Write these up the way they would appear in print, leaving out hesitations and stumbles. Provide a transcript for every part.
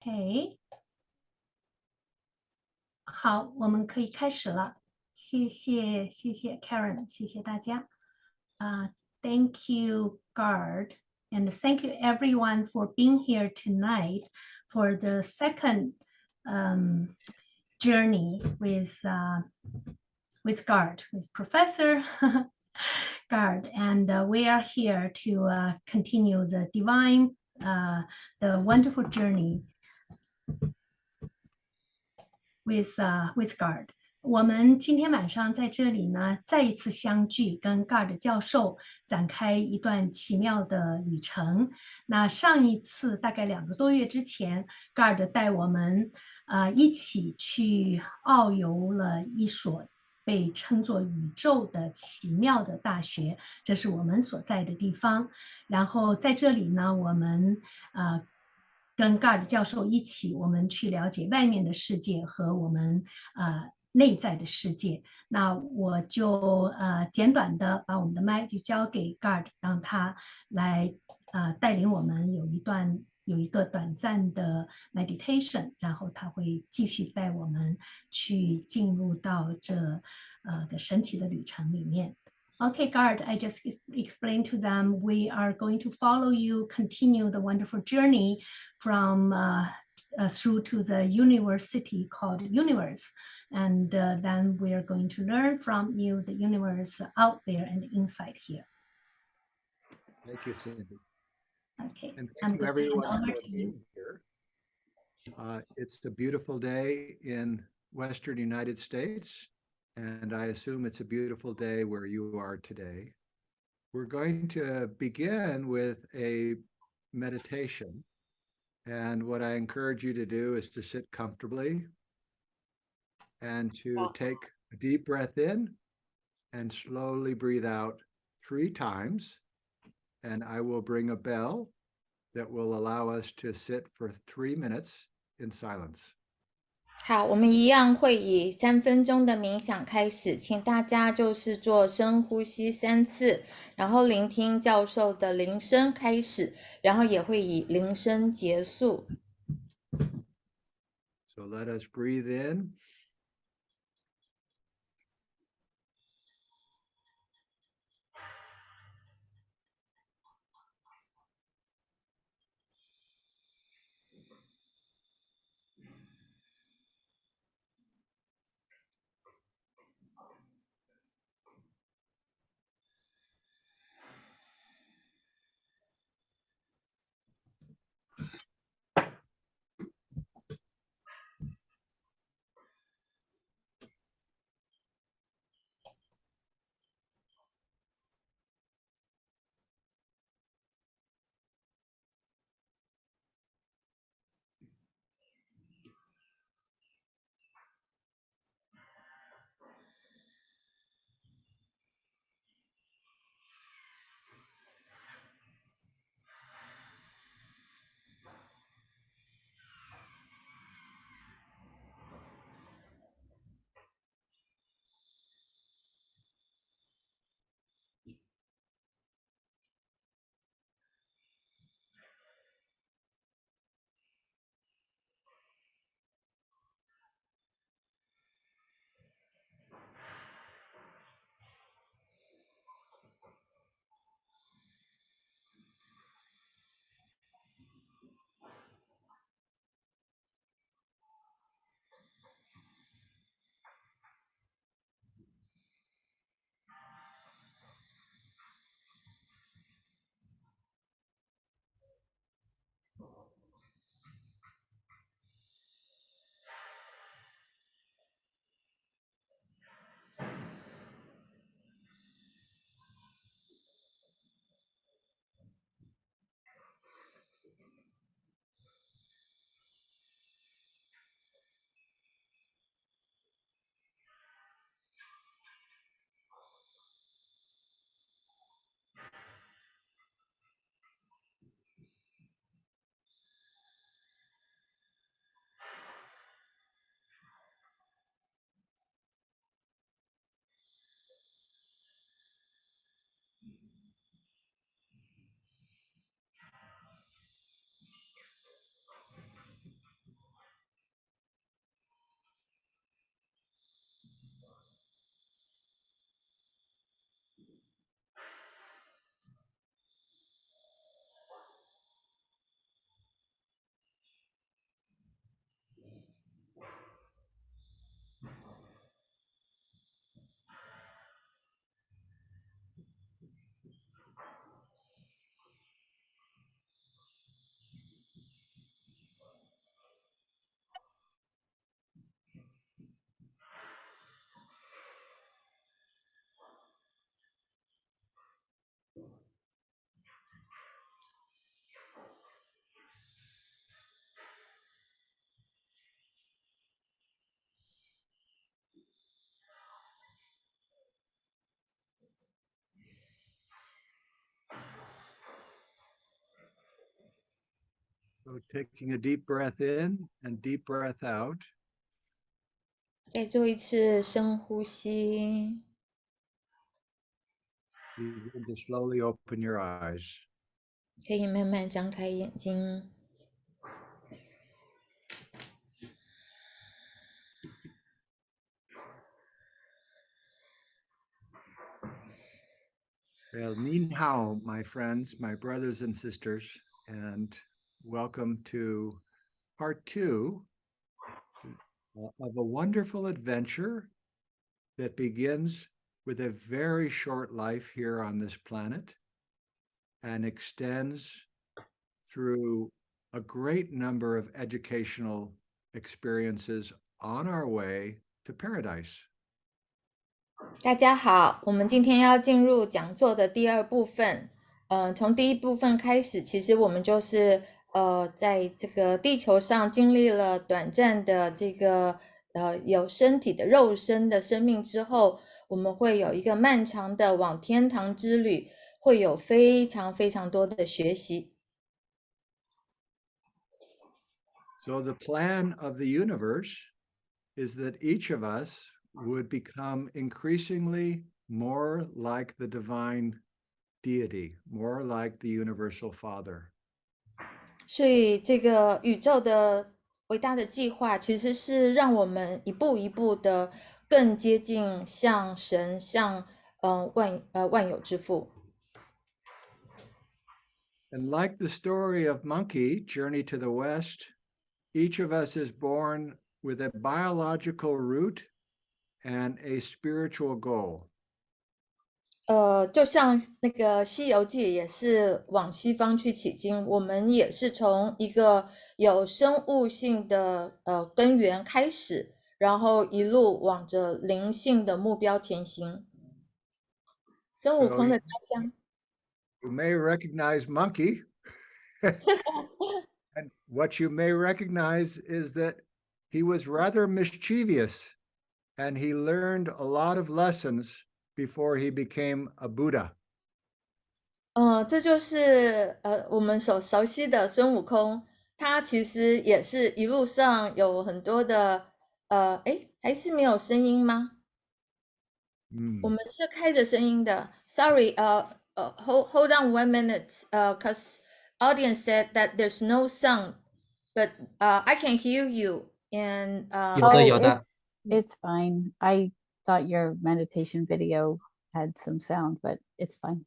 OK， 好，我们可以开始了。谢谢 Karen， 谢谢大家。Thank you, Gard, and thank you everyone for being here tonight for the second journey with Gard, with Professor Gard, and we are here to continue the divine, the wonderful journey with Gard。我们今天晚上在这里呢，再一次相聚，跟 Gard 教授展开一段奇妙的旅程。那上一次大概2个多月之前 ，Gard 带我们一起去遨游了一所被称作宇宙的奇妙的大学，这是我们所在的地方。然后在这里呢，我们跟 Gard 教授一起，我们去了解外面的世界和我们内在的世界。那我就简短的把我们的麦就交给 Gard， 让他来带领我们有一个短暂的 meditation， 然后他会继续带我们去进入到这个神奇的旅程里面。Okay, Gard, I just explained to them we are going to follow you, continue the wonderful journey from through to the university called Universe. And then we are going to learn from you the universe out there and inside here. Thank you, Cindy. Okay. And thank you everyone for being here. It's a beautiful day in Western United States, and I assume it's a beautiful day where you are today. We're going to begin with a meditation. And what I encourage you to do is to sit comfortably and to take a deep breath in and slowly breathe out 3 times. And I will bring a bell that will allow us to sit for 3 minutes in silence. 好，我们一样会以3分钟的冥想开始，请大家就是做深呼吸3次，然后聆听教授的铃声开始，然后也会以铃声结束。So let us breathe in. So taking a deep breath in and deep breath out. 再做一次深呼吸。Begin to slowly open your eyes. 可以慢慢张开眼睛。Well, ni hao, my friends, my brothers and sisters, and welcome to part 2 of a wonderful adventure that begins with a very short life here on this planet and extends through a great number of educational experiences on our way to paradise. 大家好，我们今天要进入讲座的第2部分。从第1部分开始，其实我们就是在这个地球上经历了短暂的这个有身体的肉身的生命之后，我们会有一个漫长的往天堂之旅，会有非常非常多的学习。So the plan of the universe is that each of us would become increasingly more like the divine deity, more like the universal father. 所以这个宇宙的伟大的计划其实是让我们一步一步的更接近像神，像万有之父。And like the story of Monkey, Journey to the West, each of us is born with a biological root and a spiritual goal. 就像那个《西游记》也是往西方去取经，我们也是从一个有生物性的根源开始，然后一路往着灵性的目标前行。孙悟空的家乡。You may recognize Monkey. And what you may recognize is that he was rather mischievous and he learned a lot of lessons before he became a Buddha. 这就是我们所熟悉的孙悟空，他其实也是一路上有很多的还是没有声音吗？我们是开着声音的。Sorry, hold on 1 minute, cause audience said that there's no sound, but I can hear you. And 有的。It's fine. I thought your meditation video had some sound, but it's fine.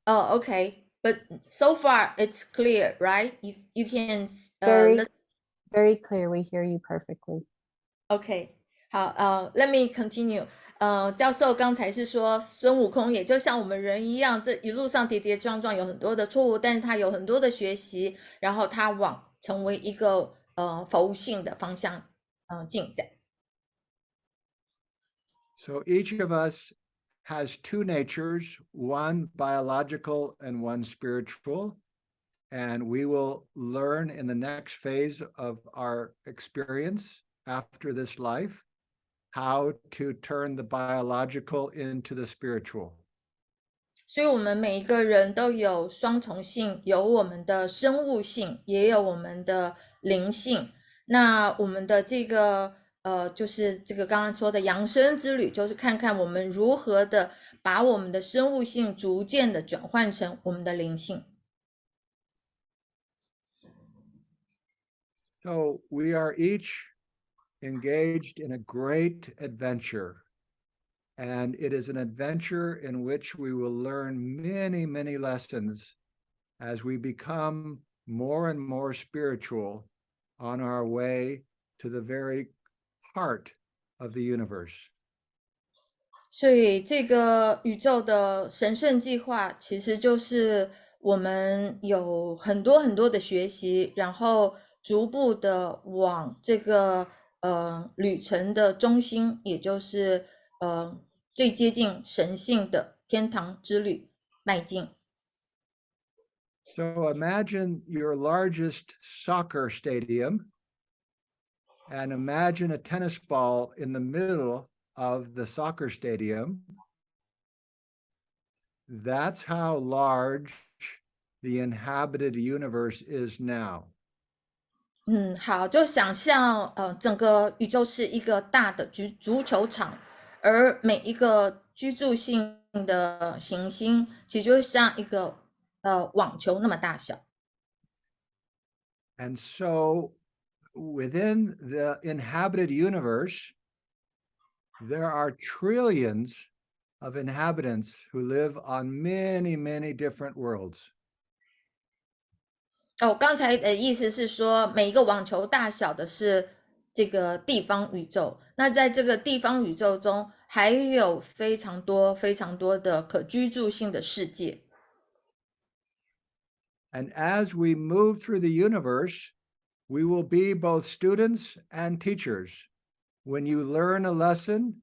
Oh, okay. But so far it's clear, right? You can very clear. We hear you perfectly. Okay. 好，let me continue. 教授刚才是说孙悟空也就像我们人一样，这一路上跌跌撞撞，有很多的错误，但是他有很多的学习，然后他往成为一个佛性的方向进展。So each of us has 2 natures, one biological and one spiritual. And we will learn in the next phase of our experience after this life how to turn the biological into the spiritual. 所以我们每一个人都有双重性，有我们的生物性，也有我们的灵性。那我们的这个就是这个刚刚说的扬升之旅，就是看看我们如何的把我们的生物性逐渐的转换成我们的灵性。So we are each engaged in a great adventure. And it is an adventure in which we will learn many, many lessons as we become more and more spiritual on our way to the very heart of the universe. 所以这个宇宙的神圣计划其实就是我们有很多很多的学习，然后逐步的往这个旅程的中心，也就是最接近神性的天堂之旅迈进。So imagine your largest soccer stadium and imagine a tennis ball in the middle of the soccer stadium. That's how large the inhabited universe is now. 好，就想象整个宇宙是一个大的足球场，而每一个居住性的行星其实就像一个网球那么大小。And so within the inhabited universe, there are trillions of inhabitants who live on many, many different worlds. 刚才的意思是说，每一个网球大小的是这个地方宇宙，那在这个地方宇宙中，还有非常多非常多的可居住性的世界。And as we move through the universe, we will be both students and teachers. When you learn a lesson,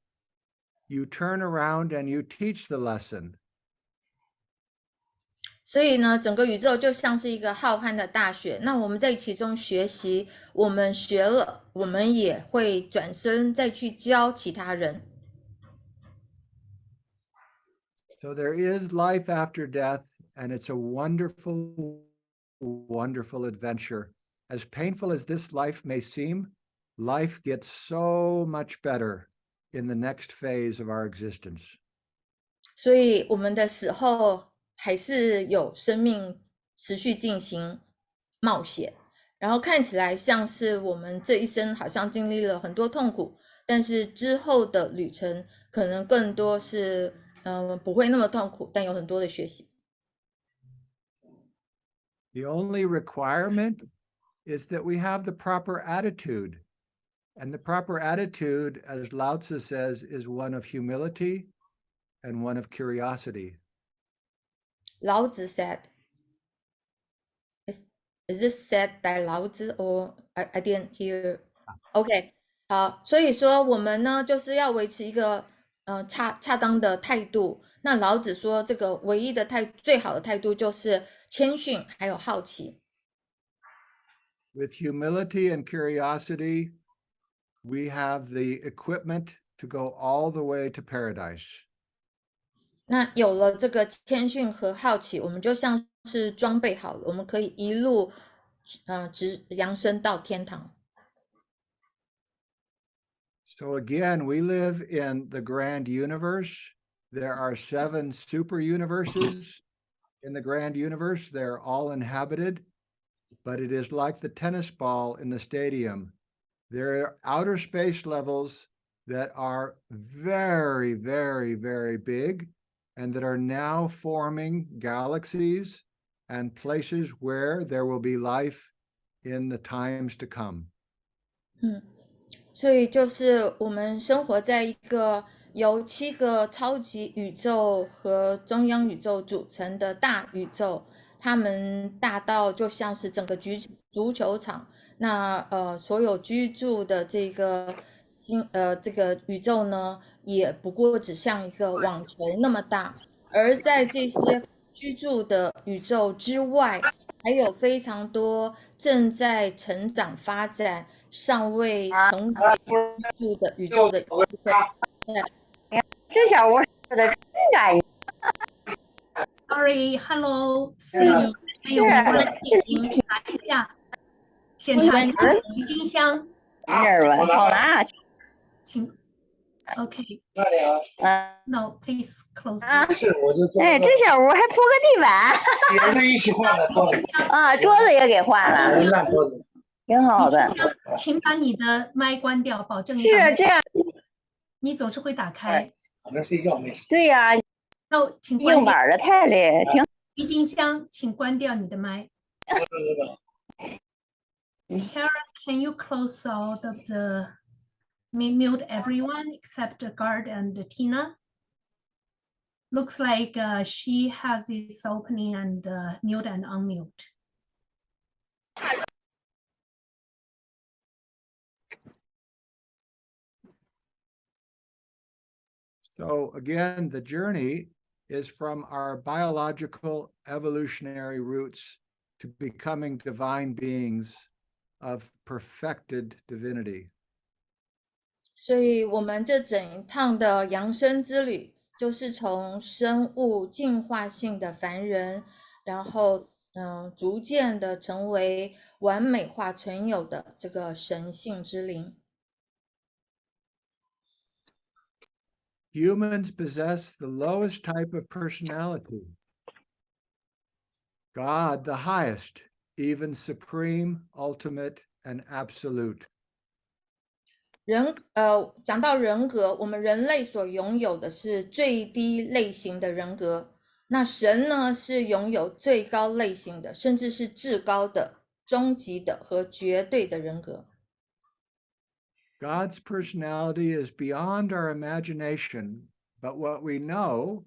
you turn around and you teach the lesson. 所以呢，整个宇宙就像是一个浩瀚的大学。那我们在其中学习，我们学了，我们也会转身再去教其他人。So there is life after death, and it's a wonderful, wonderful adventure. As painful as this life may seem, life gets so much better in the next phase of our existence. 所以我们的死后还是有生命持续进行冒险，然后看起来像是我们这一生好像经历了很多痛苦，但是之后的旅程可能更多是不会那么痛苦，但有很多的学习。The only requirement is that we have the proper attitude. And the proper attitude, as Lao Tzu says, is one of humility and one of curiosity. 老子 said, is this said by 老子 or I didn't hear? OK, 好，所以说我们呢就是要维持一个恰当的态度。那老子说，这个唯一的最好的态度就是谦逊还有好奇。With humility and curiosity, we have the equipment to go all the way to paradise. 那有了这个谦逊和好奇，我们就像是装备好了，我们可以一路扬升到天堂。So again, we live in the grand universe. There are 7 super universes in the grand universe. They're all inhabited, but it is like the tennis ball in the stadium. There are outer space levels that are very, very, very big and that are now forming galaxies and places where there will be life in the times to come. 所以就是我们生活在一个由7个超级宇宙和中央宇宙组成的大宇宙，它们大到就像是整个足球场。那所有居住的这个这个宇宙呢，也不过只像一个网球那么大。而在这些居住的宇宙之外，还有非常多正在成长发展、尚未成为居住的宇宙的部分。这小屋的真窄。Sorry, hello, see you. 还有我们请查一下，检查一下郁金香。耳闻好啦，请 OK. No, please close. 哎，这小屋还铺个地板，也是一起换的啊，桌子也给换了，挺好的。请把你的麦关掉，保证你是这样。你总是会打开。反正睡觉没事。对呀，那请关掉。硬板的太厉害，挺。郁金香，请关掉你的麦。Kara, can you close out of the mute everyone except Gard and Tina? Looks like she has this opening and mute and unmute. So again, the journey is from our biological evolutionary roots to becoming divine beings of perfected divinity. 所以我们这整一趟的扬升之旅，就是从生物进化性的凡人，然后逐渐的成为完美化存有的这个神性之灵。Humans possess the lowest type of personality. God, the highest, even supreme, ultimate, and absolute. 讲到人格，我们人类所拥有的是最低类型的人格，那神呢是拥有最高类型的，甚至是至高的、终极的和绝对的人格。God's personality is beyond our imagination, but what we know,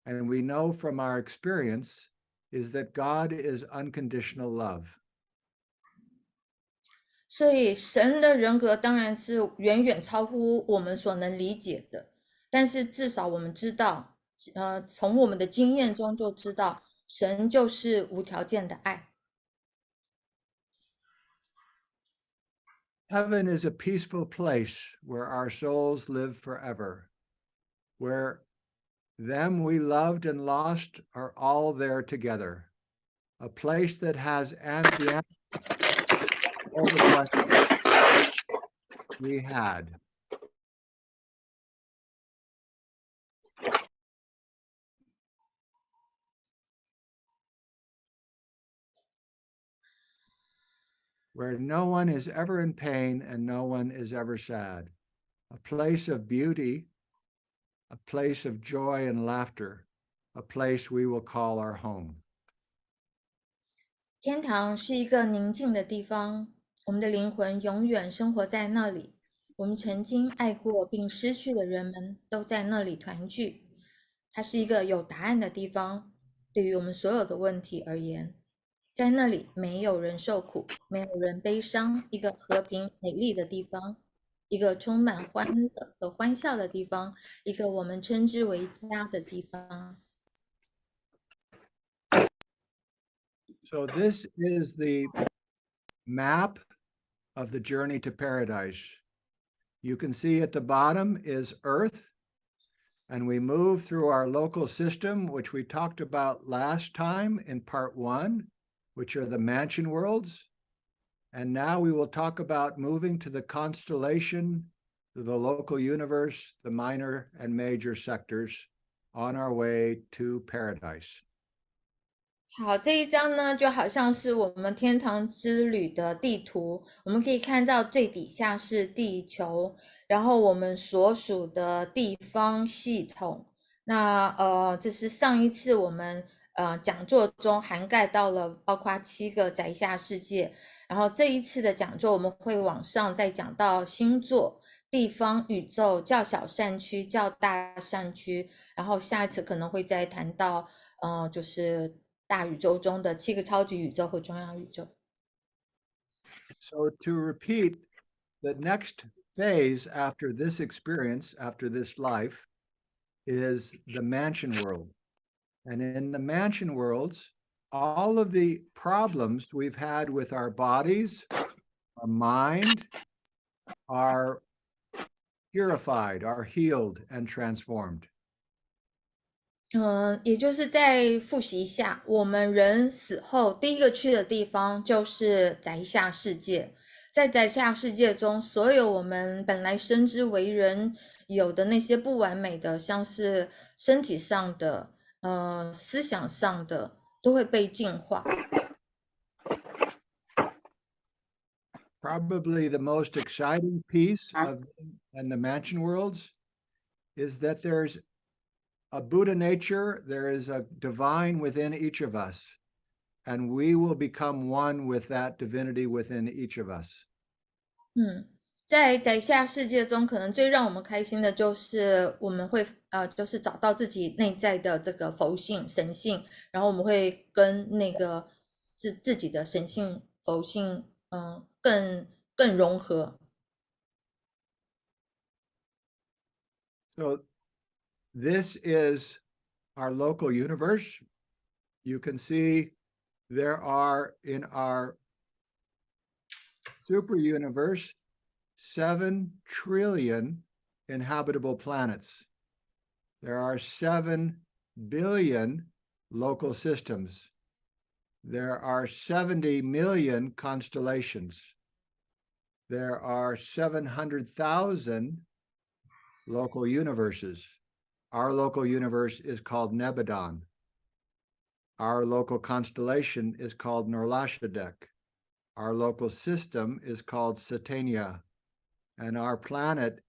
and we know from our experience, is that God is unconditional love. 所以神的人格当然是远远超乎我们所能理解的，但是至少我们知道，从我们的经验中就知道，神就是无条件的爱。Heaven is a peaceful place where our souls live forever, where them we loved and lost are all there together, a place that has the answer to all the questions we had. Where no one is ever in pain and no one is ever sad, a place of beauty, a place of joy and laughter, a place we will call our home. 天堂是一个宁静的地方，我们的灵魂永远生活在那里。我们曾经爱过并失去的人们都在那里团聚。它是一个有答案的地方，对于我们所有的问题而言，在那里没有人受苦，没有人悲伤，一个和平美丽的地方，一个充满欢乐和欢笑的地方，一个我们称之为家的地方。So this is the map of the journey to paradise. You can see at the bottom is Earth, and we move through our local system, which we talked about last time in part 1, which are the mansion worlds. And now we will talk about moving to the constellation, to the local universe, the minor and major sectors on our way to paradise. 好，这一张呢，就好像是我们天堂之旅的地图。我们可以看到最底下是地球，然后我们所属的地方系统。那这是上一次我们讲座中涵盖到了，包括7个宅下世界。然后这一次的讲座，我们会往上再讲到星座、地方、宇宙、较小善区、较大善区。然后下一次可能会再谈到，就是大宇宙中的7个超级宇宙和中央宇宙。So to repeat, the next phase after this experience, after this life, is the mansion world. And in the mansion worlds, all of the problems we've had with our bodies, our mind, are purified, are healed and transformed. 也就是再复习一下，我们人死后第一个去的地方就是宅下世界。在宅下世界中，所有我们本来生之为人有的那些不完美的，像是身体上的、思想上的，都会被净化。Probably the most exciting piece of and the mansion worlds is that there's a Buddha nature, there is a divine within each of us, and we will become one with that divinity within each of us. 在宅下世界中，可能最让我们开心的就是我们会就是找到自己内在的这个佛性、神性，然后我们会跟那个自己的神性、佛性，更融合。So this is our local universe. You can see there are in our super universe 7 trillion inhabitable planets. There are 7 billion local systems. There are 70 million constellations. There are 700,000 local universes. Our local universe is called Nebadon. Our local constellation is called Norlashadek. Our local system is called Satania. And our planet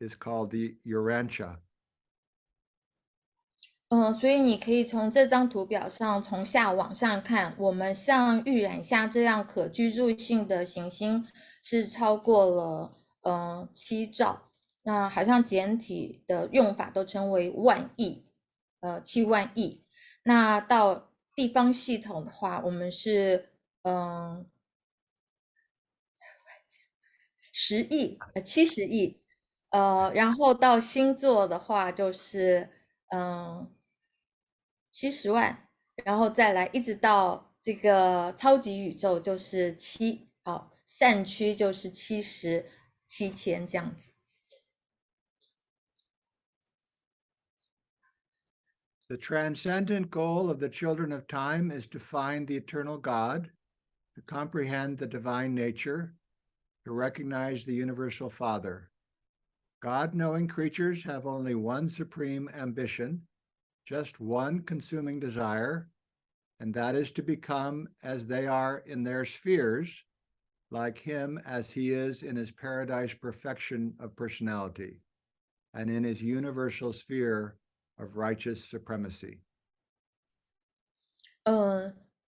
is called the Urantia. 所以你可以从这张图表上从下往上看，我们像玉染下这样可居住性的行星是超过了7兆，那好像简体的用法都称为万亿，7万亿。那到地方系统的话，我们是10亿70亿，然后到星座的话就是70万，然后再来一直到这个超级宇宙就是7，善区就是7000这样子。The transcendent goal of the children of time is to find the eternal God, to comprehend the divine nature, to recognize the universal Father. God-knowing creatures have only one supreme ambition, just one consuming desire, and that is to become as they are in their spheres, like him as he is in his paradise perfection of personality, and in his universal sphere of righteous supremacy.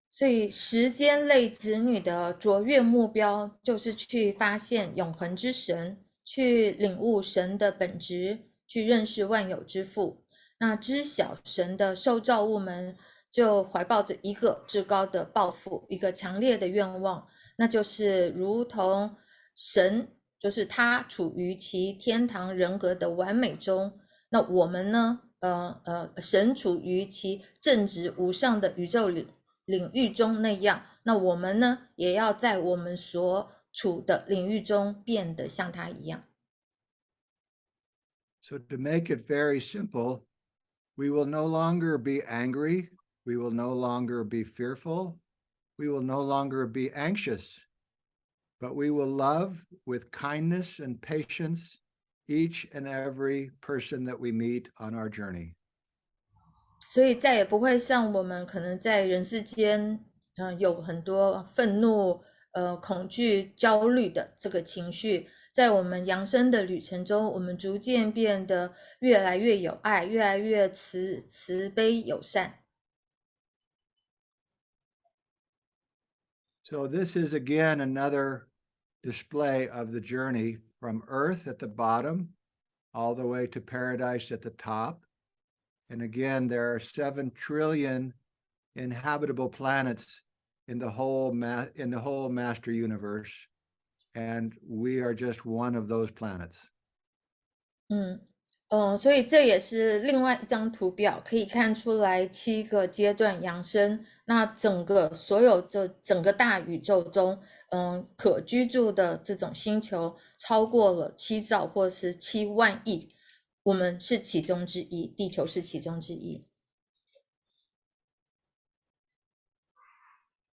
所以时间类子女的卓越目标就是去发现永恒之神，去领悟神的本质，去认识万有之父。那知晓神的受造物们就怀抱着一个至高的抱负，一个强烈的愿望，那就是如同神，就是他处于其天堂人格的完美中，那我们呢，神处于其正直无上的宇宙领域中那样，那我们呢，也要在我们所处的领域中变得像他一样。So to make it very simple, we will no longer be angry. We will no longer be fearful. We will no longer be anxious, but we will love with kindness and patience each and every person that we meet on our journey. 所以再也不会像我们可能在人世间，有很多愤怒、恐惧、焦虑的这个情绪，在我们扬升的旅程中，我们逐渐变得越来越有爱，越来越慈悲友善。So this is again another display of the journey from Earth at the bottom all the way to paradise at the top. And again, there are 7 trillion inhabitable planets in the whole master universe, and we are just one of those planets. 所以这也是另外一张图表，可以看出来7个阶段扬升。那整个大宇宙中，可居住的这种星球超过了7兆或是7万亿，我们是其中之一，地球是其中之一。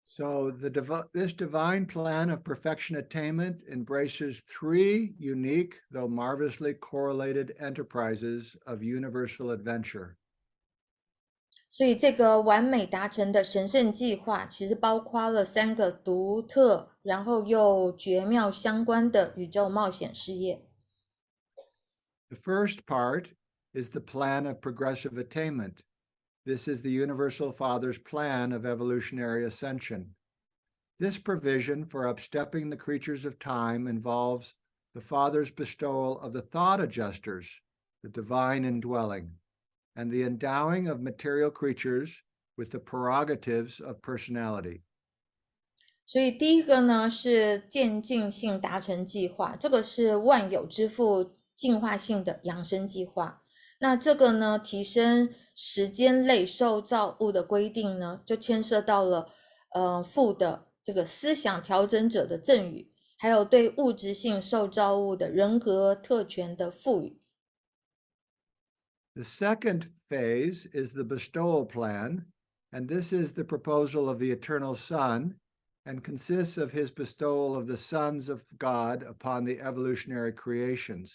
So this divine plan of perfection attainment embraces 3 unique, though marvelously correlated enterprises of universal adventure. 所以这个完美达成的神圣计划，其实包括了3个独特，然后又绝妙相关的宇宙冒险事业。The first part is the plan of progressive attainment. This is the Universal Father's plan of evolutionary ascension. This provision for upstepping the creatures of time involves the Father's bestowal of the thought adjusters, the divine indwelling, and the endowing of material creatures with the prerogatives of personality. 所以第一个呢是渐进性达成计划，这个是万有之父进化性的扬升计划。那这个呢，提升时间类受造物的规定呢，就牵涉到了父的这个思想调整者的赠予，还有对物质性受造物的人格特权的赋予。The second phase is the bestowal plan, And this is the proposal of the eternal Son, and consists of his bestowal of the sons of God upon the evolutionary creations,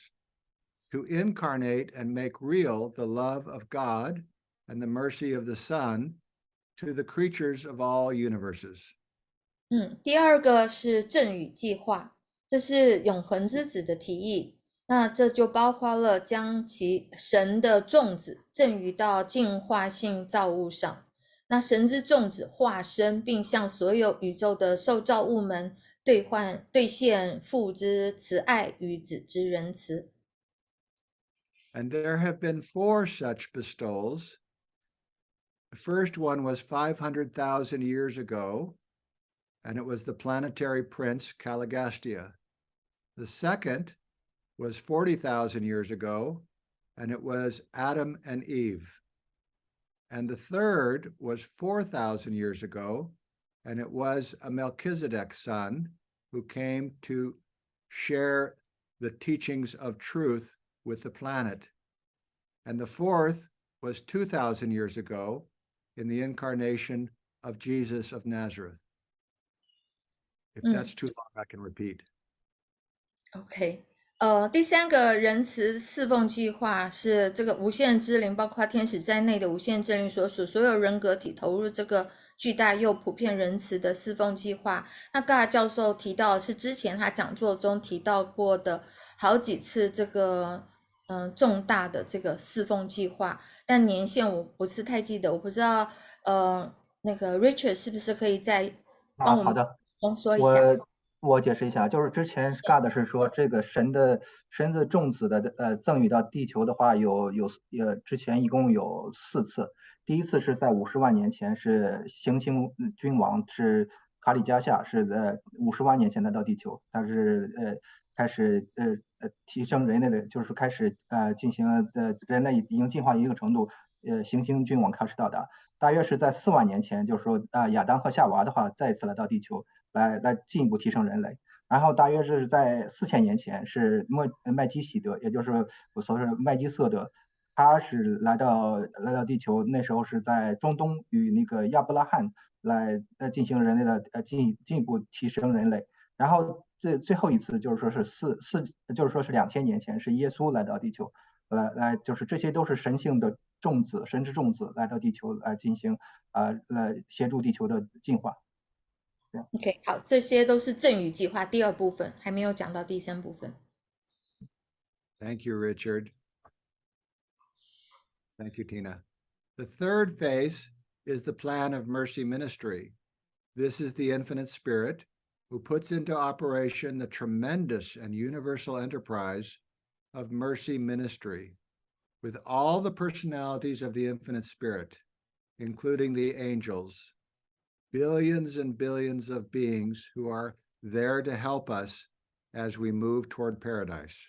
to incarnate and make real the love of God and the mercy of the Son to the creatures of all universes. 第二个是赠与计划，这是永恒之子的提议。那这就包括了将其神的种子赠予到进化性造物上。那神之种子化身，并向所有宇宙的受造物们兑现父之慈爱与子之仁慈。And there have been 4 such bestowals. The first one was 500,000 years ago, and it was the planetary prince Caligastia. The second was 40,000 years ago, and it was Adam and Eve. And the third was 4,000 years ago, and it was a Melchizedek son who came to share the teachings of truth with the planet. And the fourth was 2,000 years ago in the incarnation of Jesus of Nazareth. If that's too long, I can repeat. OK。第三个仁慈侍奉计划是这个无限之灵，包括天使在内的无限之灵所属所有人格体投入这个巨大又普遍仁慈的侍奉计划。那Gard教授提到是之前他讲座中提到过的好几次这个重大的这个侍奉计划，但年限我不是太记得，我不知道那个 Richard 是不是可以再帮我们说一下？我解释一下，就是之前Gard是说这个神的种子的赠予到地球的话，之前一共有4次。第一次是在50万年前，是行星君王是卡里加夏，是50万年前来到地球，他是开始提升人类的，就是开始进行人类已经进化一个程度，行星君王开始到达，大约是在4万年前，就是说亚当和夏娃的话再一次来到地球。来进一步提升人类，然后大约是在4000年前，是麦基喜德，也就是我所说的麦基瑟德，他是来到地球，那时候是在中东与那个亚伯拉罕来进行人类的进一步提升人类，然后最后一次就是说是就是说是2000年前，是耶稣来到地球，来就是这些都是神性的种子，神之种子来到地球来进行来协助地球的进化。OK， 好，这些都是赠与计划第2部分，还没有讲到第3部分。Thank you, Richard. Thank you, Tina. The third phase is the plan of mercy ministry. This is the infinite spirit who puts into operation the tremendous and universal enterprise of mercy ministry with all the personalities of the infinite spirit, including the angels.Billions and billions of beings who are there to help us as we move toward paradise.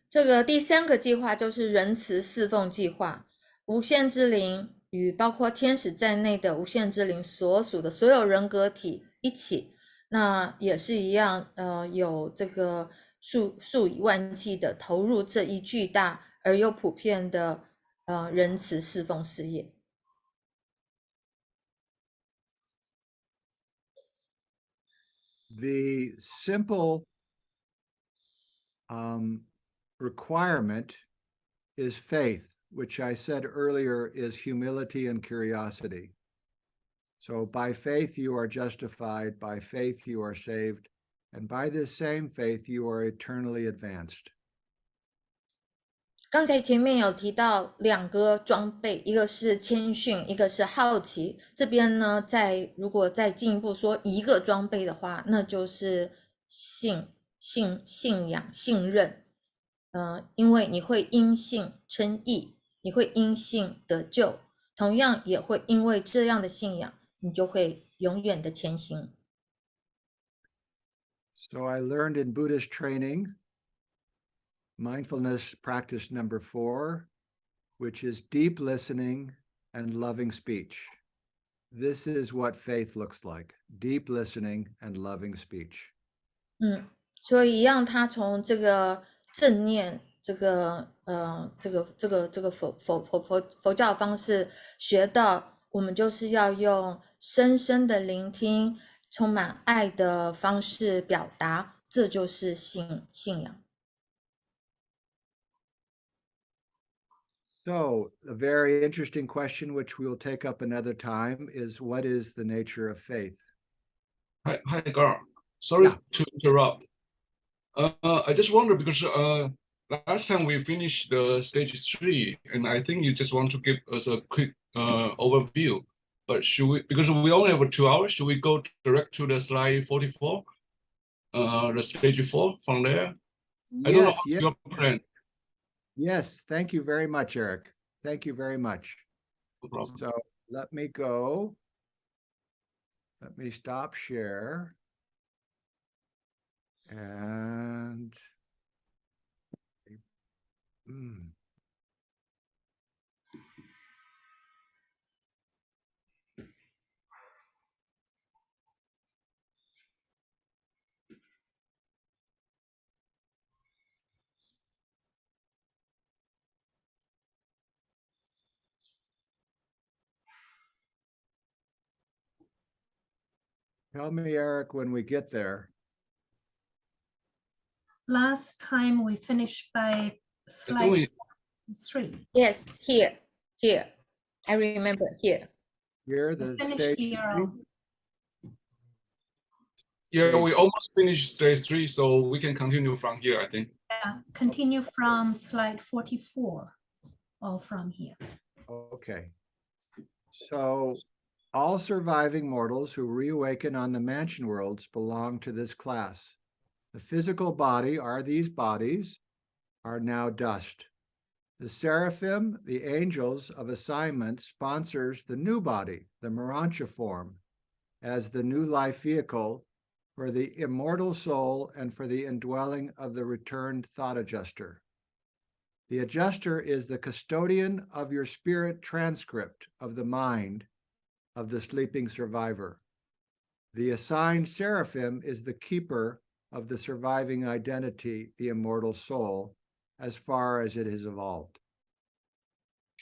这个第3个计划就是仁慈侍奉计划，无限之灵与包括天使在内的无限之灵所属的所有人格体一起，那也是一样，有这个数以万计的投入这一巨大而又普遍的仁慈侍奉事业。The simple requirement is faith, which I said earlier is humility and curiosity. So by faith you are justified, by faith you are saved, and by this same faith you are eternally advanced. 刚才前面有提到2个装备，一个是谦逊，一个是好奇。这边呢，如果再进一步说一个装备的话，那就是信仰、信任。因为你会因信称义，你会因信得救，同样也会因为这样的信仰，你就会永远的前行。So I learned in Buddhist training.Mindfulness practice number 4, which is deep listening and loving speech. This is what faith looks like, deep listening and loving speech. 所以让他从这个正念这个佛教方式学到，我们就是要用深深的聆听，充满爱的方式表达，这就是信仰。So, a very interesting question, which we will take up another time, is what is the nature of faith? Hi, Gard. Sorry to interrupt. I just wonder because last time we finished the stage 3, and I think you just want to give us a quick overview. But should we, because we only have 2 hours, should we go direct to the slide 44, the stage 4 from there? I don't know your plan. Yes, thank you very much, Eric. Thank you very much. No problem. So let me go. Let me stop share. And tell me, Eric, when we get there. Last time we finished by slide 3. Yes, here. I remember here. Here, the stage 3. Yeah, we almost finished stage 3, so we can continue from here, I think. Yeah, continue from slide 44 or from here. Okay. So all surviving mortals who reawaken on the mansion worlds belong to this class. The physical body, these bodies, are now dust. The seraphim, the angels of assignment, sponsors the new body, the Marancha form, as the new life vehicle for the immortal soul and for the indwelling of the returned thought adjuster. The adjuster is the custodian of your spirit transcript of the mind of the sleeping survivor. The assigned seraphim is the keeper of the surviving identity, the immortal soul, as far as it has evolved.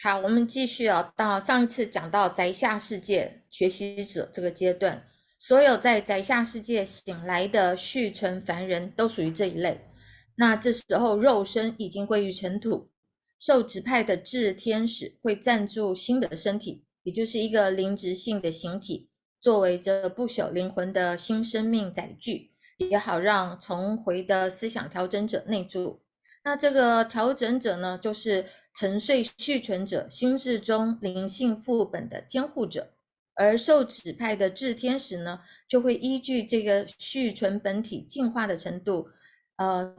好，我们继续到上一次讲到宅下世界学习者这个阶段，所有在宅下世界醒来的续存凡人都属于这一类。那这时候肉身已经归于尘土，受指派的智天使会暂住新的身体，也就是一个灵质性的形体，作为这不朽灵魂的新生命载具，也好让重回的思想调整者内住。那这个调整者呢，就是沉睡续存者心智中灵性副本的监护者，而受指派的智天使呢，就会依据这个续存本体进化的程度，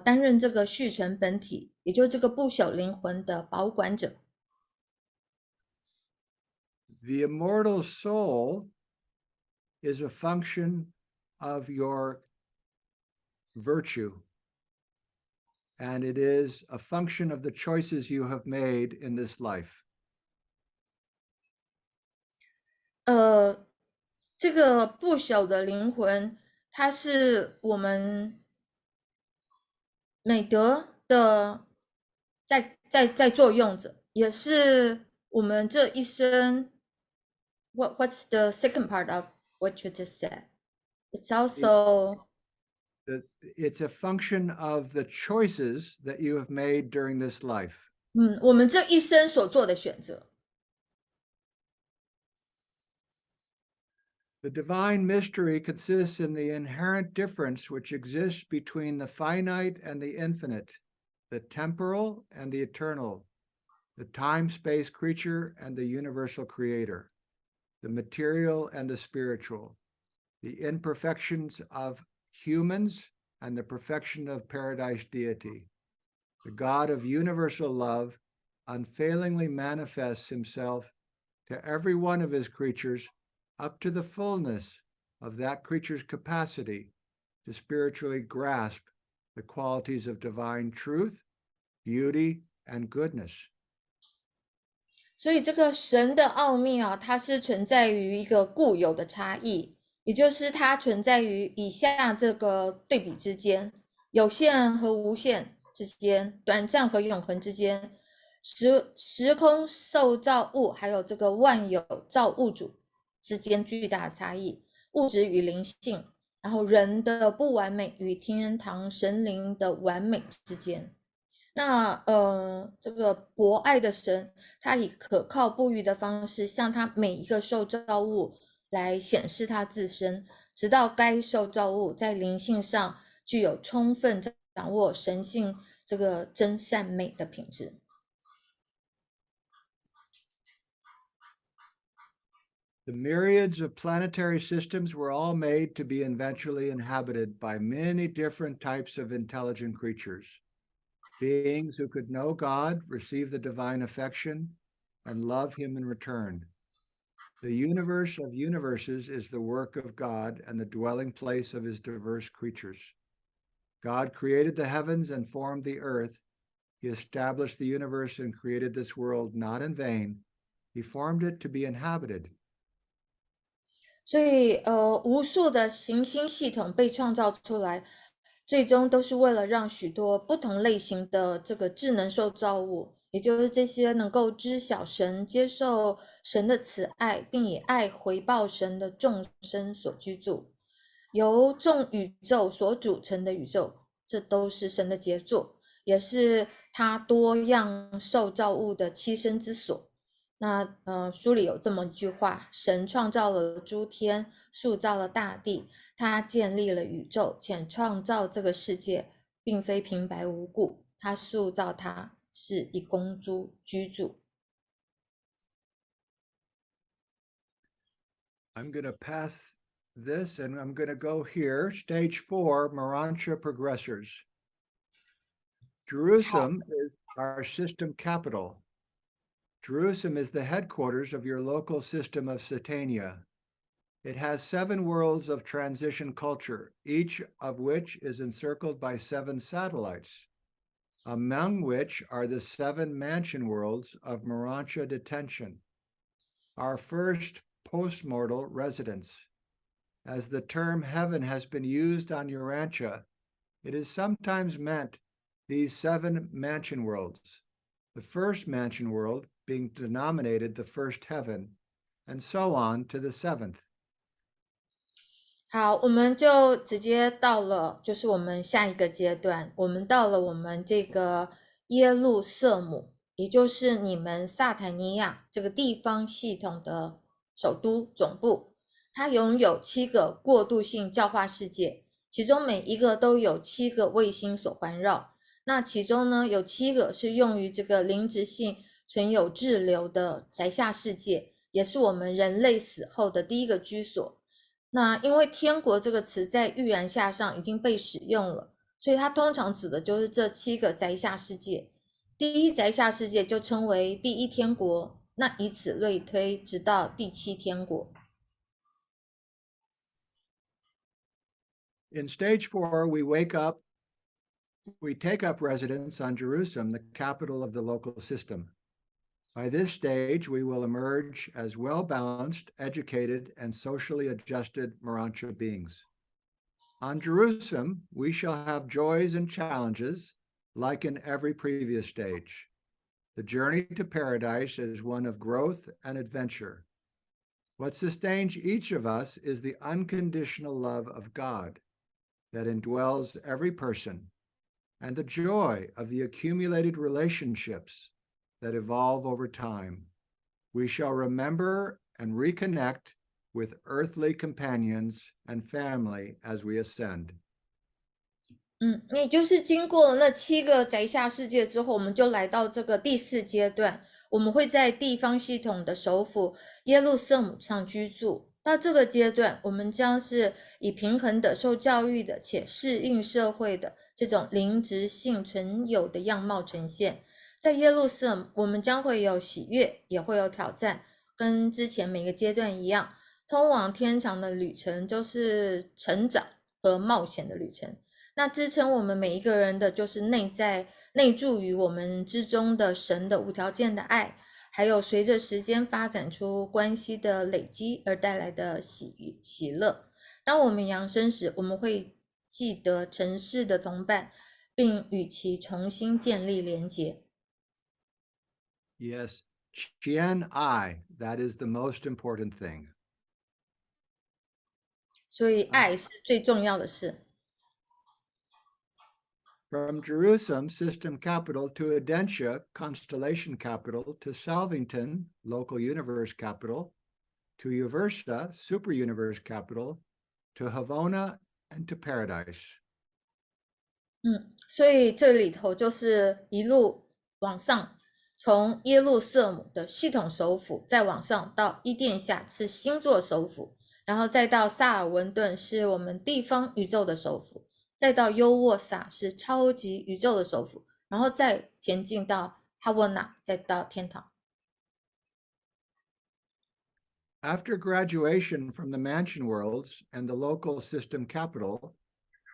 担任这个续存本体，也就是这个不朽灵魂的保管者。The immortal soul is a function of your virtue, and it is a function of the choices you have made in this life. 这个不朽的灵魂，它是我们美德的在作用者，也是我们这一生。What's the second part of what you just said? It's also it's a function of the choices that you have made during this life. 我们这一生所做的选择。The divine mystery consists in the inherent difference which exists between the finite and the infinite, the temporal and the eternal, the time-space creature and the universal creator, the material and the spiritual, the imperfections of humans and the perfection of paradise deity. The God of universal love unfailingly manifests himself to every one of his creatures up to the fullness of that creature's capacity to spiritually grasp the qualities of divine truth, beauty, and goodness. 所以这个神的奥秘它是存在于一个固有的差异，也就是它存在于以下这个对比之间，有限和无限，之间，短暂和永恒之间，时空受造物还有这个万有造物主之间巨大的差异，物质与灵性，然后人的不完美与天堂神灵的完美之间。那这个博爱的神，他以可靠不渝的方式向他每一个受造物来显示他自身，直到该受造物在灵性上具有充分掌握神性这个真善美的品质。The myriads of planetary systems were all made to be eventually inhabited by many different types of intelligent creatures, beings who could know God, receive the divine affection, and love him in return. The universe of universes is the work of God and the dwelling place of his diverse creatures. God created the heavens and formed the earth. He established the universe and created this world not in vain. He formed it to be inhabited. 所以无数的行星系统被创造出来，最终都是为了让许多不同类型的这个智能受造物，也就是这些能够知晓神、接受神的慈爱，并以爱回报神的众生所居住。由众宇宙所组成的宇宙，这都是神的杰作，也是他多样受造物的栖身之所。那书里有这么一句话：神创造了诸天，塑造了大地，他建立了宇宙，且创造这个世界并非平白无故，他塑造它是以公诸居住。I'm going to pass this and I'm going to go here. Stage 4, Marantia progressors. Jerusalem is our system capital. Jerusalem is the headquarters of your local system of Satania. It has 7 worlds of transition culture, each of which is encircled by 7 satellites, among which are the 7 mansion worlds of Marantia detention, our first postmortal residence. As the term heaven has been used on Urantia, it is sometimes meant these 7 mansion worlds, the first mansion world being denominated the first heaven, and so on to the 7th. 好，我们就直接到了，就是我们下一个阶段，我们到了我们这个耶路瑟姆，也就是你们萨坦尼亚这个地方系统的首都总部。它拥有7个过渡性教化世界，其中每一个都有7个卫星所环绕。那其中呢，有7个是用于这个灵质性存有滞留的宅下世界，也是我们人类死后的第一个居所。那因为天国这个词在预言下上已经被使用了，所以它通常指的就是这7个宅下世界。第一宅下世界就称为第一天国，那以此类推，直到第7天国。In stage 4, we take up residence on Jerusalem, the capital of the local system. By this stage, we will emerge as well-balanced, educated, and socially adjusted Marantia beings. On Jerusalem, we shall have joys and challenges, like in every previous stage. The journey to paradise is one of growth and adventure. What sustains each of us is the unconditional love of God that indwells every person, and the joy of the accumulated relationships that evolve over time. We shall remember and reconnect with earthly companions and family as we ascend. 也就是经过那7个宅下世界之后，我们就来到这个第4阶段，我们会在地方系统的首府耶路撒冷上居住。到这个阶段，我们将是以平衡的、受教育的且适应社会的这种灵质性存有的样貌呈现。在耶路撒冷，我们将会有喜悦，也会有挑战，跟之前每个阶段一样，通往天堂的旅程就是成长和冒险的旅程。那支撑我们每一个人的就是内住于我们之中的神的无条件的爱，还有随着时间发展出关系的累积而带来的喜乐。当我们扬升时，我们会记得尘世的同伴并与其重新建立连结。Yes, Qian I, that is the most important thing. 所以爱是最重要的事。From Jerusalem, system capital, to Adentia, constellation capital, to Salvington, local universe capital, to Uversa, super universe capital, to Havona, and to Paradise. 所以这里头就是一路往上，从耶路撒冷的系统首府，再往上到伊甸夏是星座首府，然后再到萨尔文顿是我们地方宇宙的首府，再到优沃萨是超级宇宙的首府，然后再前进到哈沃纳，再到天堂。After graduation from the mansion worlds and the local system capital,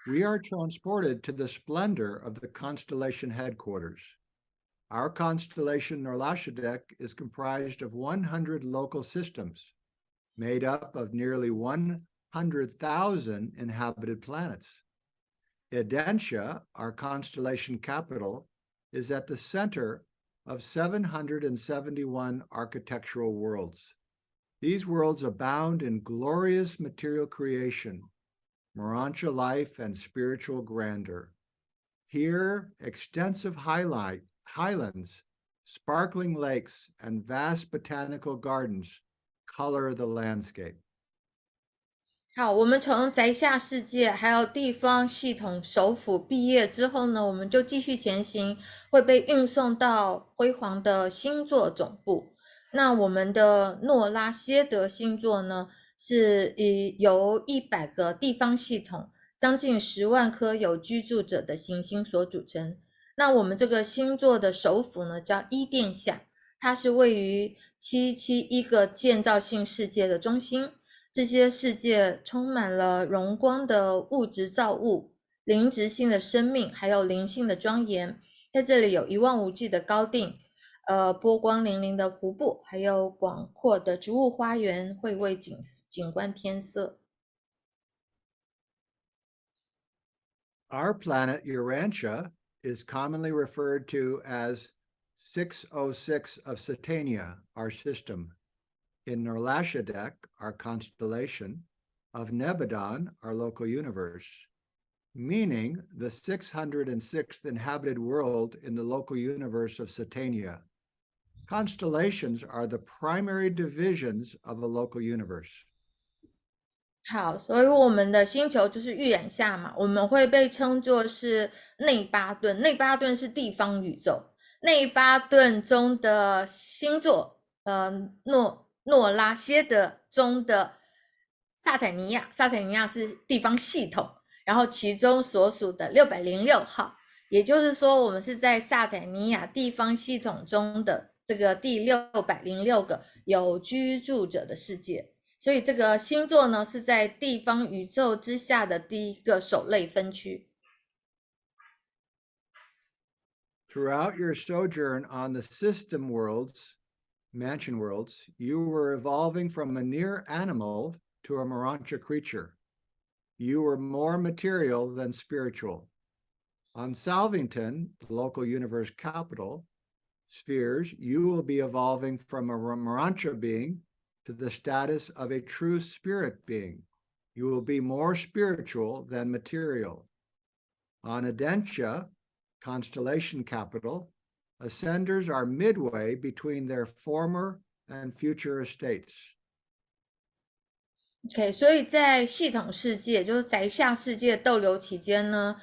we are transported to the splendor of the constellation headquarters. Our constellation Norlashadek is comprised of 100 local systems, made up of nearly 100,000 inhabited planets. Edentia, our constellation capital, is at the center of 771 architectural worlds. These worlds abound in glorious material creation, Morancha life, and spiritual grandeur. Here, extensive highlands, sparkling lakes, and vast botanical gardens color the landscape. 好，我们从宅下世界还有地方系统首府毕业之后呢，我们就继续前行，会被运送到辉煌的星座总部。那我们的诺拉歇德星座呢，是由100个地方系统，将近10万颗有居住者的行星所组成。那我们这个星座的首府呢，叫伊甸夏，它是位于771个建造性世界的中心。这些世界充满了荣光的物质造物、灵质性的生命，还有灵性的庄严。在这里有一望无际的高地，波光粼粼的湖泊，还有广阔的植物花园，会为景观添色。Our planet Urantia is commonly referred to as 606 of Satania, our system. In Norlashadek, our constellation, of Nebadon, our local universe, meaning the 606th inhabited world in the local universe of Satania. Constellations are the primary divisions of a local universe. 好，所以我们的星球就是预染下嘛，我们会被称作是内巴顿。内巴顿是地方宇宙，内巴顿中的星座，诺拉歇德中的萨坦尼亚，萨坦尼亚是地方系统，然后其中所属的606号，也就是说我们是在萨坦尼亚地方系统中的这个第606个有居住者的世界，所以这个星座呢是在地方宇宙之下的第一个首类分区。Throughout your sojourn on the system worlds, mansion worlds, you were evolving from a near animal to a Morancha creature. You were more material than spiritual. On Salvington, the local universe capital, spheres, you will be evolving from a Morancha being to the status of a true spirit being. You will be more spiritual than material. On Adentia, constellation capital, ascenders are midway between their former and future estates. OK， 所以在系统世界，就是宅下世界逗留期间呢，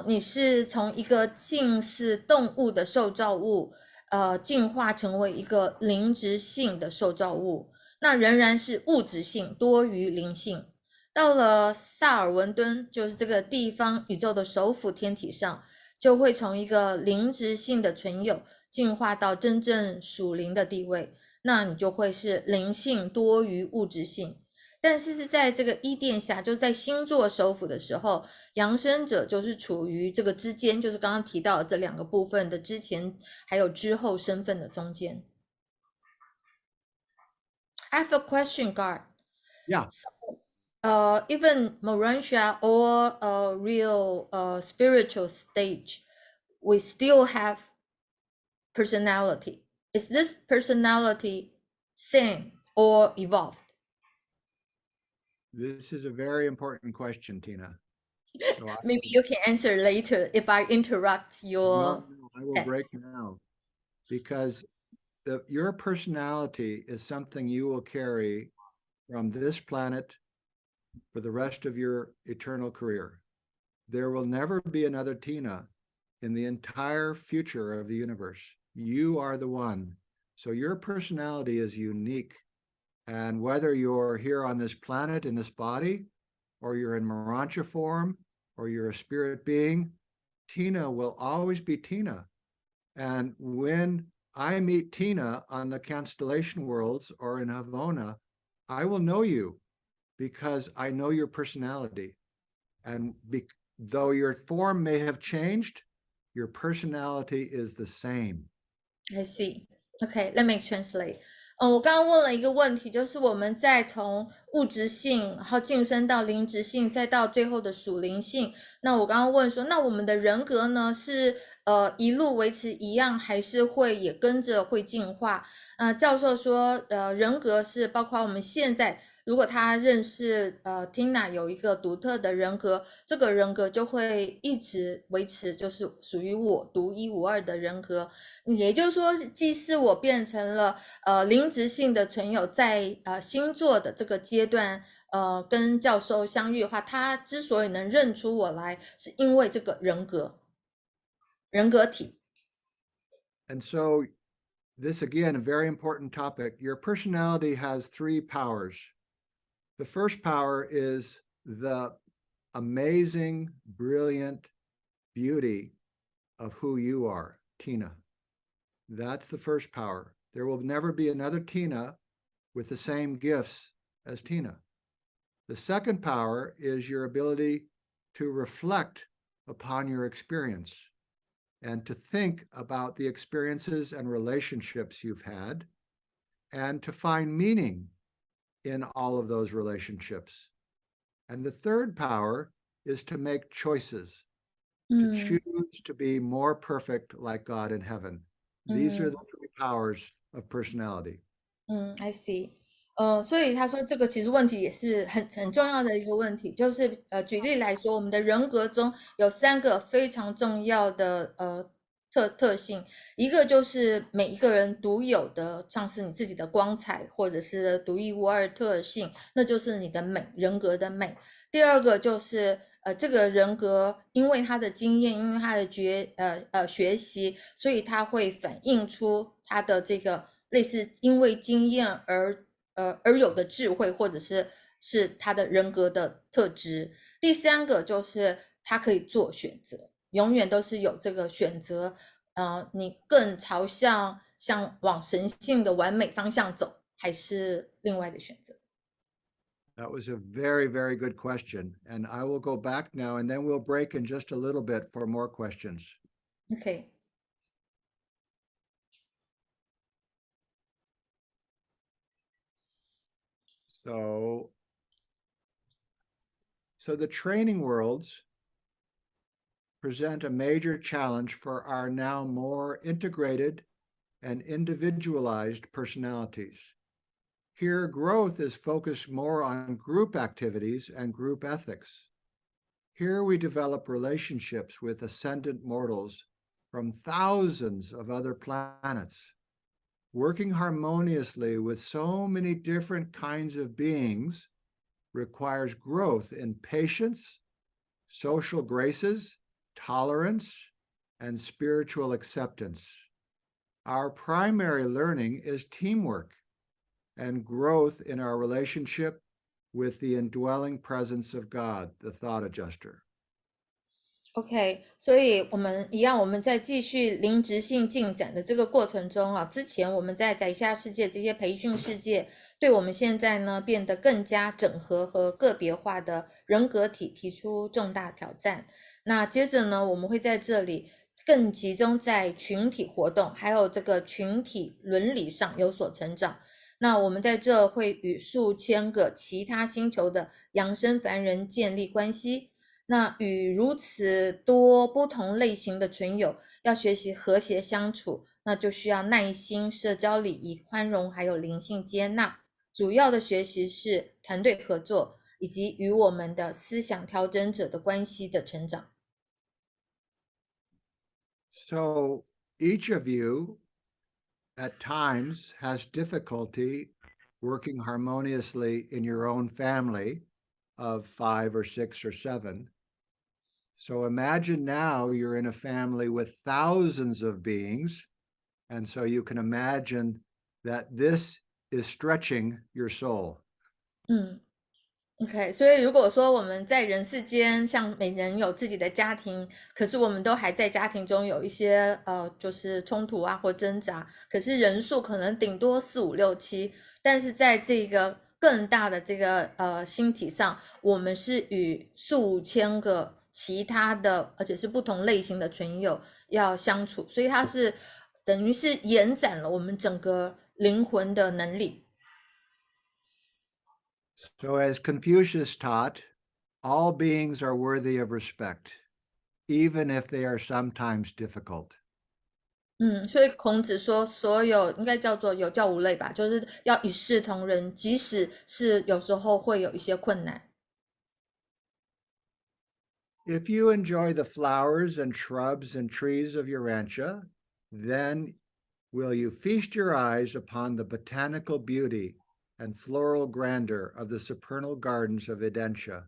你是从一个近似动物的受造物，进化成为一个灵质性的受造物，那仍然是物质性多于灵性。到了萨尔文敦，就是这个地方宇宙的首府天体上，就会从一个灵质性的存有进化到真正属灵的地位，那你就会是灵性多于物质性。但是在这个伊甸夏，就是在星座首府的时候，扬升者就是处于这个之间，就是刚刚提到的这2个部分的之前还有之后身份的中间。I have a question, Gard. Yeah. So, even Morantia or a real spiritual stage, we still have personality. Is this personality same or evolved? This is a very important question, Tina. So Maybe you can answer later if I interrupt your... No, I will break now, because your personality is something you will carry from this planet for the rest of your eternal career. There will never be another Tina in the entire future of the universe. You are the one. So your personality is unique. And whether you're here on this planet in this body, or you're in Morantia form, or you're a spirit being, Tina will always be Tina. And when I meet Tina on the constellation worlds or in Havona, I will know you because I know your personality. And though your form may have changed, your personality is the same. I see. Okay, let me translate. 我刚刚问了一个问题，就是我们在从物质性，然后晋升到灵质性，再到最后的属灵性。那我刚刚问说，那我们的人格呢，是一路维持一样，还是会也跟着会进化？教授说，人格是包括我们现在。如果他认识Tina 有一个独特的人格，这个人格就会一直维持，就是属于我独一无二的人格。也就是说，即使我变成了灵质性的存有，在星座的这个阶段，跟教授相遇的话，他之所以能认出我来，是因为这个人格体。And so this again a very important topic. Your personality has 3 powers. The first power is the amazing, brilliant beauty of who you are, Tina. That's the first power. There will never be another Tina with the same gifts as Tina. The second power is your ability to reflect upon your experience and to think about the experiences and relationships you've had and to find meaning in all of those relationships. And the third power is to make choices, to choose to be more perfect like God in heaven. These are the 3 powers of personality. I see. 所以他说这个其实问题也是很重要的一个问题，就是举例来说，我们的人格中有3个非常重要的特性，一个就是每一个人独有的，像是你自己的光彩或者是独一无二特性，那就是你的美，人格的美。第二个就是这个人格因为他的经验，因为他的学习，所以他会反映出他的这个类似因为经验而有的智慧，或者是他的人格的特质。第3个就是他可以做选择，永远都是有这个选择，你更朝向往神性的完美方向走，还是另外的选择。That was a very, very good question. And I will go back now and then we'll break in just a little bit for more questions. Okay. So the training worlds present a major challenge for our now more integrated and individualized personalities. Here, growth is focused more on group activities and group ethics. Here we develop relationships with ascendant mortals from thousands of other planets. Working harmoniously with so many different kinds of beings requires growth in patience, social graces, tolerance, and spiritual acceptance. Our primary learning is teamwork and growth in our relationship with the indwelling presence of God, the thought adjuster. OK， 所以我们在继续灵质性进展的这个过程中啊，之前我们在宅下世界这些培训世界，对我们现在呢变得更加整合和个别化的人格体提出重大挑战。那接着呢，我们会在这里更集中在群体活动，还有这个群体伦理上有所成长。那我们在这会与数千个其他星球的扬升凡人建立关系。那与如此多不同类型的存有要学习和谐相处，那就需要耐心、社交礼仪、宽容，还有灵性接纳。主要的学习是团队合作，以及与我们的思想调整者的关系的成长。So each of you at times has difficulty working harmoniously in your own family of 5 or 6 or 7. So imagine now you're in a family with thousands of beings, and so you can imagine that this is stretching your soul. OK， 所以如果说我们在人世间，像每人有自己的家庭，可是我们都还在家庭中有一些就是冲突啊或挣扎，可是人数可能顶多4、5、6、7，但是在这个更大的这个星体上，我们是与数千个其他的，而且是不同类型的存有要相处，所以它是等于是延展了我们整个灵魂的能力。So as Confucius taught, all beings are worthy of respect, even if they are sometimes difficult. 所以孔子说，所有应该叫做有教无类吧，就是要一视同仁，即使是有时候会有一些困难。If you enjoy the flowers and shrubs and trees of Urantia, then will you feast your eyes upon the botanical beauty and floral grandeur of the supernal gardens of Edentia?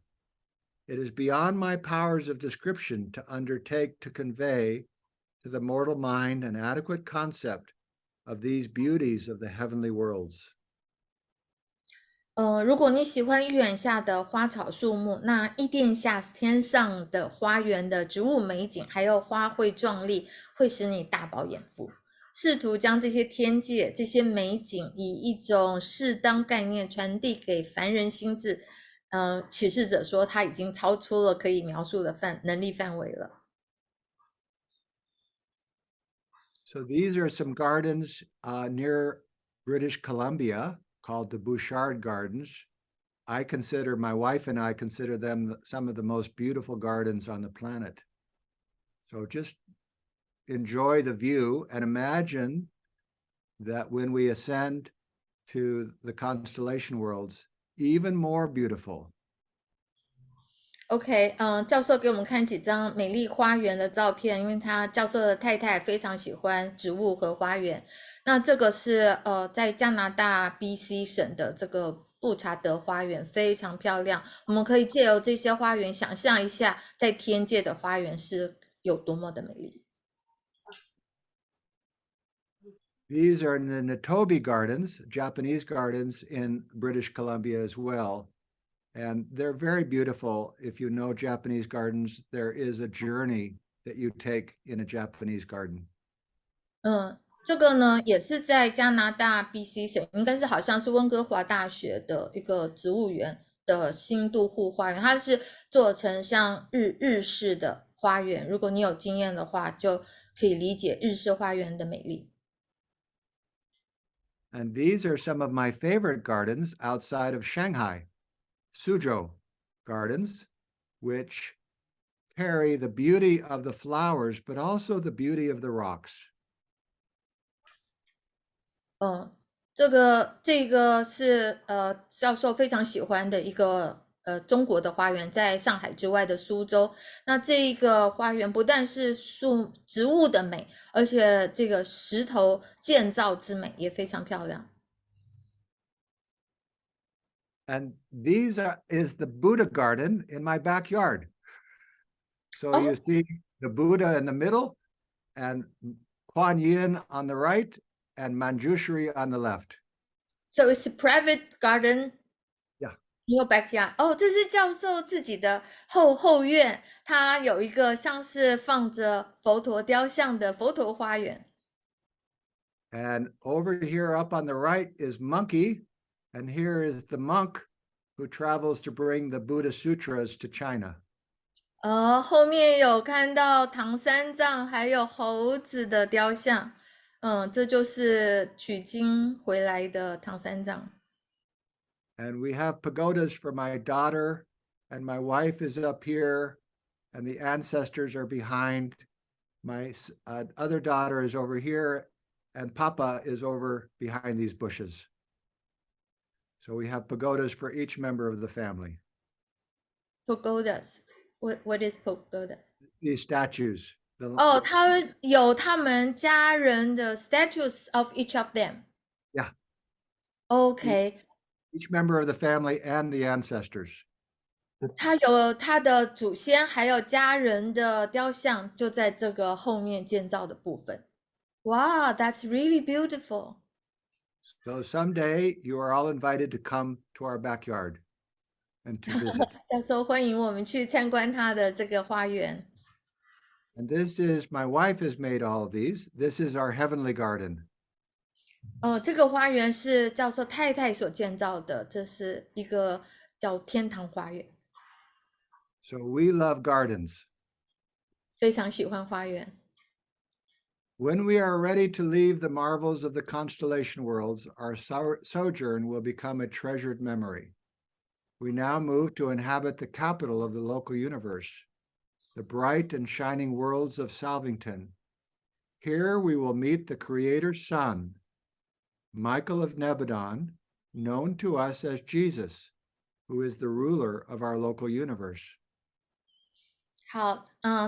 It is beyond my powers of description to undertake to convey to the mortal mind an adequate concept of these beauties of the heavenly worlds. 如果你喜欢预言下的花草树木，那伊甸下天上的花园的植物美景，还有花卉壮丽，会使你大饱眼福。试图将这些天界、这些美景，以一种适当概念传递给凡人心智。启示者说，他已经超出了可以描述的能力范围了。So these are some gardens near British Columbia called the Bouchard Gardens. My wife and I consider them some of the most beautiful gardens on the planet. So just enjoy the view and imagine that when we ascend to the constellation worlds, even more beautiful. OK， 教授给我们看几张美丽花园的照片，因为教授的太太非常喜欢植物和花园。那这个是在加拿大 BC 省的这个布查德花园，非常漂亮。我们可以借由这些花园，想象一下在天界的花园是有多么的美丽。These are in the Natobe Gardens, Japanese gardens in British Columbia as well. And they're very beautiful. If you know Japanese gardens, there is a journey that you take in a Japanese garden. 这个呢也是在加拿大 BC 省，应该是好像是温哥华大学的一个植物园的新渡户花园，它是做成像日式的花园。如果你有经验的话，就可以理解日式花园的美丽。And these are some of my favorite gardens outside of Shanghai. Suzhou Gardens, which carry the beauty of the flowers, but also the beauty of the rocks. 这个是教授非常喜欢的一个中国的花园，在上海之外的苏州。那这个花园不但是植物的美，而且这个石头建造之美也非常漂亮。And these is the Buddha garden in my backyard. So you see the Buddha in the middle, and Kuan Yin on the right, and Manjushri on the left. So it's a private garden. Yeah. In your backyard. 这是教授自己的后院，他有一个像是放着佛陀雕像的佛陀花园。And over here up on the right is Monkey. And here is the monk who travels to bring the Buddha Sutras to China. 后面有看到唐三藏还有猴子的雕像。这就是取经回来的唐三藏。And we have pagodas for my daughter, and my wife is up here, and the ancestors are behind. My other daughter is over here, and Papa is over behind these bushes. So we have pagodas for each member of the family. Pagodas. What is pagoda? These statues. 他们有他们家人的 statues of each of them. Yeah. Okay. Each member of the family and the ancestors. 他有他的祖先，还有家人的雕像，就在这个后面建造的部分。Wow, that's really beautiful. So someday you are all invited to come to our backyard and to visit. 教授欢迎我们去参观他的这个花园。And this is, my wife has made all of these. This is our heavenly garden. 这个花园是教授太太所建造的，这是一个叫天堂花园。So we love gardens. 非常喜欢花园。When we are ready to leave the marvels of the constellation worlds, our sojourn will become a treasured memory. We now move to inhabit the capital of the local universe, the bright and shining worlds of Salvington. Here we will meet the Creator's Son, Michael of Nebadon, known to us as Jesus, who is the ruler of our local universe. 好，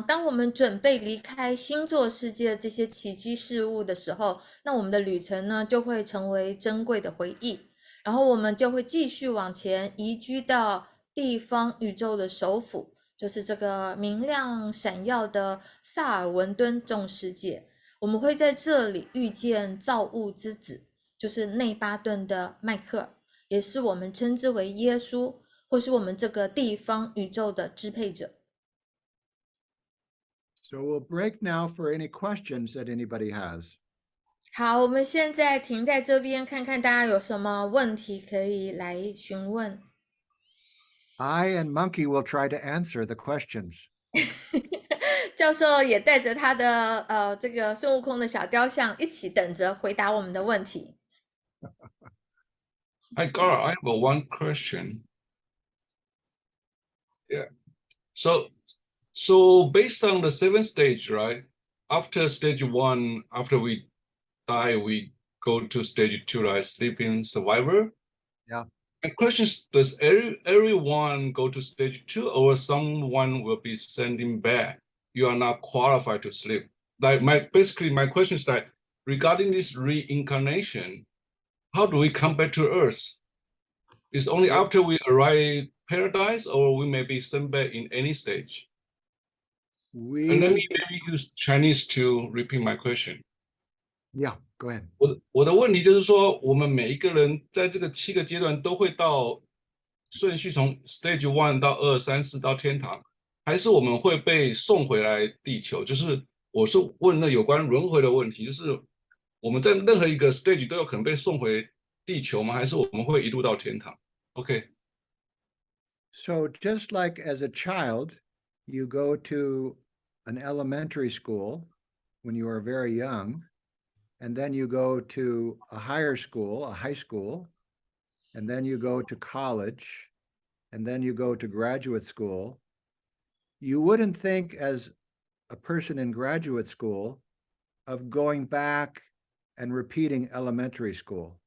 当我们准备离开星座世界这些奇迹事物的时候，那我们的旅程呢就会成为珍贵的回忆，然后我们就会继续往前移居到地方宇宙的首府，就是这个明亮闪耀的萨尔文敦众世界。我们会在这里遇见造物之子，就是内巴顿的迈克尔，也是我们称之为耶稣，或是我们这个地方宇宙的支配者。So we'll break now for any questions that anybody has. 好，我们现在停在这边，看看大家有什么问题可以来询问。I and Monkey will try to answer the questions. 教授也带着他的这个孙悟空的小雕像，一起等着回答我们的问题。Hi, Gard, I have one question. Yeah. So based on the 7th stage, right? After stage 1, after we die, we go to stage 2, right? Sleeping survivor. Yeah. My question is, does everyone go to stage 2, or someone will be sending back? You are not qualified to sleep. Like basically my question is that regarding this reincarnation, how do we come back to Earth? Is only after we arrive paradise, or we may be sent back in any stage? And let me maybe use Chinese to repeat my question. Yeah, go ahead. 我的问题就是说，我们每一个人在这个7个阶段都会到顺序从 stage 1到2、3、4到天堂，还是我们会被送回来地球？就是我是问了有关轮回的问题，就是我们在任何一个 stage 都有可能被送回地球吗？还是我们会一路到天堂 ？OK. So just like as a child, you go to an elementary school when you are very young, and then you go to a higher school, a high school, and then you go to college, and then you go to graduate school. You wouldn't think as a person in graduate school of going back and repeating elementary school.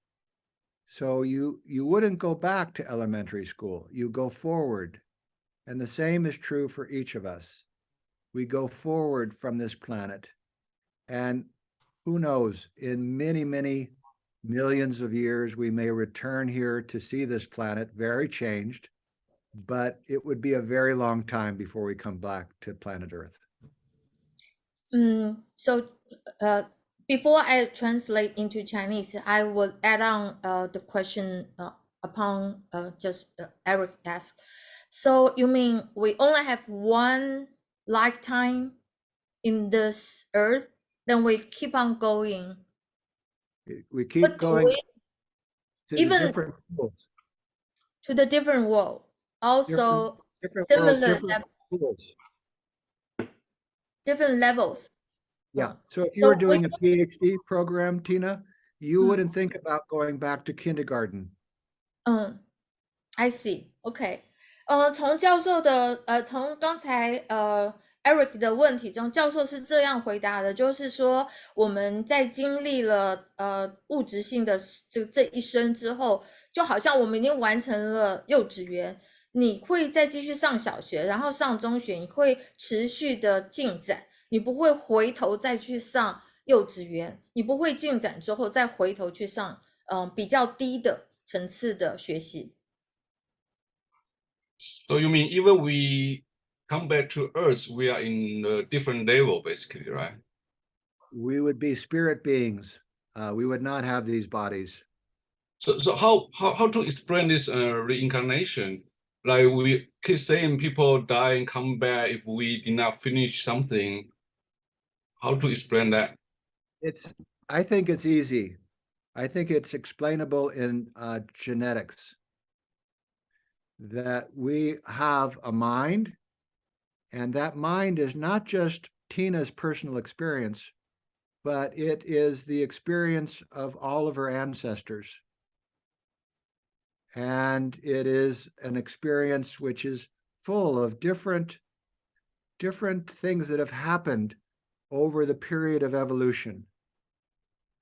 So you wouldn't go back to elementary school, you go forward. And the same is true for each of us. We go forward from this planet. And who knows, in many, many millions of years, we may return here to see this planet very changed, but it would be a very long time before we come back to planet Earth. So before I translate into Chinese, I will add on the question upon just Eric asked. So you mean we only have one lifetime in this earth, then we keep on going? We keep going to even the different worlds. To the different world. Also different similar worlds, different schools. different levels. Yeah. So if you were doing a PhD program, Tina, you wouldn't think about going back to kindergarten. I see. OK. 从教授的从刚才Eric 的问题中，教授是这样回答的，就是说我们在经历了物质性的这一生之后，就好像我们已经完成了幼稚园，你会再继续上小学，然后上中学，你会持续的进展，你不会回头再去上幼稚园，你不会进展之后再回头去上比较低的层次的学习。So you mean even we come back to Earth, we are in a different level, basically, right? We would be spirit beings. We would not have these bodies. So how to explain this reincarnation? Like we keep saying people die and come back if we did not finish something. How to explain that? I think it's easy. I think it's explainable in genetics. That we have a mind, and that mind is not just Tina's personal experience, but it is the experience of all of her ancestors. And it is an experience which is full of different things that have happened over the period of evolution.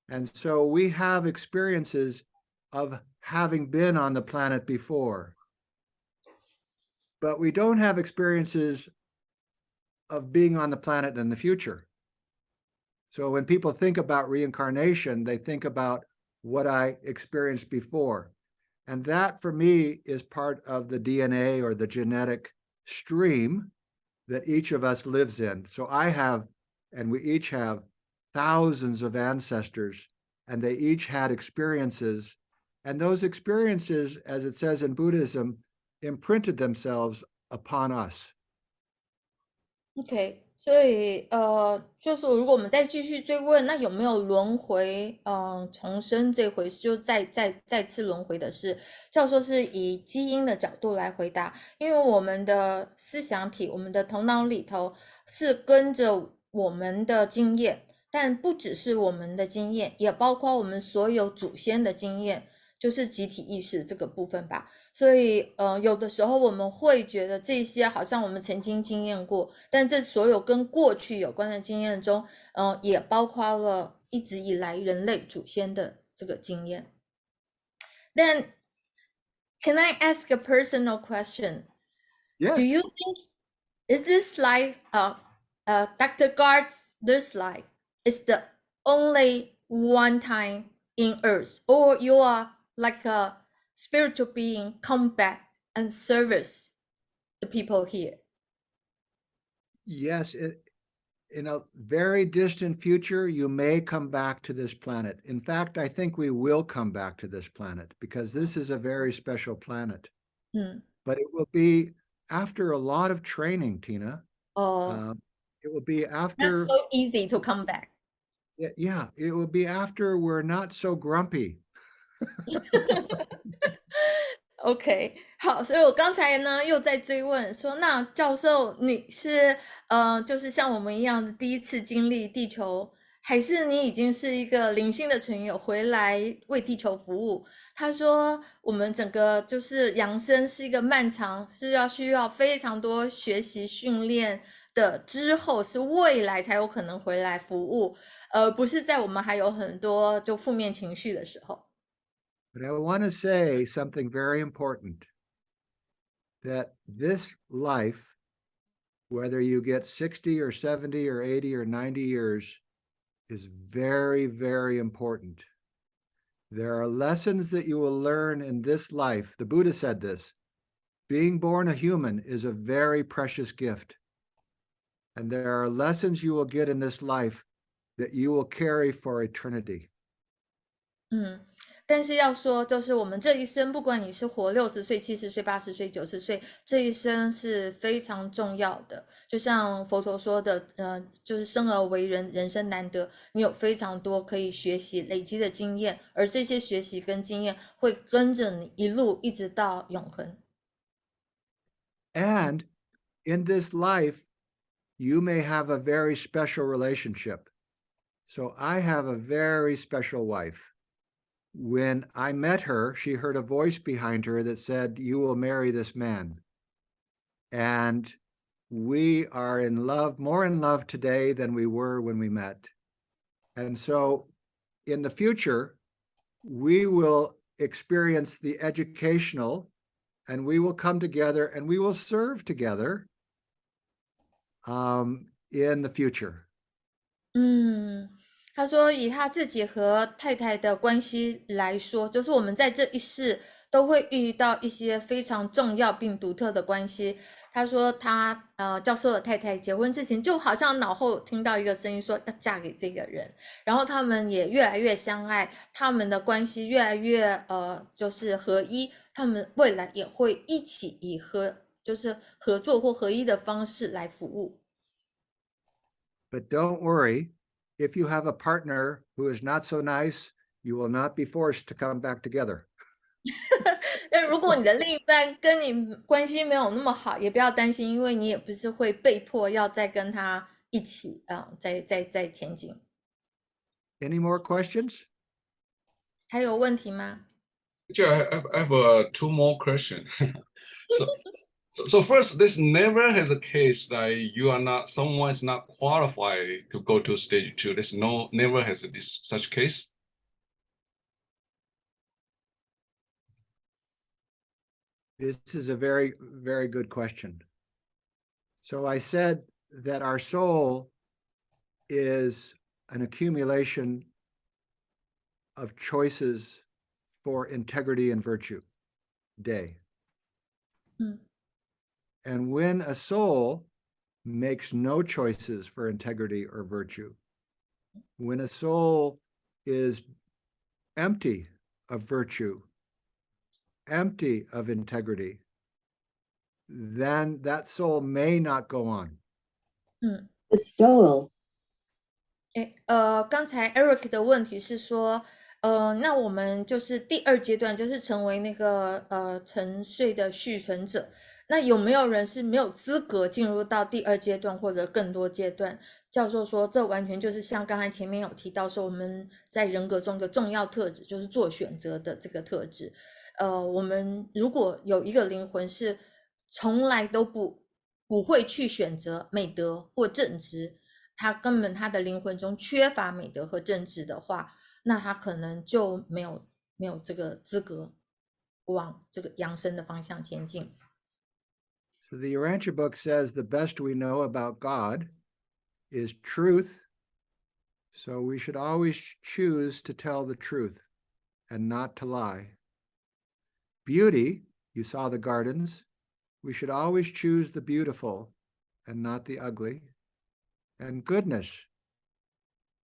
And so we have experiences of having been on the planet before. But we don't have experiences of being on the planet in the future. So when people think about reincarnation, they think about what I experienced before. And that, for me, is part of the DNA or the genetic stream that each of us lives in. So I have, and we each have, thousands of ancestors, and they each had experiences. And those experiences, as it says in Buddhism, imprinted themselves upon us. OK， 所以就是如果我们再继续追问，那有没有轮回重生这回事，就再次轮回的事？教授是以基因的角度来回答，因为我们的思想体，我们的头脑里头是跟着我们的经验，但不只是我们的经验，也包括我们所有祖先的经验，就是集体意识这个部分吧。所以有的时候我们会觉得这些好像我们曾经经验过，但这所有跟过去有关的经验中也包括了一直以来人类祖先的这个经验。Then can I ask a personal question? Yes. Do you think is this life Dr. Gard's this life is the only one time in Earth, or you are like a spiritual being come back and service the people here? Yes, in a very distant future, you may come back to this planet. In fact, I think we will come back to this planet because this is a very special planet. But it will be after a lot of training, Tina. It will be after... Not so easy to come back. Yeah, it will be after we're not so grumpy. OK， 好，所以我刚才呢又在追问说，那教授你是就是像我们一样的第一次经历地球，还是你已经是一个灵性的存有回来为地球服务？他说我们整个就是扬升是一个漫长，是需要非常多学习训练的，之后是未来才有可能回来服务，不是在我们还有很多就负面情绪的时候。But I want to say something very important, that this life, whether you get 60 or 70 or 80 or 90 years, is very, very important. There are lessons that you will learn in this life. The Buddha said this. Being born a human is a very precious gift. And there are lessons you will get in this life that you will carry for eternity. 但是要说，就是我们这一生，不管你是活60岁、70岁、80岁、90岁，这一生是非常重要的。就像佛陀说的，就是生而为人，人生难得，你有非常多可以学习、累积的经验，而这些学习跟经验会跟着你一路一直到永恒。And in this life, you may have a very special relationship. So I have a very special wife. When I met her, she heard a voice behind her that said, "You will marry this man." And we are in love, more in love today than we were when we met. And so in the future, we will experience the educational, and we will come together and we will serve together in the future. 他说以他自己和太太的关系来说，就是我们在这一世都会遇到一些非常重要并独特的关系。他说他教授的太太结婚之前就好像脑后听到一个声音说要嫁给这个人，然后他们也越来越相爱，他们的关系越来越就是合一，他们未来也会一起以就是合作或合一的方式来服务。But don't worry, if you have a partner who is not so nice, you will not be forced to come back together. 但如果你的另一半跟你关系没有那么好，也不要担心，因为你也不是会被迫要再跟他一起再前进。Any more questions? 还有问题吗？ Yeah, I have two more questions. So first, this never has a case that someone is not qualified to go to stage 2. There's never has such case. This is a very, very good question. So I said that our soul is an accumulation of choices for integrity and virtue day. And when a soul makes no choices for integrity or virtue, when a soul is empty of virtue, empty of integrity, then that soul may not go on. The soul. 刚才 Eric 的问题是说，那我们就是第二阶段，就是成为那个沉睡的续存者。那有没有人是没有资格进入到第二阶段或者更多阶段？教授说，这完全就是像刚才前面有提到说，我们在人格中的重要特质就是做选择的这个特质。我们如果有一个灵魂是从来都不会去选择美德或正直，他根本他的灵魂中缺乏美德和正直的话，那他可能就没有这个资格往这个扬升的方向前进。So the Urantia book says the best we know about God is truth. So we should always choose to tell the truth and not to lie. Beauty, you saw the gardens. We should always choose the beautiful and not the ugly. And goodness,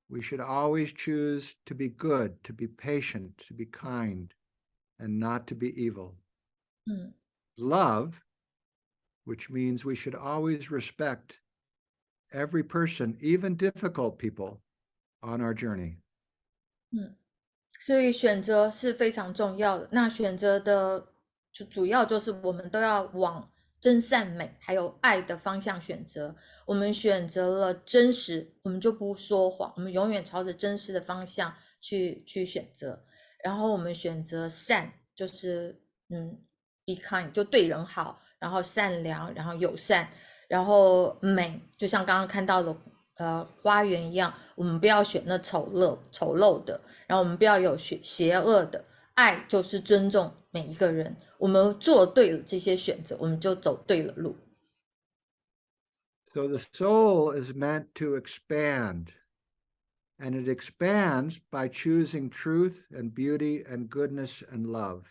we should always choose to be good, to be patient, to be kind, and not to be evil. Love, which means we should always respect every person, even difficult people, on our journey. 所以选择是非常重要的。那选择的主要就是我们都要往真善美还有爱的方向选择。我们选择了真实，我们就不说谎，我们永远朝着真实的方向去选择。然后我们选择善，就是be kind， 就对人好，然后善良，然后友善，然后美，就像刚刚看到的花园一样，我们不要选那丑陋的，然后我们不要有邪恶的。爱就是尊重每一个人，我们做对了这些选择，我们就走对了路。So the soul is meant to expand, and it expands by choosing truth and beauty and goodness and love.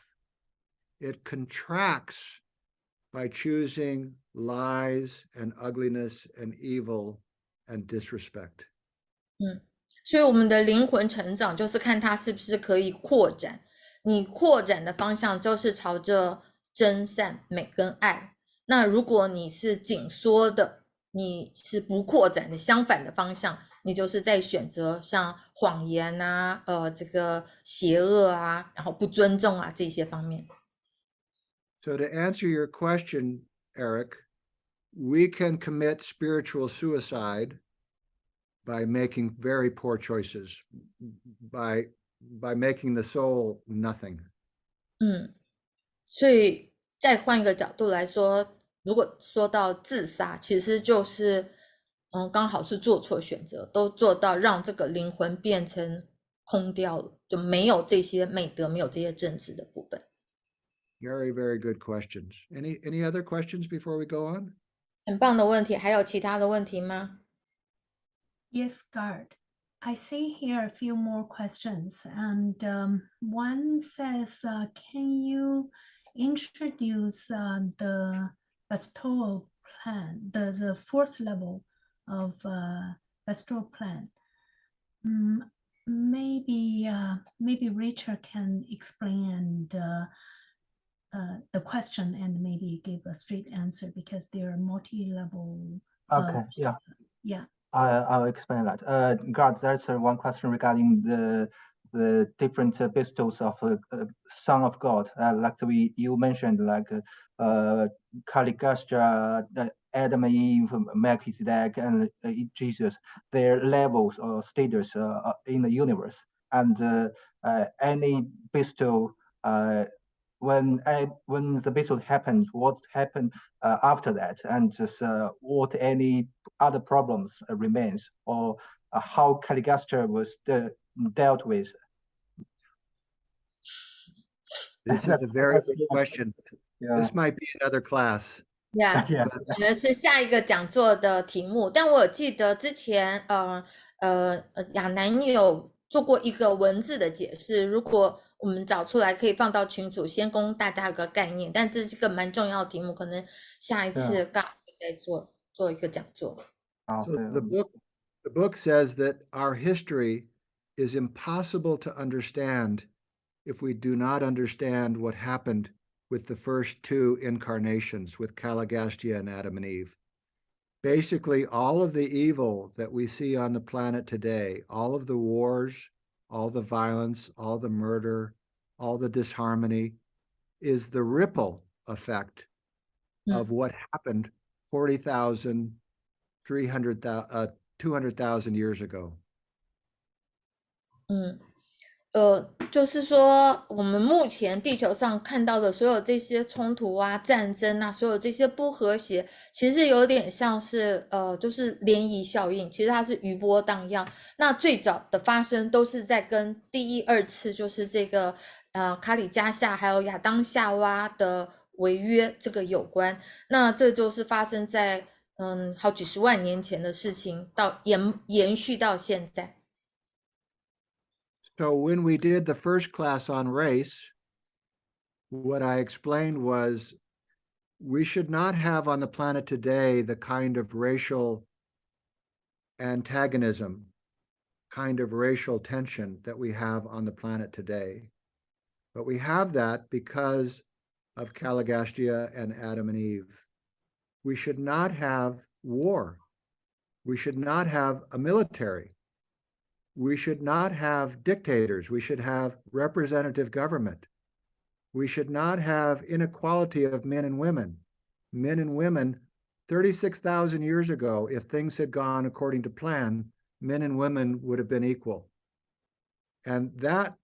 It contracts by choosing lies and ugliness and evil and disrespect. 所以我们的灵魂成长就是看它是不是可以扩展。你扩展的方向就是朝着真善美跟爱。那如果你是紧缩的，你是不扩展的，相反的方向，你就是在选择像谎言啊，这个邪恶啊，然后不尊重啊这些方面。So to answer your question, Eric, we can commit spiritual suicide by making very poor choices, by making the soul nothing. 所以再换一个角度来说，如果说到自杀，其实就是刚好是做错选择，都做到让这个灵魂变成空掉了，就没有这些美德，没有这些正直的部分。Very, very good questions. Any other questions before we go on? 很棒的问题，还有其他的问题吗？ Yes, Gard. I see here a few more questions, and one says, can you introduce the bestowal plan, the fourth level of bestowal plan? Maybe Richard can explain the question and maybe give a straight answer, because there are multi-level. Okay, yeah. I'll explain that. Gard, there's one question regarding the different bestowals of Son of God. Like you mentioned, like Kaligastra, Adam and Eve, Melchizedek, and Jesus. Their levels or status in the universe, and any bestow. When the bestow happened, what happened after that, and just what any other problems remains, or how Kaligastra was dealt with. This is a very good question. Yeah. This might be another class. Yeah, 可能是下一个讲座的题目，但我记得之前亚楠有做过一个文字的解释，如果我们找出来可以放到群组，先供大家有个概念。但这是个蛮重要的题目，可能下一次刚好再做一个讲座。So the book says that our history is impossible to understand if we do not understand what happened with the first two incarnations, with Kaligastia and Adam and Eve. Basically, all of the evil that we see on the planet today, all of the wars, all the violence, all the murder, all the disharmony, is the ripple effect of what happened 40,000, 300,000, 200,000 years ago. 就是说我们目前地球上看到的所有这些冲突啊、战争啊，所有这些不和谐，其实有点像是就是涟漪效应，其实它是余波荡漾。那最早的发生都是在跟第一、二次，就是这个卡里加夏还有亚当夏娃的违约这个有关。那这就是发生在好几十万年前的事情，到延续到现在。So when we did the first class on race, what I explained was we should not have on the planet today the kind of racial antagonism, kind of racial tension that we have on the planet today. But we have that because of Kaligastia and Adam and Eve. We should not have war. We should not have a military. We should not have dictators. We should have representative government. We should not have inequality of men and women. Men and women, 36,000 years ago, if things had gone according to plan, men and women would have been equal. And that,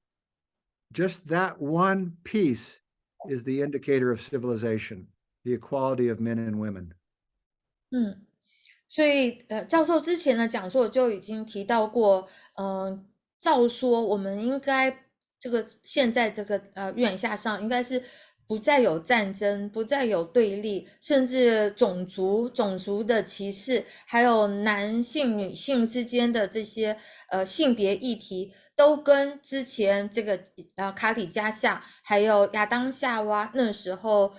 just that one piece is the indicator of civilization, the equality of men and women. 所以教授之前的讲座就已经提到过，照说我们应该这个现在这个预言下上应该是不再有战争，不再有对立，甚至种族的歧视，还有男性女性之间的这些性别议题，都跟之前这个卡里加夏还有亚当夏娃那时候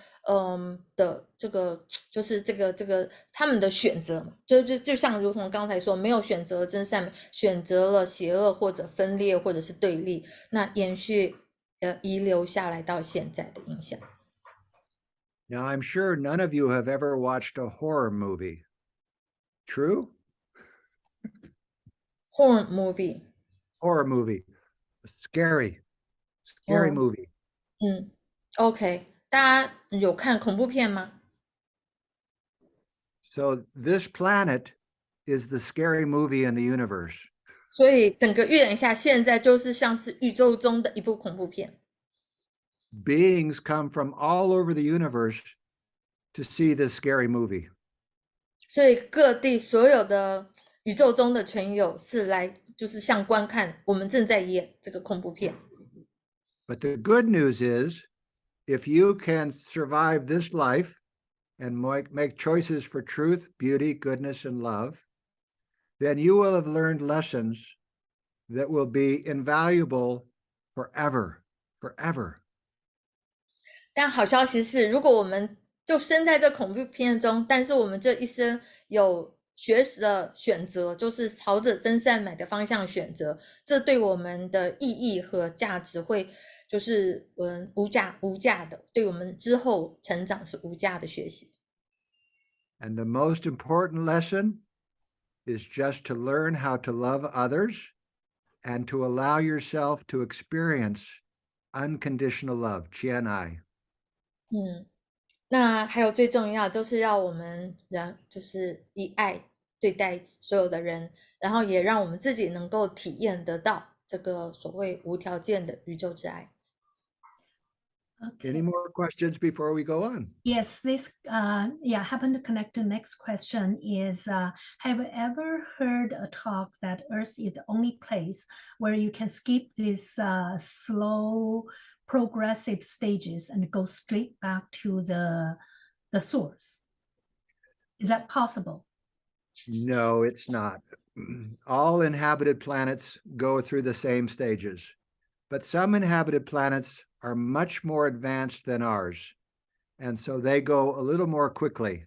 的这个就是这个他们的选择，就像如同刚才说，没有选择真善美，选择了邪恶或者分裂或者是对立，那延续遗留下来到现在的影响。Now, I'm sure none of you have ever watched a horror movie. True? Horror movie. Horror movie. Scary movie. OK. 大家有看恐怖片吗？ So this planet is the scary movie in the universe. 所以整个预言一下，现在就是像是宇宙中的一部恐怖片。Beings come from all over the universe to see this scary movie. 所以各地所有的宇宙中的全友是来，就是像观看我们正在演这个恐怖片。But the good news is, if you can survive this life and make choices for truth, beauty, goodness, and love, then you will have learned lessons that will be invaluable forever, forever. 但好消息是，如果我们就生在这恐怖片中，但是我们这一生有学习的选择，就是朝着真善美的方向选择，这对我们的意义和价值会就是无价的，对我们之后成长是无价的学习。And the most important lesson is just to learn how to love others and to allow yourself to experience unconditional love, 亲爱。那还有最重要就是要我们人就是以爱对待所有的人，然后也让我们自己能够体验得到这个所谓无条件的宇宙之爱。Okay. Any more questions before we go on? Yes, this happen to connect to next question is, have you ever heard a talk that Earth is the only place where you can skip these slow progressive stages and go straight back to the source? Is that possible? No, it's not. All inhabited planets go through the same stages, but some inhabited planets are much more advanced than ours, and so they go a little more quickly.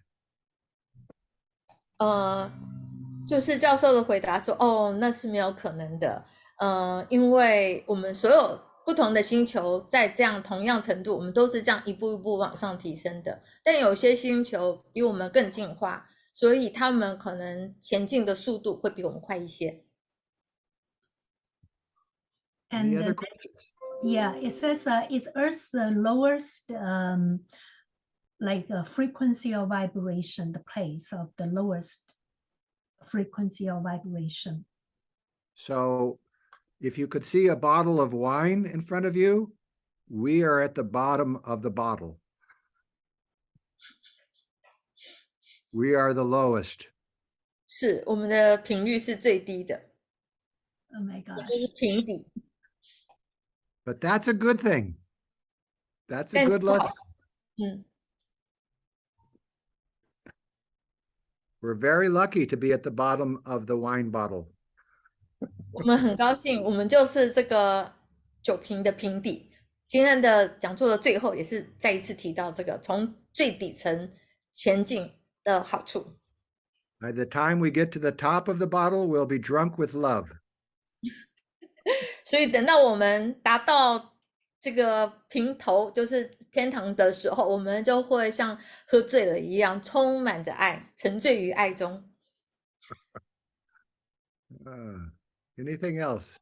就是教授的回答说，那是没有可能的，因为我们所有不同的星球在这样同样程度，我们都是这样一步一步往上提升的，但有些星球比我们更进化，所以他们可能前进的速度会比我们快一些。Any other questions? Yeah, it says, is Earth the lowest, frequency of vibration, the place of the lowest frequency of vibration? So if you could see a bottle of wine in front of you, we are at the bottom of the bottle. We are the lowest. 是，我们的频率是最低的。 Oh my gosh. 就是平底。 But that's a good thing. That's a good lesson. We're very lucky to be at the bottom of the wine bottle. 我们很高兴，我们就是这个酒瓶的平底。今天的讲座的最后，也是再一次提到这个从最底层前进的好处。 By the time we get to the top of the bottle, we'll be drunk with love. 所以等到我们达到这个平头，就是天堂的时候，我们就会像喝醉了一样，充满着爱，沉醉于爱中。Anything else?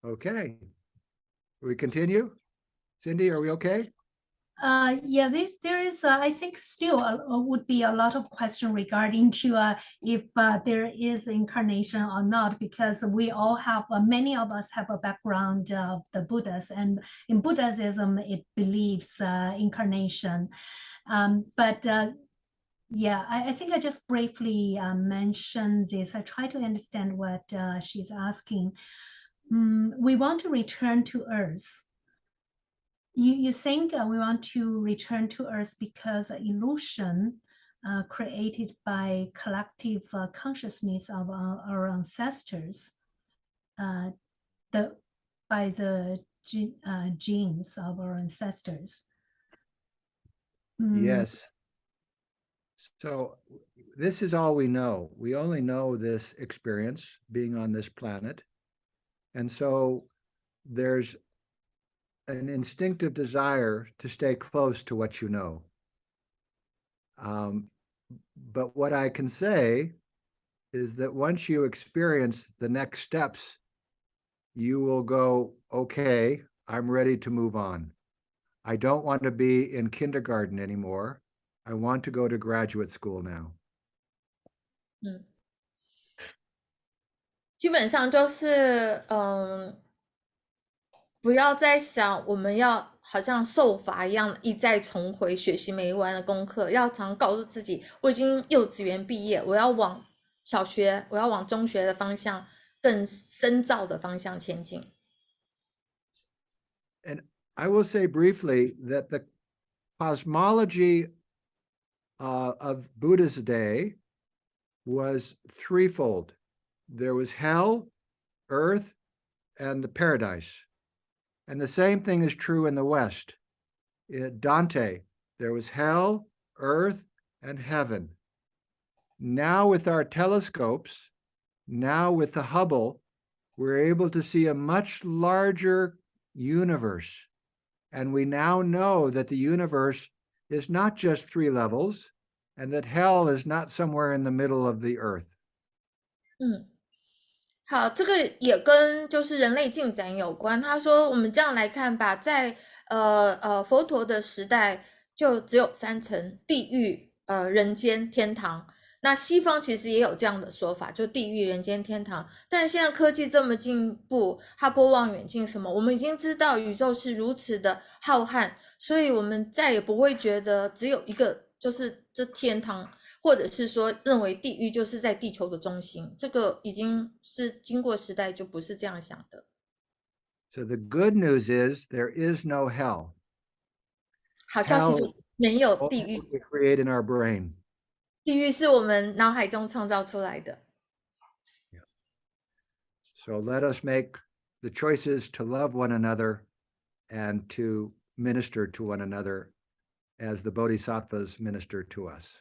Okay. We continue? Cindy, are we okay? Yeah, there is, I think still would be a lot of question regarding to if there is incarnation or not, because we all have, many of us have a background of the Buddhas, and in Buddhism, it believes incarnation. But yeah, I think I just briefly mentioned this. I try to understand what she's asking. We want to return to Earth. You think we want to return to Earth because illusion created by collective consciousness of our ancestors, by the genes of our ancestors. Yes. So this is all we know. We only know this experience being on this planet. And so there's an instinctive desire to stay close to what you know. But what I can say is that once you experience the next steps, you will go, okay, I'm ready to move on. I don't want to be in kindergarten anymore. I want to go to graduate school now. 基本上就是不要再想我们要好像受罚一样一再重回学习没完的功课，要常告诉自己，我已经幼稚园毕业，我要往小学，我要往中学的方向，更深造的方向前进。And I will say briefly that the cosmology of Buddha's day was threefold. There was hell, earth, and the paradise. And the same thing is true in the West. In Dante, there was hell, earth, and heaven. Now with our telescopes, now with the Hubble, we're able to see a much larger universe. And we now know that the universe is not just 3 levels, and that hell is not somewhere in the middle of the earth. 好，这个也跟就是人类进展有关。他说，我们这样来看吧，在佛陀的时代就只有3层：地狱、人间、天堂。那西方其实也有这样的说法，就地狱、人间、天堂。但是现在科技这么进步，哈勃望远镜什么，我们已经知道宇宙是如此的浩瀚，所以我们再也不会觉得只有一个就是这天堂。或者是说认为地狱就是在地球的中心，这个已经是经过时代就不是这样想的。So the good news is there is no hell. 好消息就是没有地狱。We create in our brain. 地狱是我们脑海中创造出来的。So let us make the choices to love one another and to minister to one another as the Bodhisattvas minister to us.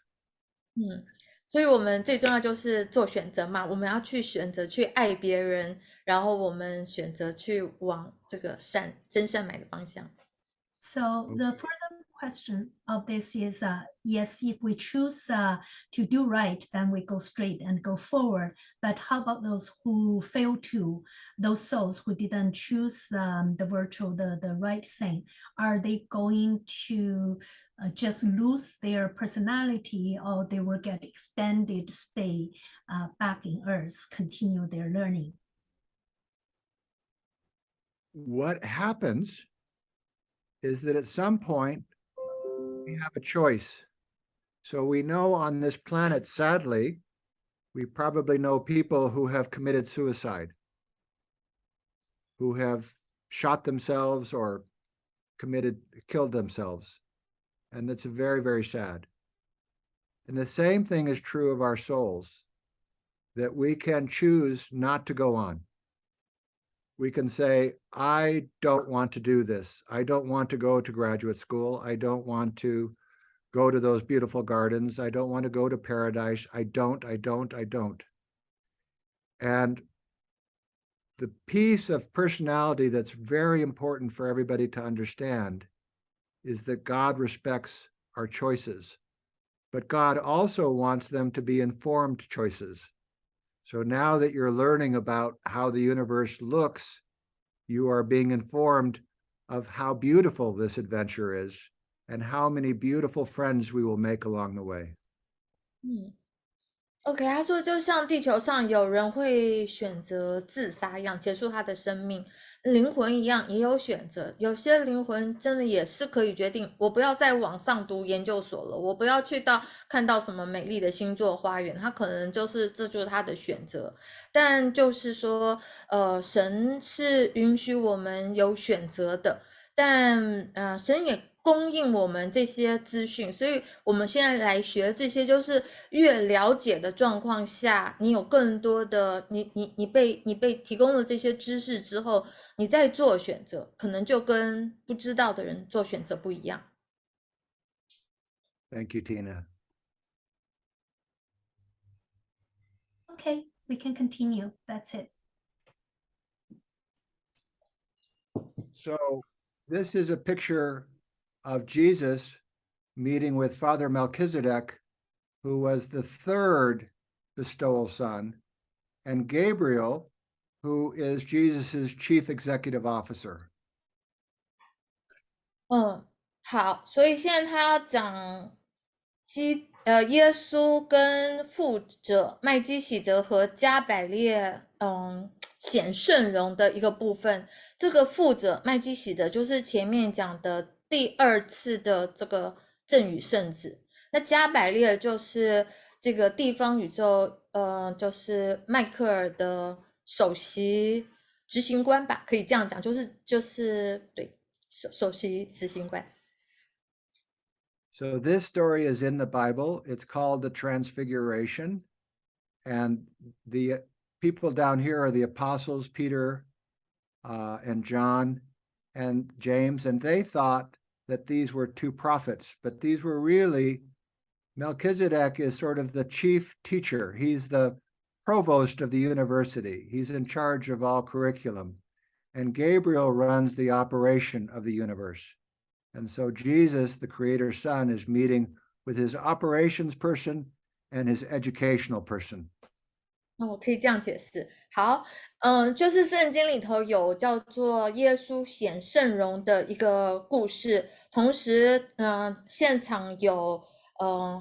所以我们最重要就是做选择嘛，我们要去选择去爱别人，然后我们选择去往这个真善美的方向。So the further question of this is, yes, if we choose to do right, then we go straight and go forward. But how about those who fail to, those souls who didn't choose the virtue, the right thing? Are they going to just lose their personality, or they will get extended stay back in Earth, continue their learning? What happens is that at some point we have a choice. So we know on this planet, sadly, we probably know people who have committed suicide, who have shot themselves or killed themselves. And that's very, very sad. And the same thing is true of our souls, that we can choose not to go on. We can say, I don't want to do this. I don't want to go to graduate school. I don't want to go to those beautiful gardens. I don't want to go to paradise. I don't. And the piece of personality that's very important for everybody to understand is that God respects our choices, but God also wants them to be informed choices. So now that you're learning about how the universe looks, you are being informed of how beautiful this adventure is and how many beautiful friends we will make along the way. OK， 他说就像地球上有人会选择自杀一样，结束他的生命，灵魂一样也有选择。有些灵魂真的也是可以决定，我不要再往上读研究所了，我不要去看到什么美丽的星座花园，他可能这就是他的选择。但就是说，神是允许我们有选择的，但神也供应我们这些资讯，所以我们现在来学这些，就是越了解的状况下，你有更多的你被提供了这些知识之后，你再做选择，可能就跟不知道的人做选择不一样。Thank you, Tina. Okay, we can continue. That's it. So this is a picture of Jesus meeting with Father Melchizedek, who was the 3rd bestowal son, and Gabriel, who is Jesus's chief executive officer. 好，所以现在他要讲耶稣跟父者麦基洗德和加百列显圣容的一个部分。这个父者麦基洗德就是前面讲的第2次的这个正与圣子，那加百列就是这个地方宇宙就是迈克尔的首席执行官吧，可以这样讲，就是对，首席执行官。So this story is in the Bible. It's called the Transfiguration. And the people down here are the apostles, Peter and John and James. And they thought that these were 2 prophets, but these were really, Melchizedek is sort of the chief teacher. He's the provost of the university. He's in charge of all curriculum. And Gabriel runs the operation of the universe. And so Jesus, the Creator's Son, is meeting with his operations person and his educational person. 我可以这样解释。好，就是圣经里头有叫做耶稣显圣容的一个故事，同时，现场有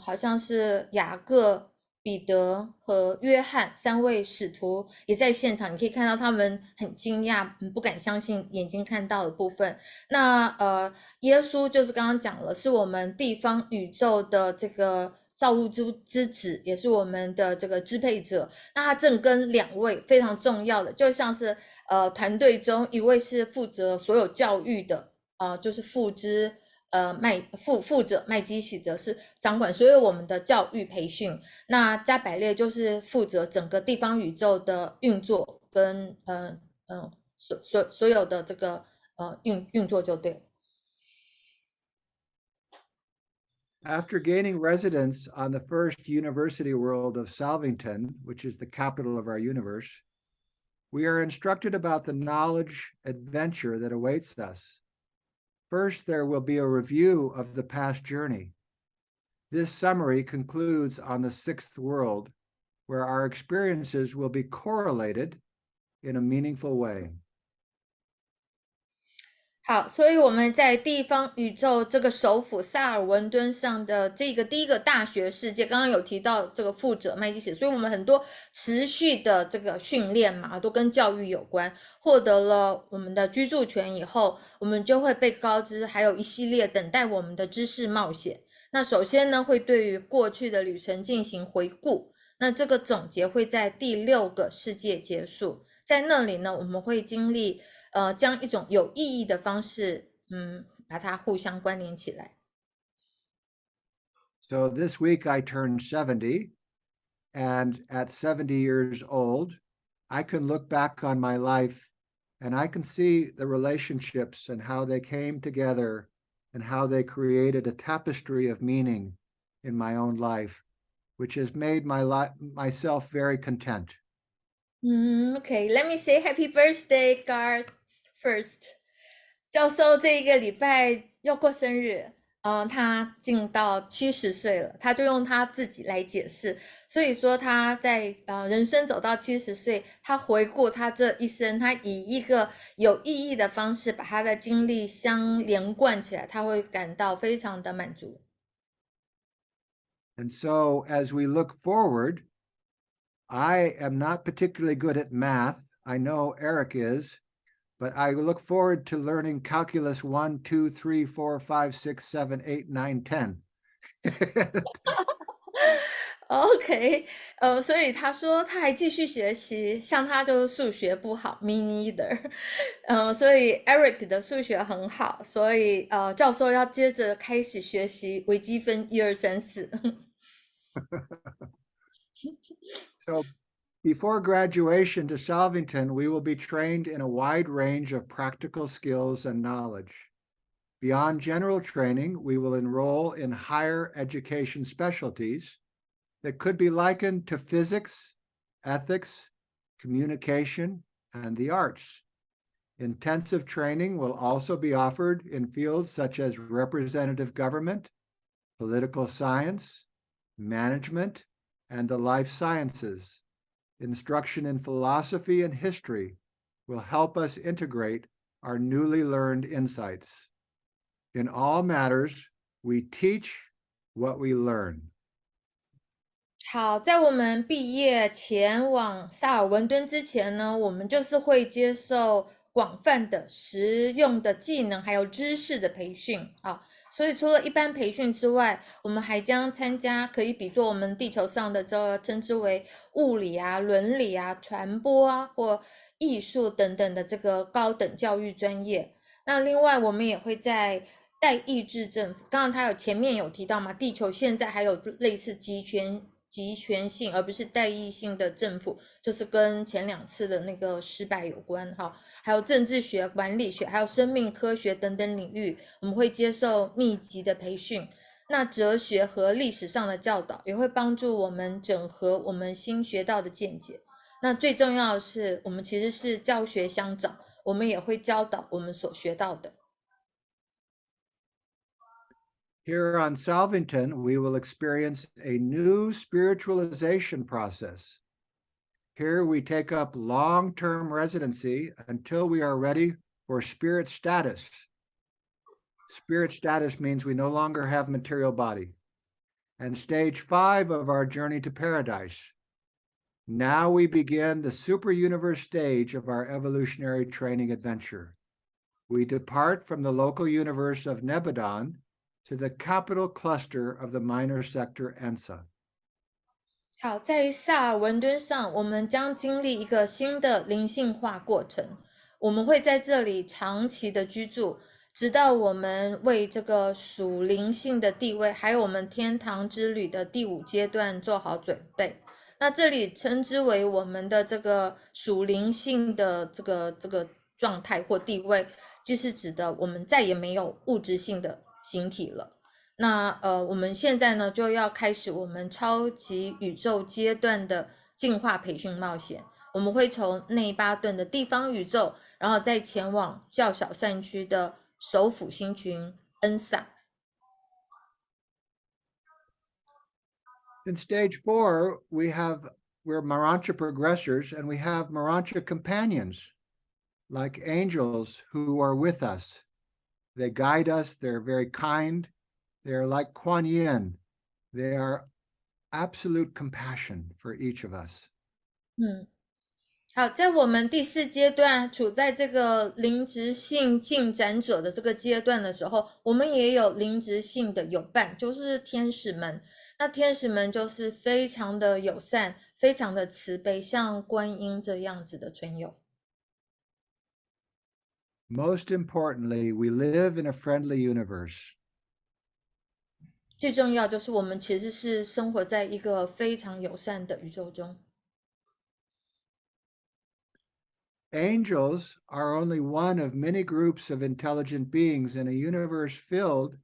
好像是雅各、彼得和约翰3位使徒也在现场，你可以看到他们很惊讶，不敢相信眼睛看到的部分。那耶稣就是刚刚讲了，是我们地方宇宙的这个造物之子，也是我们的这个支配者。那他正跟2位非常重要的，就像是团队中一位是负责所有教育的，就是父者麦基洗德是掌管所有我们的教育培训。那加百列就是负责整个地方宇宙的运作跟所有的这个运作就对了。After gaining residence on the first university world of Salvington, which is the capital of our universe, we are instructed about the knowledge adventure that awaits us. First, there will be a review of the past journey. This summary concludes on the 6th world, where our experiences will be correlated in a meaningful way. 好，所以我们在地方宇宙这个首府萨尔文敦上的这个第一个大学世界，刚刚有提到这个富者麦基洗，所以我们很多持续的这个训练嘛，都跟教育有关。获得了我们的居住权以后，我们就会被告知还有一系列等待我们的知识冒险。那首先呢，会对于过去的旅程进行回顾。那这个总结会在第6个世界结束，在那里呢，我们会经历将一种有意义的方式，把它互相关联起来。So this week I turned 70, and at 70 years old, I can look back on my life and I can see the relationships and how they came together and how they created a tapestry of meaning in my own life, which has made myself very content. Okay, let me say happy birthday, Gard. First, 教授这一个礼拜要过生日，他进到70岁了，他就用他自己来解释。所以说他在人生走到70岁，他回顾他这一生，他以一个有意义的方式把他的经历相连贯起来，他会感到非常的满足。And so as we look forward, I am not particularly good at math. I know Eric is. But I look forward to learning calculus 1, 2, 3, 4, 5, 6, 7, 8, 9, 10. OK，所以他说他还继续学习，像他就是数学不好 ，me neither，所以 Eric 的数学很好，所以教授要接着开始学习微积分1、2、3、4。So before graduation to Salvington, we will be trained in a wide range of practical skills and knowledge. Beyond general training, we will enroll in higher education specialties that could be likened to physics, ethics, communication, and the arts. Intensive training will also be offered in fields such as representative government, political science, management, and the life sciences. Instruction in philosophy and history will help us integrate our newly learned insights. In all matters, we teach, what we learn. 好，在我们毕业前往萨尔文敦之前呢，我们就是会接受广泛的实用的技能还有知识的培训啊。所以除了一般培训之外，我们还将参加可以比作我们地球上的这称之为物理啊、伦理啊、传播啊或艺术等等的这个高等教育专业。那另外我们也会在代议制政府，刚刚他前面有提到嘛，地球现在还有类似集权性而不是代议性的政府，就是跟前2次的那个失败有关哈。还有政治学、管理学，还有生命科学等等领域，我们会接受密集的培训。那哲学和历史上的教导也会帮助我们整合我们新学到的见解。那最重要的是，我们其实是教学相长，我们也会教导我们所学到的。Here on Salvington, we will experience a new spiritualization process. Here we take up long-term residency until we are ready for spirit status. Spirit status means we no longer have material body. And stage 5 of our journey to paradise. Now we begin the super universe stage of our evolutionary training adventure. We depart from the local universe of Nebadon to the capital cluster of the minor sector Ensa. 好，在萨尔文敦上，我们将经历一个新的灵性化过程。我们会在这里长期的居住，直到我们为这个属灵性的地位，还有我们天堂之旅的第5阶段做好准备。那这里称之为我们的这个属灵性的这个状态或地位，就是指的我们再也没有物质性的形体了。那我们现在呢就要开始我们超级宇宙阶段的进化培训冒险。我们会从内巴顿的地方宇宙，然后再前往较小山区的首府星群恩萨。In stage 4, we're Marancha progressors, and we have Marancha companions, like angels who are with us. They guide us, they're very kind, they're like Kuan Yin. They are absolute compassion for each of us. 好，在我们第4阶段处在这个灵质性进展者的这个阶段的时候，我们也有灵质性的友伴，就是天使们。那天使们就是非常的友善，非常的慈悲，像观音这样子的存有。Most importantly, we live in a friendly universe. 最重要就是我们其实是生活在一个非常友善的宇宙中。Angels are only one of many groups of intelligent beings in a universe filled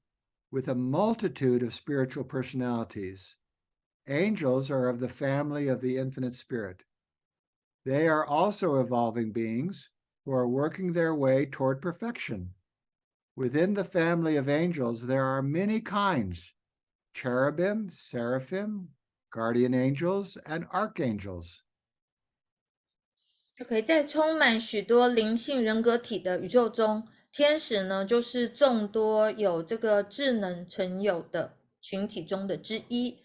with a multitude of spiritual personalities. Angels are of the family of the infinite spirit. They are also evolving beings who are working their way toward perfection. Within the family of angels, there are many kinds: cherubim, seraphim, guardian angels, and archangels. OK， 在充满许多灵性人格体的宇宙中，天使呢就是众多有这个智能存有的群体中的之一。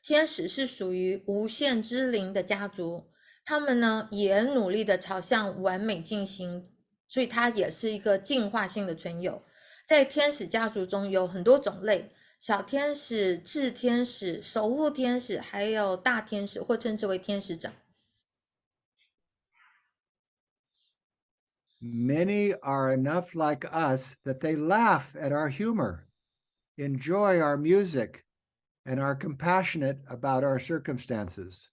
天使是属于无限之灵的家族，他们呢也努力的朝向完美进行，所以它也是一个进化性的存有。在天使家族中有很多种类，小天使、智天使、守护天使，还有大天使，或称之为天使长。Many are enough like us that they laugh at our humor, enjoy our music, and are compassionate about our circumstances.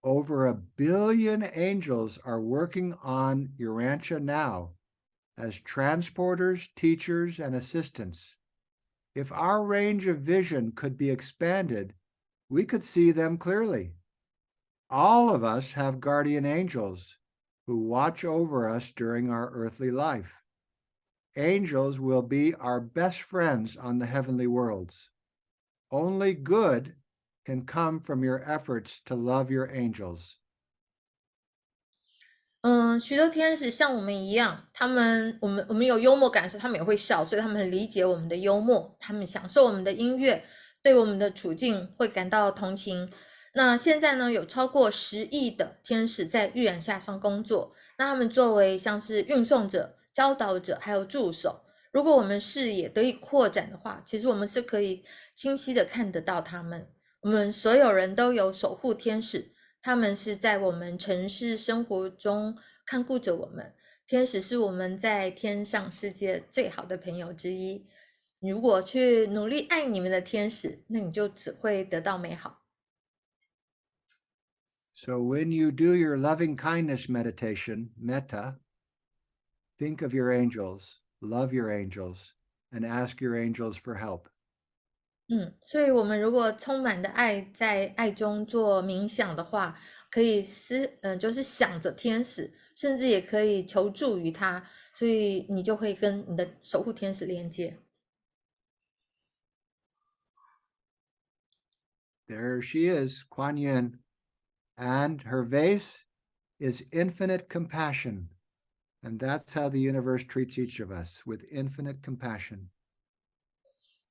Over 1 billion angels are working on Urantia now as transporters, teachers, and assistants. If our range of vision could be expanded, we could see them clearly. All of us have guardian angels who watch over us during our earthly life. Angels will be our best friends on the heavenly worlds. Only good can come from your efforts to love your angels. 许多天使像我们一样，我们有幽默感的时候，他们也会笑，所以他们很理解我们的幽默，他们享受我们的音乐，对我们的处境会感到同情。那现在呢，有超过10亿的天使在预言下上工作，那他们作为像是运送者、教导者还有助手。如果我们视野得以扩展的话，其实我们是可以清晰的看得到他们。我们所有人都有守护天使，他们是在我们城市生活中看顾着我们。天使是我们在天上世界最好的朋友之一。如果去努力爱你们的天使，那你就只会得到美好。So when you do your loving kindness meditation, metta, think of your angels, love your angels, and ask your angels for help. 所以我们如果充满的爱，在爱中做冥想的话，可以就是想着天使，甚至也可以求助于他，所以你就会跟你的守护天使连接。There she is, Kuan Yin, and her vase is infinite compassion. And that's how the universe treats each of us, with infinite compassion.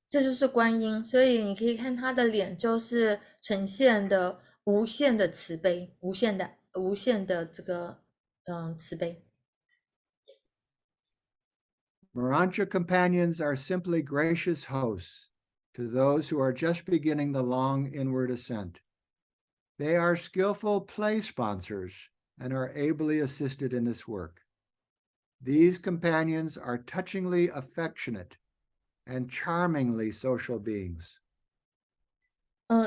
这就是观音，所以你可以看他的脸，就是呈现的无限的慈悲，无限的这个慈悲。Morancha companions are simply gracious hosts to those who are just beginning the long inward ascent. They are skillful play sponsors and are ably assisted in this work. These companions are touchingly affectionate and charmingly social beings.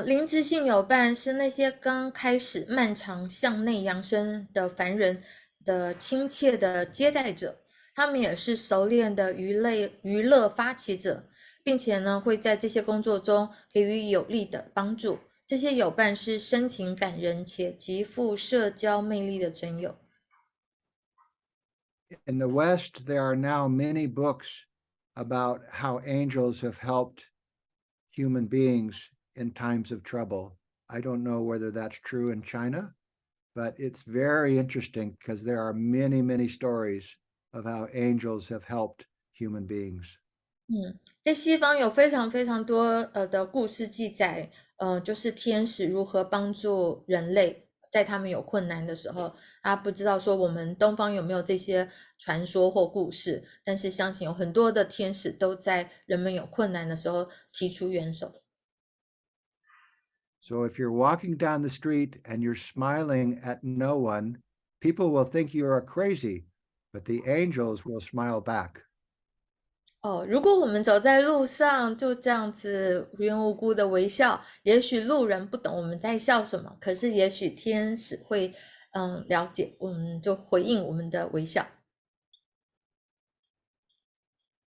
灵质性友伴是那些刚开始漫长向内扬升的凡人的亲切的接待者，他们也是熟练的娱乐发起者，并且呢会在这些工作中给予有力的帮助。这些友伴是深情感人且极富社交魅力的存有。In the West, there are now many books about how angels have helped human beings in times of trouble. I don't know whether that's true in China, but it's very interesting because there are many, many stories of how angels have helped human beings. 在西方有非常非常多的故事记载，就是天使如何帮助人类，在他们有困难的时候。不知道说我们东方有没有这些传说或故事，但是相信有很多的天使都在人们有困难的时候提出援手。So if you're walking down the street and you're smiling at no one, people will think you are crazy, but the angels will smile back. 如果我们走在路上就这样子无缘无故的微笑，也许路人不懂我们在笑什么，可是也许天使会了解，我们就回应我们的微笑。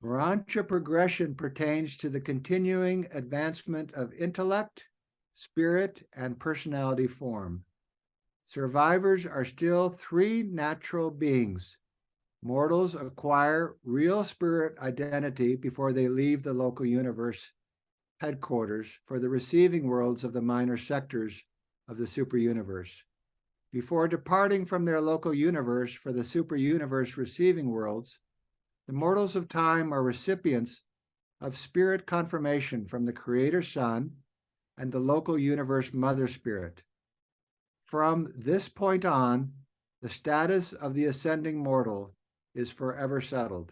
Morancha progression pertains to the continuing advancement of intellect, spirit, and personality form. Survivors are still 3 natural beings. Mortals acquire real spirit identity before they leave the local universe headquarters for the receiving worlds of the minor sectors of the super universe. Before departing from their local universe for the super universe receiving worlds, the mortals of time are recipients of spirit confirmation from the Creator Son and the local universe Mother Spirit. From this point on, the status of the ascending mortal is forever settled.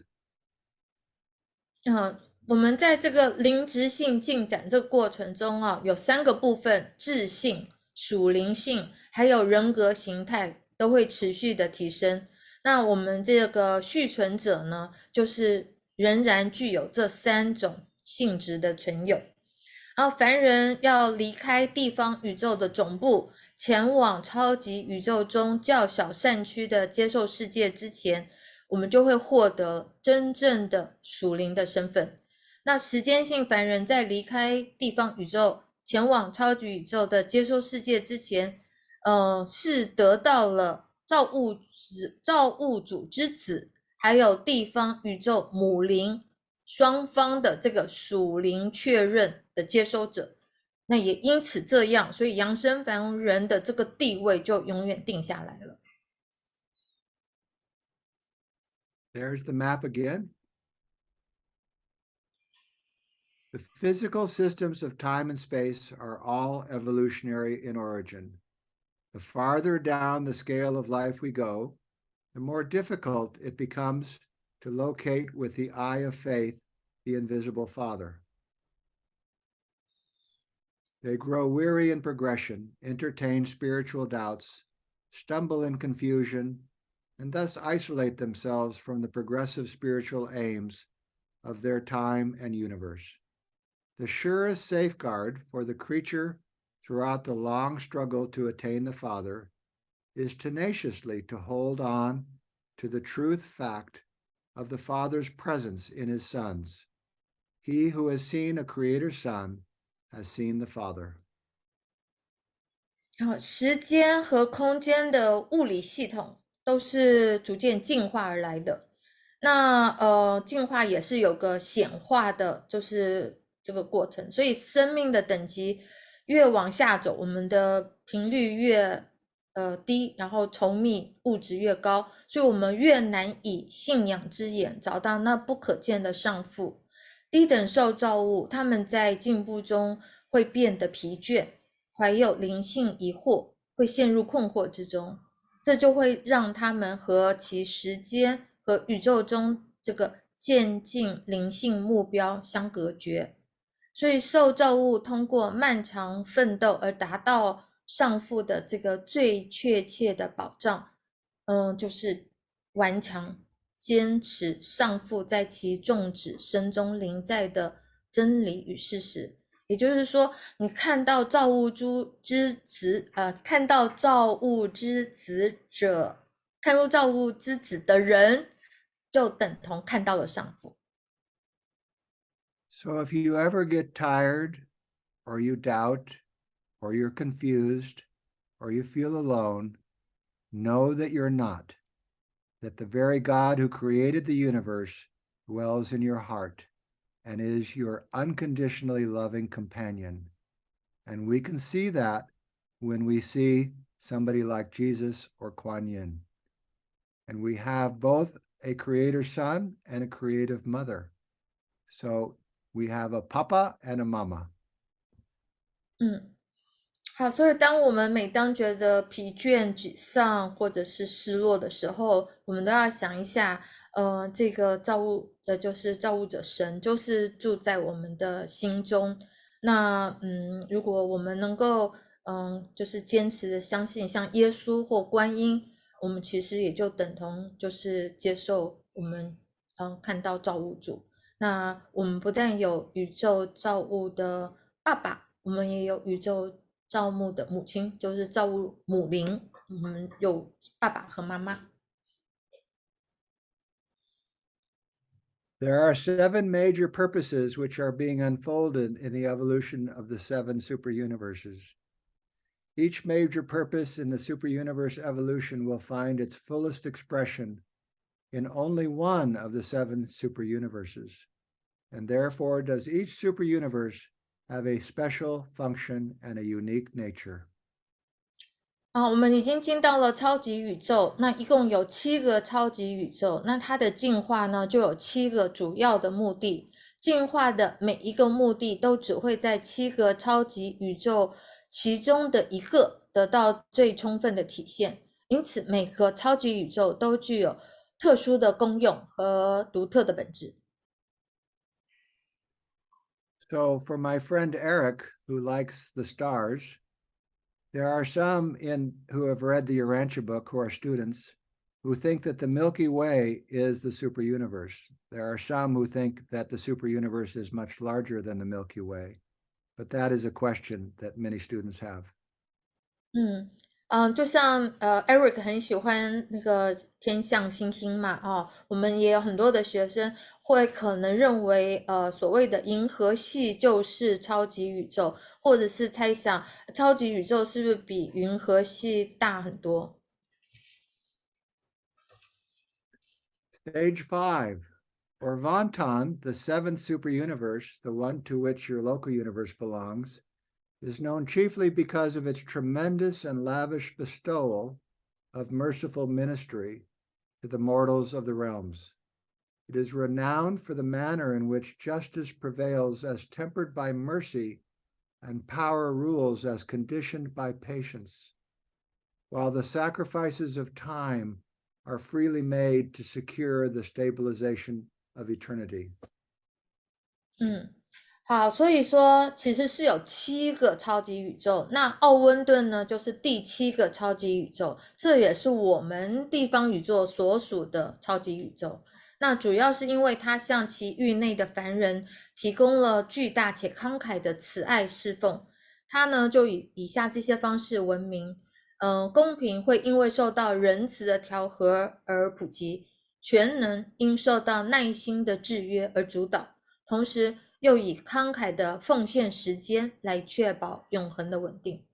我们在这个灵质性进展这个过程中有3个部分：智性、属灵性，还有人格形态都会持续的提升。那我们这个续存者呢，就是仍然具有这3种性质的存有。然后凡人要离开地方宇宙的总部，前往超级宇宙中较小善区的接受世界之前，我们就会获得真正的属灵的身份。那时间性凡人在离开地方宇宙前往超级宇宙的接受世界之前，是得到了造物主之子还有地方宇宙母灵双方的这个属灵确认的接收者。那也因此这样，所以扬升凡人的这个地位就永远定下来了。There's the map again. The physical systems of time and space are all evolutionary in origin. The farther down the scale of life we go, the more difficult it becomes to locate with the eye of faith the invisible Father. They grow weary in progression, entertain spiritual doubts, stumble in confusion, and thus isolate themselves from the progressive spiritual aims of their time and universe. The surest safeguard for the creature throughout the long struggle to attain the Father is tenaciously to hold on to the truth fact of the Father's presence in his sons. He who has seen a Creator Son has seen the Father. 时间和空间的物理系统都是逐渐进化而来的。那进化也是有个显化的，就是这个过程。所以生命的等级越往下走，我们的频率越低，然后稠密物质越高，所以我们越难以信仰之眼找到那不可见的上父。低等受造物，他们在进步中会变得疲倦，怀有灵性疑惑，会陷入困惑之中，这就会让他们和其时间和宇宙中这个渐进灵性目标相隔绝。所以受造物通过漫长奋斗而达到上父的这个最确切的保障，就是顽强坚持上父在其众子身中临在的真理与事实。也就是说，你看到造物之子，看到造物之子者，看入造物之子的人，就等同看到了上父。So if you ever get tired, or you doubt, or you're confused, or you feel alone, know that you're not, that the very God who created the universe dwells in your heart and is your unconditionally loving companion. And we can see that when we see somebody like Jesus or Kuan Yin. And we have both a creator son and a creative mother. So we have a papa and a mama. 好，所以当我们每当觉得疲倦、沮丧或者是失落的时候，我们都要想一下，这个造物的就是造物者神，就是住在我们的心中。那如果我们能够就是坚持的相信像耶稣或观音，我们其实也就等同就是接受我们看到造物主。那我们不但有宇宙造物的爸爸，我们也有宇宙造物的母亲，就是造物母灵，我们有爸爸和妈妈。There are 7 major purposes which are being unfolded in the evolution of the 7 superuniverses. Each major purpose in the superuniverse evolution will find its fullest expression in only one of the 7 superuniverses, and therefore does each superuniverse have a special function and a unique nature. 我们已经进到了超级宇宙，那一共有7个超级宇宙，那它的进化呢就有7个主要的目的，进化的每一个目的都只会在7个超级宇宙其中的一个得到最充分的体现，因此每个超级宇宙都具有特殊的功用和独特的本质。So for my friend Eric, who likes the stars, there are some who have read the Urantia book, who are students, who think that the Milky Way is the superuniverse. There are some who think that the superuniverse is much larger than the Milky Way, but that is a question that many students have. 就像Eric 很喜欢那个天象星星嘛，我们也有很多的学生会可能认为所谓的银河系就是超级宇宙，或者是猜想超级宇宙是不是比银河系大很多。Stage 5, or Vontan, the 7th superuniverse, the one to which your local universe belongs, is known chiefly because of its tremendous and lavish bestowal of merciful ministry to the mortals of the realms. It is renowned for the manner in which justice prevails as tempered by mercy and power rules as conditioned by patience, while the sacrifices of time are freely made to secure the stabilization of eternity. 好，所以说其实是有7个超级宇宙，那奥温顿呢就是第7个超级宇宙，这也是我们地方宇宙所属的超级宇宙。那主要是因为它向其域内的凡人提供了巨大且慷慨的慈爱侍奉，它呢就以以下这些方式闻名。公平会因为受到仁慈的调和而普及，全能因受到耐心的制约而主导，同时又以慷慨的奉献时间来确保永恒的稳定。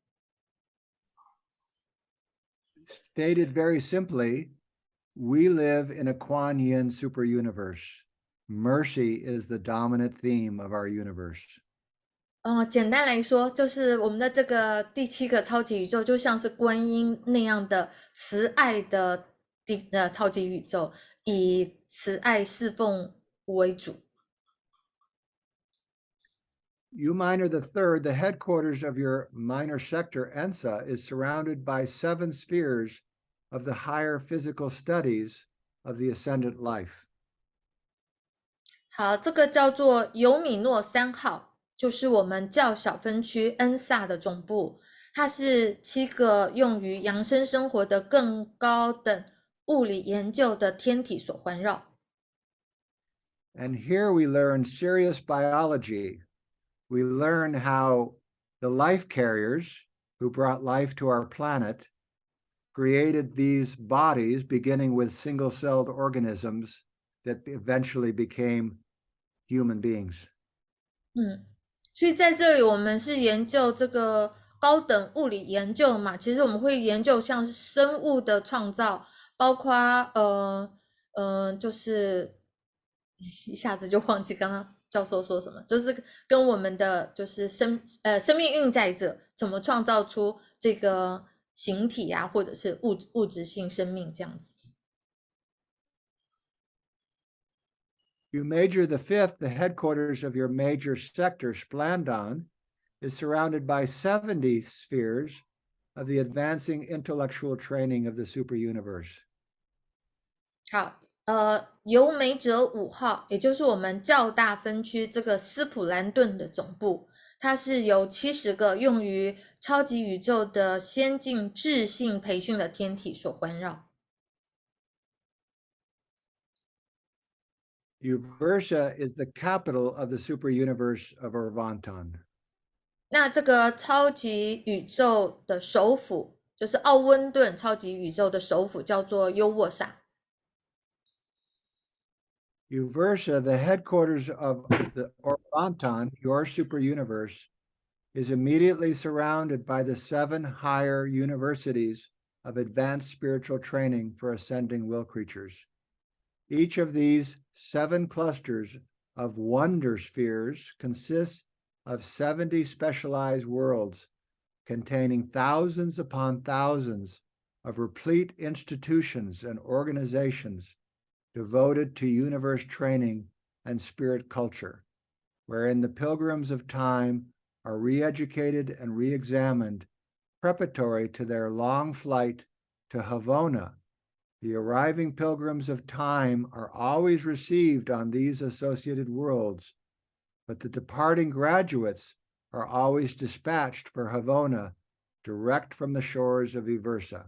Stated very simply, we live in a Kuan Yin super universe. Mercy is the dominant theme of our universe. 简单来说，就是我们的这个第7个超级宇宙，就像是观音那样的慈爱的超级宇宙，以慈爱侍奉为主。You Minor the Third, the headquarters of your minor sector, ENSA, is surrounded by 7 spheres of the higher physical studies of the ascendant life. 好，这个叫做尤米诺3号，就是我们较小分区恩萨的总部，它是7个用于扬升生活的更高等物理研究的天体所环绕。And here we learn serious biology. We learn how the life carriers who brought life to our planet created these bodies, beginning with single-celled organisms that eventually became human beings. 所以在这里我们是研究这个高等物理研究嘛，其实我们会研究像是生物的创造，包括就是一下子就忘记刚刚教授说什么，就是跟我们的就是生命运载者怎么创造出这个形体啊，或者是物质性生命这样子。You Major the Fifth, the headquarters of your major sector, Splandon, is surrounded by 70 spheres of the advancing intellectual training of the super universe. 好，尤美者5号，也就是我们较大分区这个斯普兰顿的总部，它是由70个用于超级宇宙的先进智性培训的天体所环绕。Uversa is the capital of the super universe of Orvanton. 那这个超级宇宙的首府，就是奥温顿超级宇宙的首府，叫做优沃萨。Uversa, the headquarters of the Orvanton, your super universe, is immediately surrounded by the 7 higher universities of advanced spiritual training for ascending will creatures. Each of these 7 clusters of wonder spheres consists of 70 specialized worlds containing thousands upon thousands of replete institutions and organizations devoted to universe training and spirit culture, wherein the pilgrims of time are re-educated and re-examined preparatory to their long flight to Havona. The arriving pilgrims of time are always received on these associated worlds, but the departing graduates are always dispatched for Havona, direct from the shores of Uversa.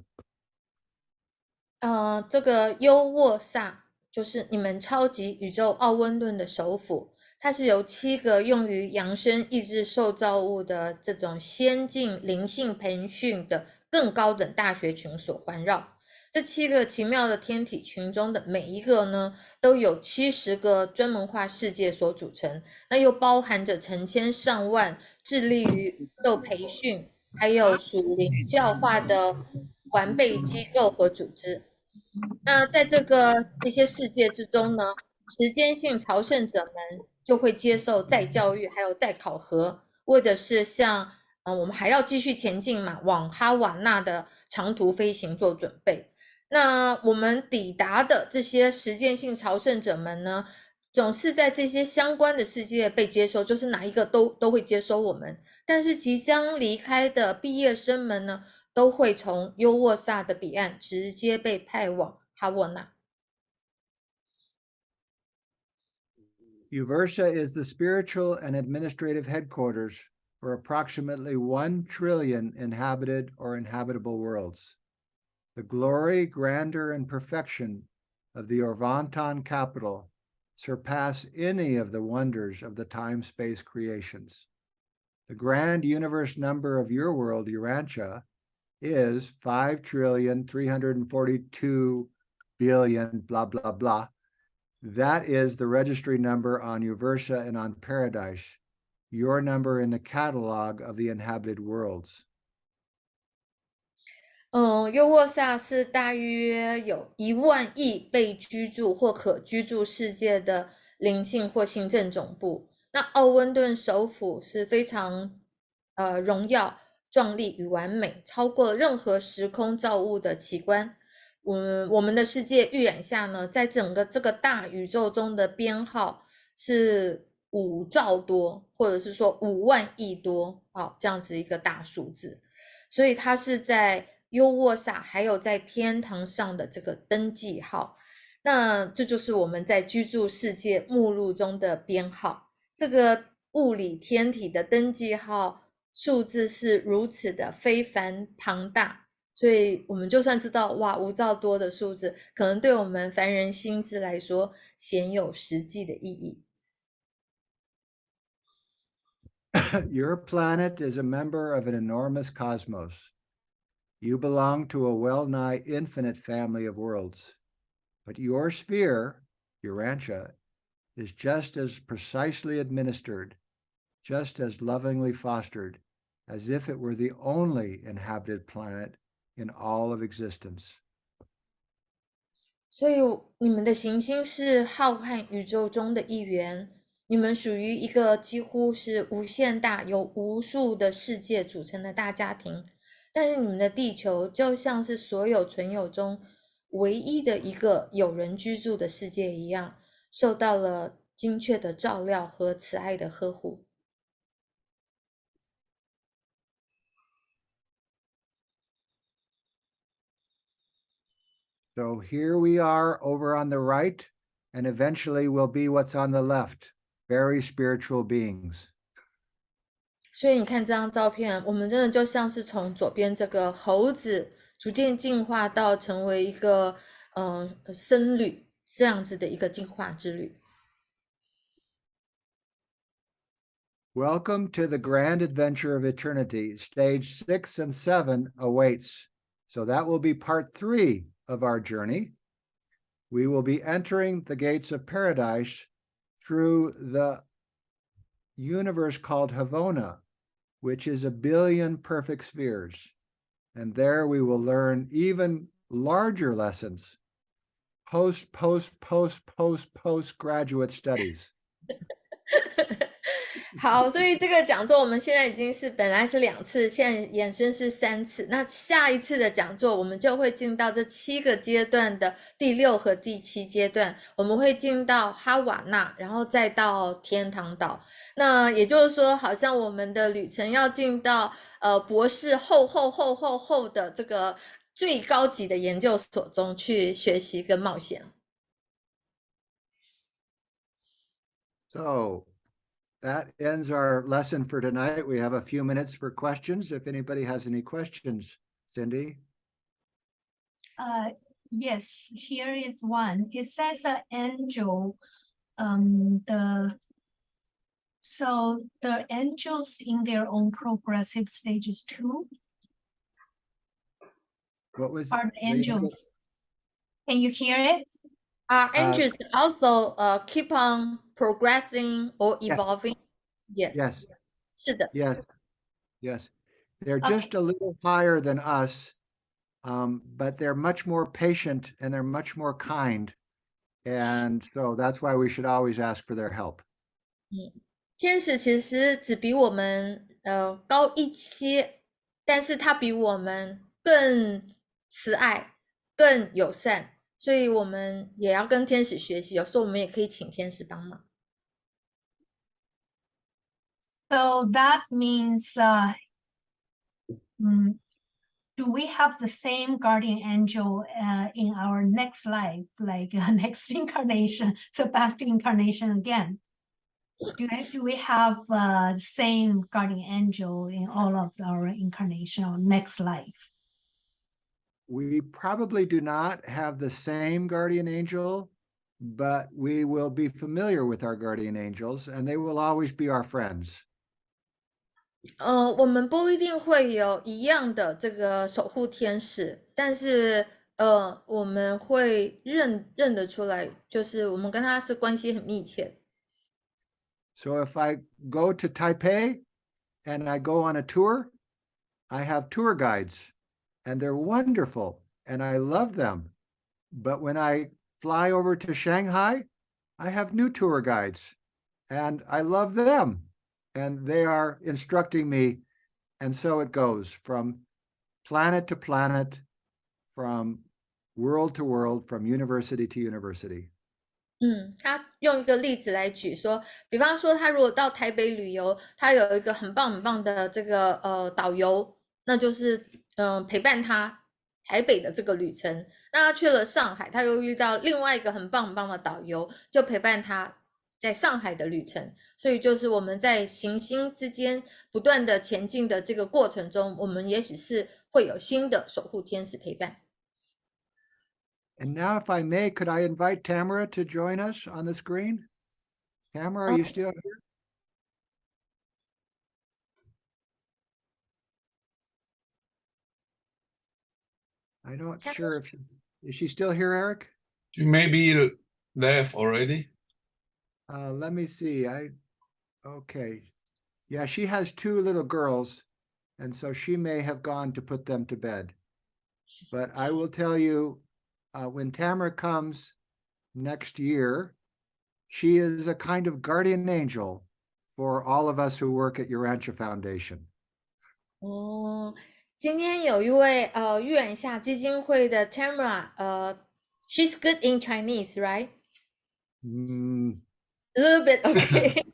这个优沃萨就是你们超级宇宙奥温顿的首府，它是由7个用于扬升意志受造物的这种先进灵性培训的更高等大学群所环绕。这7个奇妙的天体群中的每一个呢，都有70个专门化世界所组成，那又包含着成千上万致力于宇宙培训，还有属灵教化的环备机构和组织。那在这些世界之中呢，时间性朝圣者们就会接受再教育，还有再考核，为的是像我们还要继续前进嘛，往哈瓦那的长途飞行做准备。那我们抵达的这些实践性朝圣者们呢，总是在这些相关的世界被接收，就是哪一个都会接收我们。但是即将离开的毕业生们呢，都会从优沃萨的彼岸直接被派往哈沃那。Uversa is the spiritual and administrative headquarters for approximately 1 trillion inhabited or inhabitable worlds. The glory, grandeur, and perfection of the Orvanton capital surpass any of the wonders of the time-space creations. The grand universe number of your world, Urantia, is 5,342,000,000,000, blah, blah, blah. That is the registry number on Uversa and on Paradise, your number in the catalog of the inhabited worlds. 优沃萨是大约有1万亿被居住或可居住世界的灵性或行政总部。那奥温顿首府是非常荣耀、壮丽与完美，超过任何时空造物的奇观。我们的世界预览下呢，在整个这个大宇宙中的编号是5兆多，或者是说5万亿多，这样子一个大数字。所以它是在优沃萨还有在天堂上的这个登记号，那这就是我们在居住世界目录中的编号。这个物理天体的登记号数字是如此的非凡庞大，所以我们就算知道哇5兆多的数字，可能对我们凡人心智来说鲜有实际的意义。Your planet is a member of an enormous cosmos. You belong to a well-nigh infinite family of worlds. But your sphere, Urantia, is just as precisely administered, just as lovingly fostered, as if it were the only inhabited planet in all of existence. 所以你们的行星是浩瀚宇宙中的一员，你们属于一个几乎是无限大、由无数的世界组成的大家庭。但是你们的地球就像是所有存有中唯一的一个有人居住的世界一样，受到了精确的照料和慈爱的呵护。So here we are over on the right, and eventually we'll be what's on the left, very spiritual beings. 所以你看这张照片，我们真的就像是从左边这个猴子逐渐进化到成为一个僧侣这样子的一个进化之旅。Welcome to the grand adventure of eternity. Stage 6 and 7 awaits. So that will be part 3 of our journey. We will be entering the gates of paradise through the universe called Havona, which is 1 billion perfect spheres. And there we will learn even larger lessons, postgraduate studies. 好，所以这个讲座我们现在已经是本来是2次，现在衍生是3次。那下一次的讲座，我们就会进到这7个阶段的第6和第7阶段，我们会进到哈瓦那，然后再到天堂岛。那也就是说，好像我们的旅程要进到博士后的这个最高级的研究所中去学习跟冒险。So that ends our lesson for tonight. We have a few minutes for questions. If anybody has any questions, Cindy? Yes, here is one. It says an angel. So the angels in their own progressive stages too? What was Are the angels? Can you hear it? Angels also keep on progressing or evolving. Yes. 是的。Yes. They're just a little higher than us, but they're much more patient and they're much more kind. And so that's why we should always ask for their help. 天使其实只比我们高一些，但是他比我们更慈爱，更友善，所以我们也要跟天使学习，有时候我们也可以请天使帮忙。So that means, do we have the same guardian angel in our next life, like next incarnation? So back to incarnation again. Do we have the same guardian angel in all of our incarnation or next life? We probably do not have the same guardian angel, but we will be familiar with our guardian angels, and they will always be our friends. 我们不一定会有一样的这个守护天使，但是我们会认得出来，就是我们跟他是关系很密切。So if I go to Taipei and I go on a tour, I have tour guides, and they're wonderful, and I love them. But when I fly over to Shanghai, I have new tour guides, and I love them, and they are instructing me. And so it goes from planet to planet, from world to world, from university to university. 他用一个例子来举说，比方说他如果到台北旅游，他有一个很棒的这个导游，那就是陪伴他台北的这个旅程。那他去了上海，他又遇到另外一个很棒的导游，就陪伴他在上海的旅程。所以就是我们在行星之间不断的前进的这个过程中，我们也许是会有新的守護天使陪伴。And now, if I may, could I invite Tamara to join us on the screen? Tamara, are you still here? I'm not sure if is she still here, Eric? She may be left already. Let me see. Okay. Yeah, she has 2 little girls, and so she may have gone to put them to bed. But I will tell you, when Tamara comes next year, she is a kind of guardian angel for all of us who work at Urantia Foundation. 今天有一位预言下基金会的 Tamara， she's good in Chinese, right? A little bit, okay.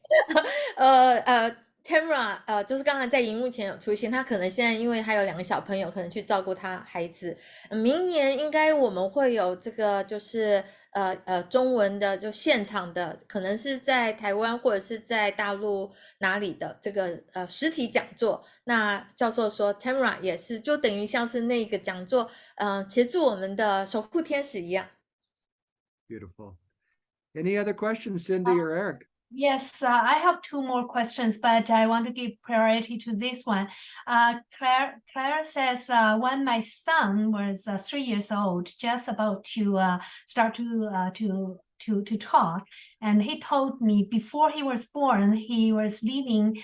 Tamara 就是刚才在荧幕前有出现，她可能现在因为还有2个小朋友，可能去照顾她孩子。明年应该我们会有这个就是中文的就现场的，可能是在台湾或者是在大陆哪里的这个实体讲座。那教授说 Tamara 也是就等于像是那个讲座协助我们的守护天使一样。 Beautiful. Any other questions, Cindy or Eric? Yes, I have 2 more questions, but I want to give priority to this one. Claire says, when my son was 3 years old, just about to start to talk, and he told me before he was born, he was living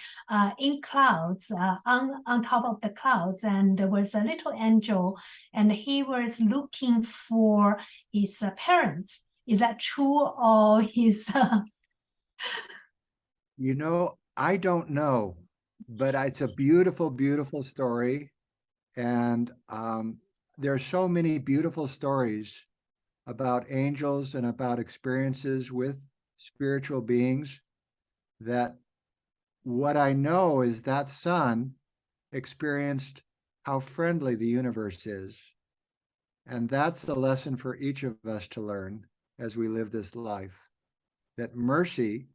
in clouds, on top of the clouds, and there was a little angel, and he was looking for his parents. Is that true, or his... You know, I don't know, but it's a beautiful, beautiful story. And there are so many beautiful stories about angels and about experiences with spiritual beings that what I know is that son experienced how friendly the universe is. And that's the lesson for each of us to learn as we live this life, that mercy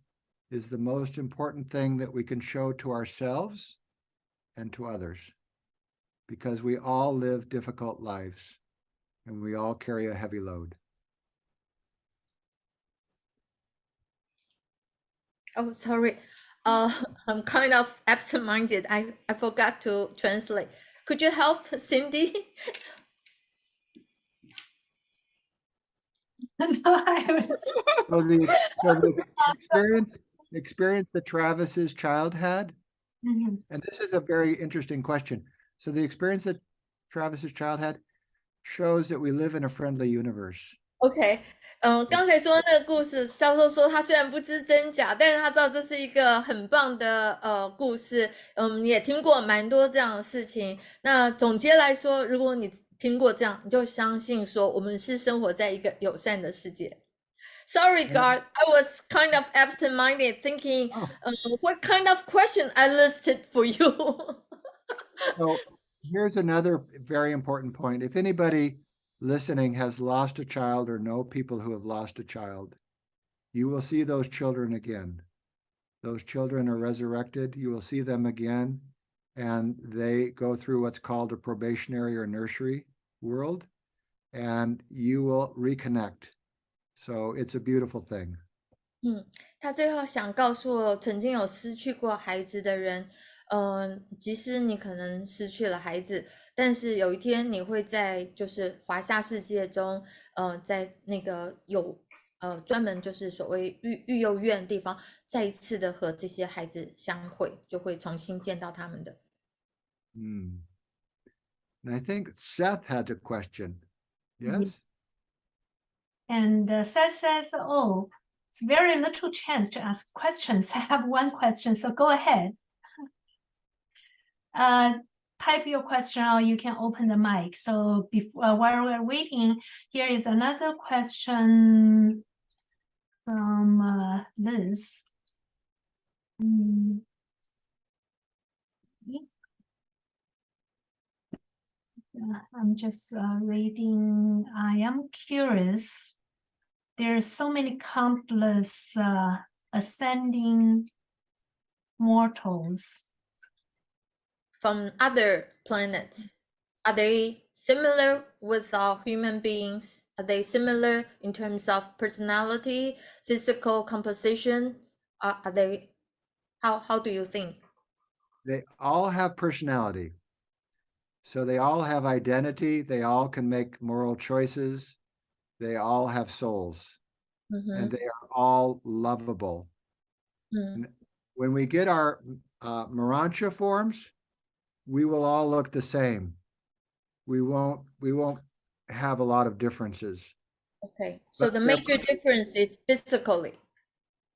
is the most important thing that we can show to ourselves and to others, because we all live difficult lives and we all carry a heavy load. Oh, sorry. I'm kind of absent-minded. I forgot to translate. Could you help Cindy? No, I was... So the experience that Travis's child had, and this is a very interesting question. So the experience that Travis's child had shows that we live in a friendly universe. OK， 刚才说那个故事，教授说他虽然不知真假，但是他知道这是一个很棒的故事。也听过蛮多这样的事情。那总结来说，如果你听过这样，你就相信说我们是生活在一个友善的世界。Sorry, Gard, I was kind of absent-minded, thinking what kind of question I listed for you. So here's another very important point. If anybody listening has lost a child or know people who have lost a child, you will see those children again. Those children are resurrected. You will see them again, and they go through what's called a probationary or nursery world, and you will reconnect. So it's a beautiful thing. 他最后想告诉我，曾经有失去过孩子的人，即使你可能失去了孩子，但是有一天你会在就是华夏世界中，在那个有专门就是所谓育幼院的地方，再一次的和这些孩子相会，就会重新见到他们的。And I think Seth had a question. Yes? And Seth says, oh, it's very little chance to ask questions. I have one question, so go ahead. Type your question or you can open the mic. So before, while we're waiting, here is another question from Liz. I'm just reading. I am curious. There's so many countless ascending mortals from other planets. Are they similar with our human beings? Are they similar in terms of personality, physical composition? Are they? How do you think? They all have personality. So they all have identity. They all can make moral choices. They all have souls. And they are all lovable. When we get our Marancha forms, we will all look the same. We won't have a lot of differences. Okay, so the major difference is physically.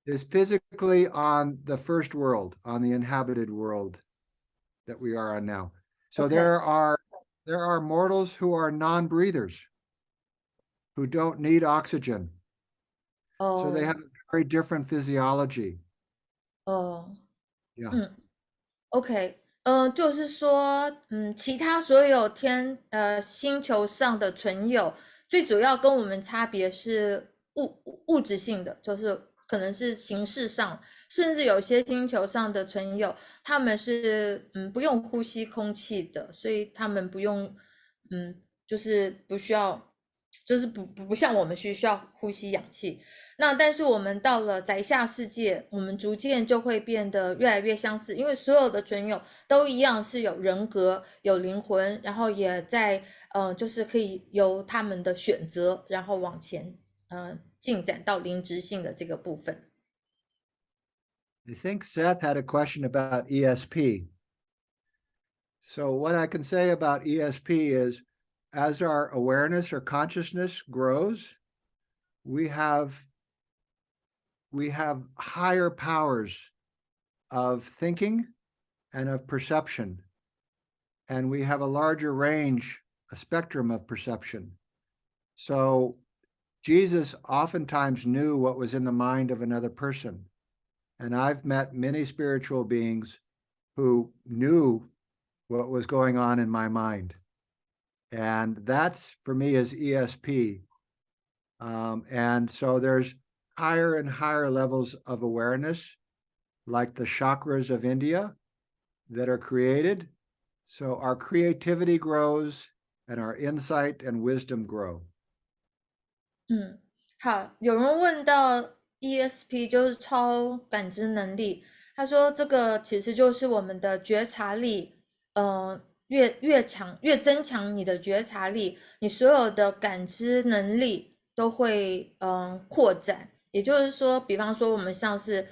Is physically on the first world, on the inhabited world that we are on now. So there are mortals who are non-breathers, who don't need oxygen. So they have a very different physiology. Yeah. OK. 就是说，其他所有星球上的存有，最主要跟我们差别是物质性的，就是可能是形式上，甚至有些星球上的存有，他们是不用呼吸空气的，所以他们不用就是不需要，就是不像我们需要呼吸氧气。那但是我们到了宅下世界，我们逐渐就会变得越来越相似，因为所有的存有都一样是有人格、有灵魂，然后也在就是可以由他们的选择，然后往前进展到灵质性的这个部分。I think Seth had a question about ESP. So what I can say about ESP is, as our awareness or consciousness grows, we have higher powers of thinking and of perception, and we have a larger range, a spectrum of perception. So Jesus oftentimes knew what was in the mind of another person. And I've met many spiritual beings who knew what was going on in my mind. And that's, for me, is ESP. And so there's higher and higher levels of awareness, like the chakras of India, that are created. So our creativity grows and our insight and wisdom grow. 好，有人问到 ESP 就是超感知能力，他说这个其实就是我们的觉察力，越强越增强你的觉察力，你所有的感知能力都会扩展。也就是说，比方说我们像是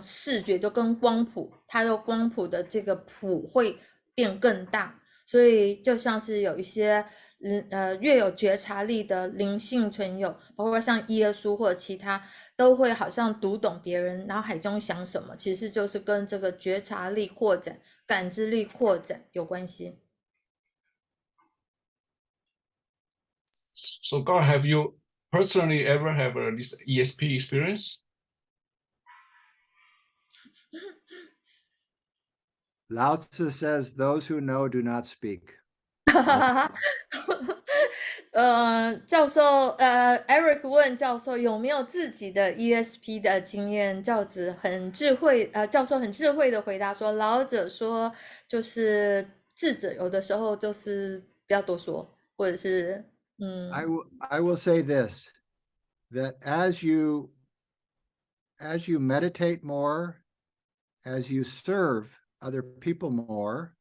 视觉就跟光谱，它的光谱的这个谱会变更大，所以就像是有一些越有觉察力的灵性存有，包括像耶稣或者其他，都会好像读懂别人脑海中想什么，其实就是跟这个觉察力扩展、感知力扩展有关系。So Gard, have you personally ever have this ESP experience? Lao Tzu says, those who know do not speak. 教授，Eric 问教授有没有自己的 ESP 的经验？教授很智慧的回答说，老者说就是智者有的时候就是不要多说，或者是I will say this, that as you meditate more, as you serve other people more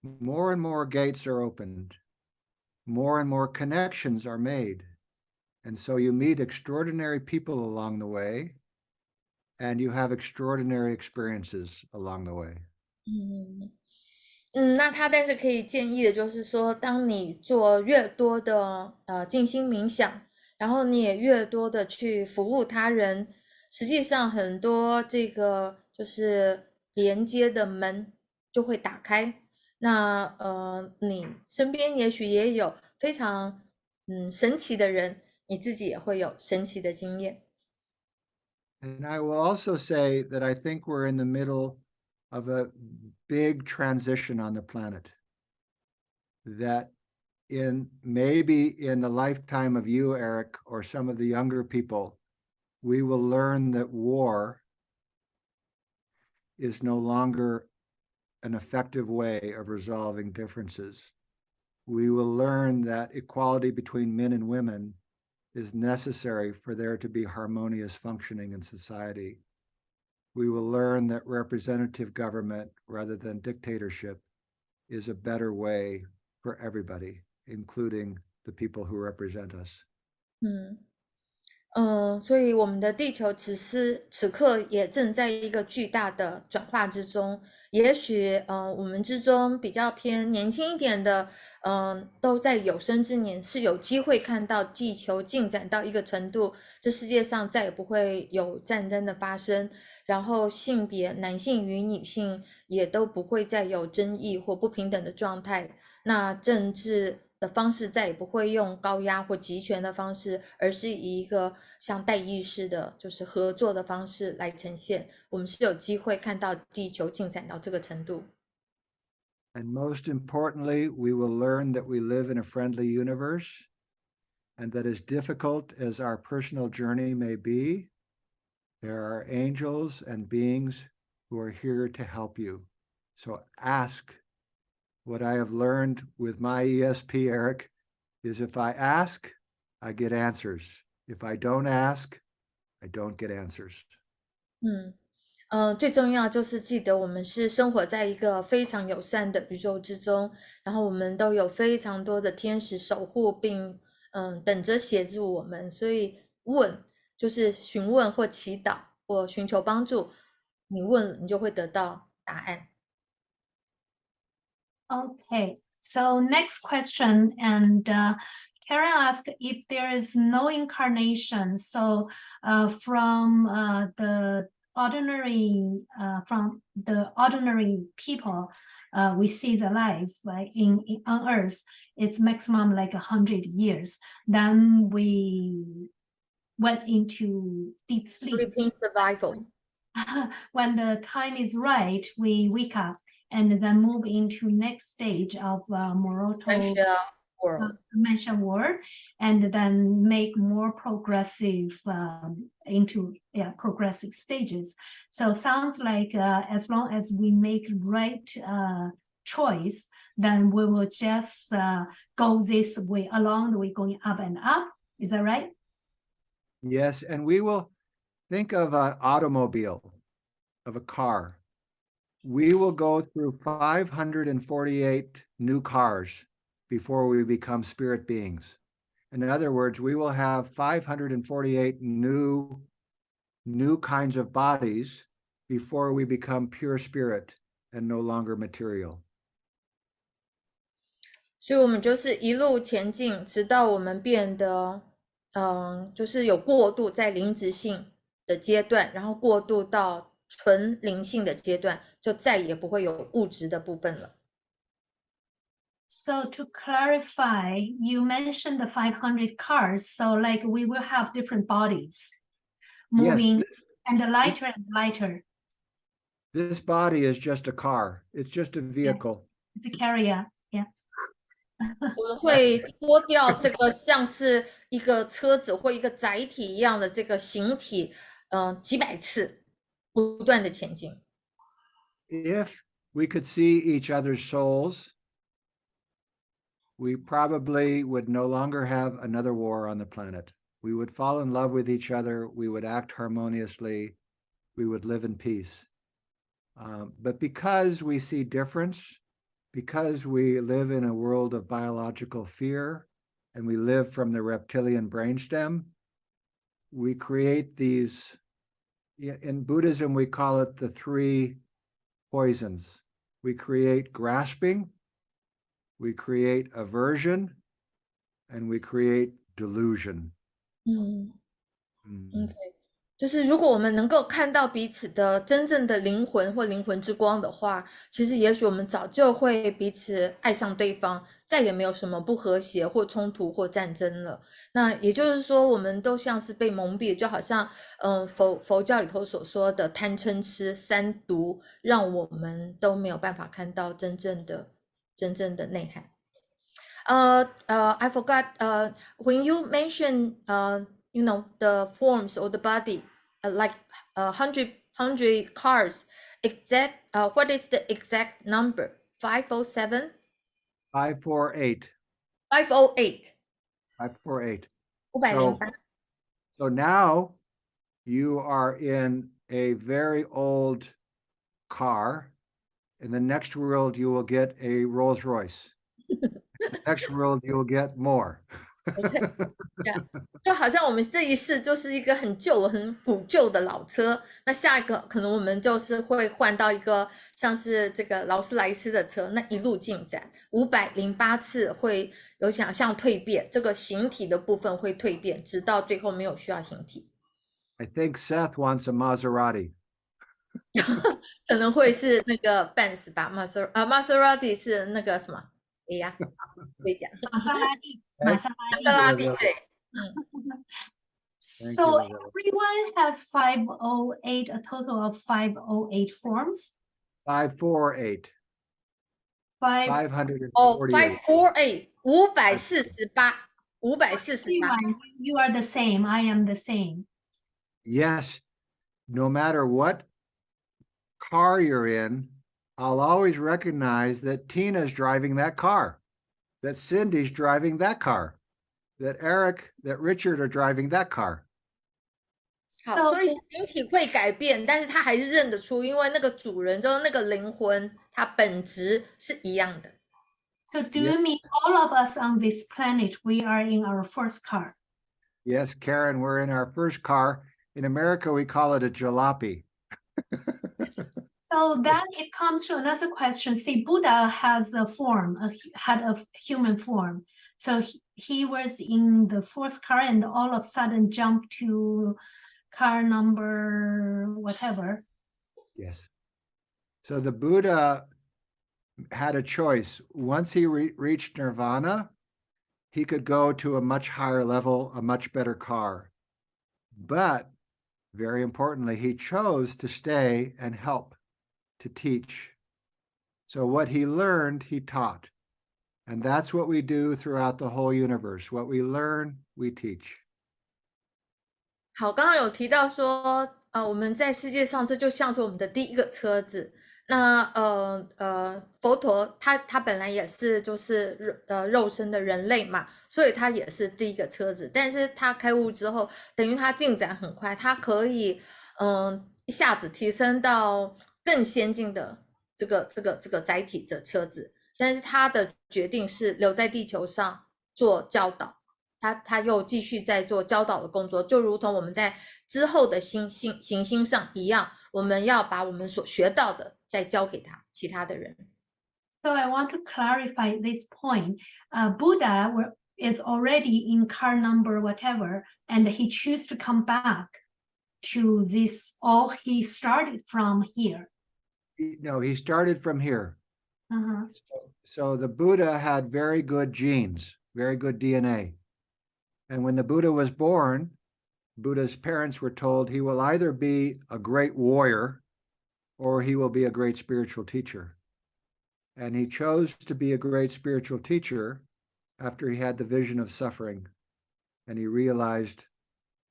and more gates are opened, more and more connections are made. And so you meet extraordinary people along the way, and you have extraordinary experiences along the way. 那他但是可以建议的就是说，当你做越多的静心冥想，然后你也越多的去服务他人，实际上很多这个就是连接的门就会打开。那你身边也许也有非常神奇的人，你自己也会有神奇的经验。And I will also say that I think we're in the middle of a big transition on the planet, that maybe in the lifetime of you, Eric, or some of the younger people, we will learn that war is no longer an effective way of resolving differences. We will learn that equality between men and women is necessary for there to be harmonious functioning in society. We will learn that representative government rather than dictatorship is a better way for everybody, including the people who represent us. 所以我们的地球此刻也正在一个巨大的转化之中。也许我们之中比较偏年轻一点的，都在有生之年是有机会看到地球进展到一个程度，这世界上再也不会有战争的发生，然后性别男性与女性也都不会再有争议或不平等的状态。那政治的方式再也不会用高压或集权的方式，而是以一个像代议式的就是合作的方式来呈现。我们是有机会看到地球进展到这个程度。And most importantly, we will learn that we live in a friendly universe, and that as difficult as our personal journey may be, there are angels and beings who are here to help you. So ask. What I have learned with my ESP, Eric, is if I ask, I get answers. If I don't ask, I don't get answers. 最重要就是记得我们是生活在一个非常友善的宇宙之中，然后我们都有非常多的天使守护并等着协助我们，所以就是询问或祈祷或寻求帮助，你问你就会得到答案。Okay, so next question, and Karen asked if there is no incarnation. So from the ordinary people, we see the life on Earth. It's maximum like 100 years. Then we went into deep sleep. Sleeping survival. When the time is right, we wake up and then move into next stage of dimension world, and then make more progressive into progressive stages. So sounds like as long as we make right choice, then we will just go this way along the way, going up and up. Is that right? Yes, and we will think of an automobile, of a car. We will go through 548 new cars before we become spirit beings. In other words, we will have 548 new kinds of bodies before we become pure spirit and no longer material. 所以我们就是一路前进，直到我们变得就是有过渡在灵质性的阶段，然后过渡到纯灵性的阶段，就再也不会有物质的部分了。So to clarify, you mentioned the 500 cars. So like we will have different bodies moving Yes, and lighter and lighter. this body is just a car. It's just a vehicle. It's a carrier. Yeah. 我们会脱掉这个像是一个车子或一个载体一样的这个形体，几百次不断的前进。If we could see each other's souls, we probably would no longer have another war on the planet. We would fall in love with each other. We would act harmoniously. We would live in peace. But because we see difference, because we live in a world of biological fear, and we live from the reptilian brainstem, we create these, in Buddhism, we call it the 3 poisons. We create grasping, we create aversion, and we create delusion. OK， 就是如果我们能够看到彼此的真正的灵魂或灵魂之光的话，其实也许我们早就会彼此爱上对方，再也没有什么不和谐或冲突或战争了。那也就是说，我们都像是被蒙蔽，就好像佛教里头所说的贪嗔痴3毒，让我们都没有办法看到真正的内涵。I forgot when you mentioned you know, the forms or the body, like 100 cars, exact what is the exact number? 507? 548. 508. 548. 508. So now you are in a very old car. In the next world, you will get a Rolls Royce. In the next world, you will get more. Yeah. 就好像我们这一世就是一个很旧很古旧的老车，那下一个可能我们就是会换到一个像是这个劳斯莱斯的车，那一路进展508次会有想象蜕变，这个形体的部分会蜕变，直到最后没有需要形体。I think Seth wants a Maserati. 可能会是那个 Benz 吧，Maserati 是那个什么？哎呀，可以讲玛莎拉蒂，对。So everyone has 508, a total of 508 forms. 548. 548. 548 548. You are the same. I am the same. Yes, no matter what car you're in, I'll always recognize that Tina's driving that car, that Cindy's driving that car, that Eric, that Richard are driving that car. 好，所以形体会改变，但是他还是认得出，因为那个主人就是那个灵魂，它本质是一样的。So do you mean all of us on this planet, we are in our first car? Yes, Karen, we're in our first car. In America, we call it a jalopy. So then it comes to another question. See, Buddha has a form, had a human form. So he was in the fourth car and all of a sudden jumped to car number whatever. Yes. So the Buddha had a choice. Once he reached nirvana, he could go to a much higher level, a much better car. But very importantly, he chose to stay and help, to teach. So what he learned, he taught. And that's what we do throughout the whole universe. What we learn, we teach. 好，刚刚有提到说，我们在世界上，这就像是我们的第一个车子。那佛陀他本来也是就是肉身的人类嘛，所以他也是第一个车子。但是他开悟之后，等于他进展很快，他可以一下子提升到更先进的这个载体的车子。但是他的决定是留在地球上做教导，他又继续在做教导的工作，就如同我们在之后的行星上一样，我们要把我们所学到的再教给其他的人。So I want to clarify this point. Buddha is already in car number whatever, and he chose to come back to this, or he started from here. No, he started from here. 嗯哼 So the Buddha had very good genes, very good DNA. And when the Buddha was born, Buddha's parents were told he will either be a great warrior or he will be a great spiritual teacher. And he chose to be a great spiritual teacher after he had the vision of suffering. And he realized,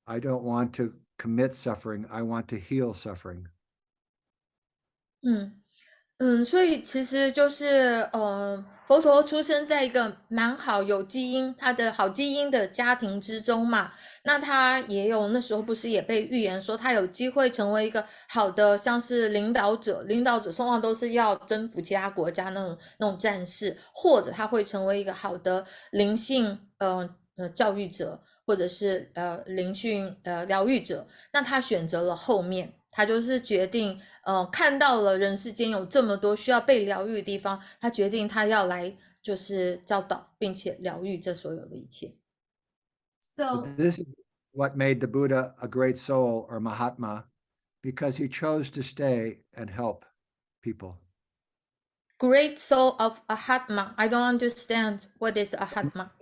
I don't want to commit suffering, I want to heal suffering. 所以其实就是佛陀出生在一个蛮好有基因，他的好基因的家庭之中嘛。那他也有那时候不是也被预言说他有机会成为一个好的像是领导者，领导者通常都是要征服其他国家那种战士，或者他会成为一个好的灵性教育者，或者是灵性疗愈者。那他选择了后面。他就是决定，看到了人世间有这么多需要被疗愈的地方，他决定他要来就是教导，并且疗愈这所有的一切。So this is what made the Buddha a great soul or Mahatma, because he chose to stay and help people. Great soul of Mahatma. I don't understand what is Mahatma.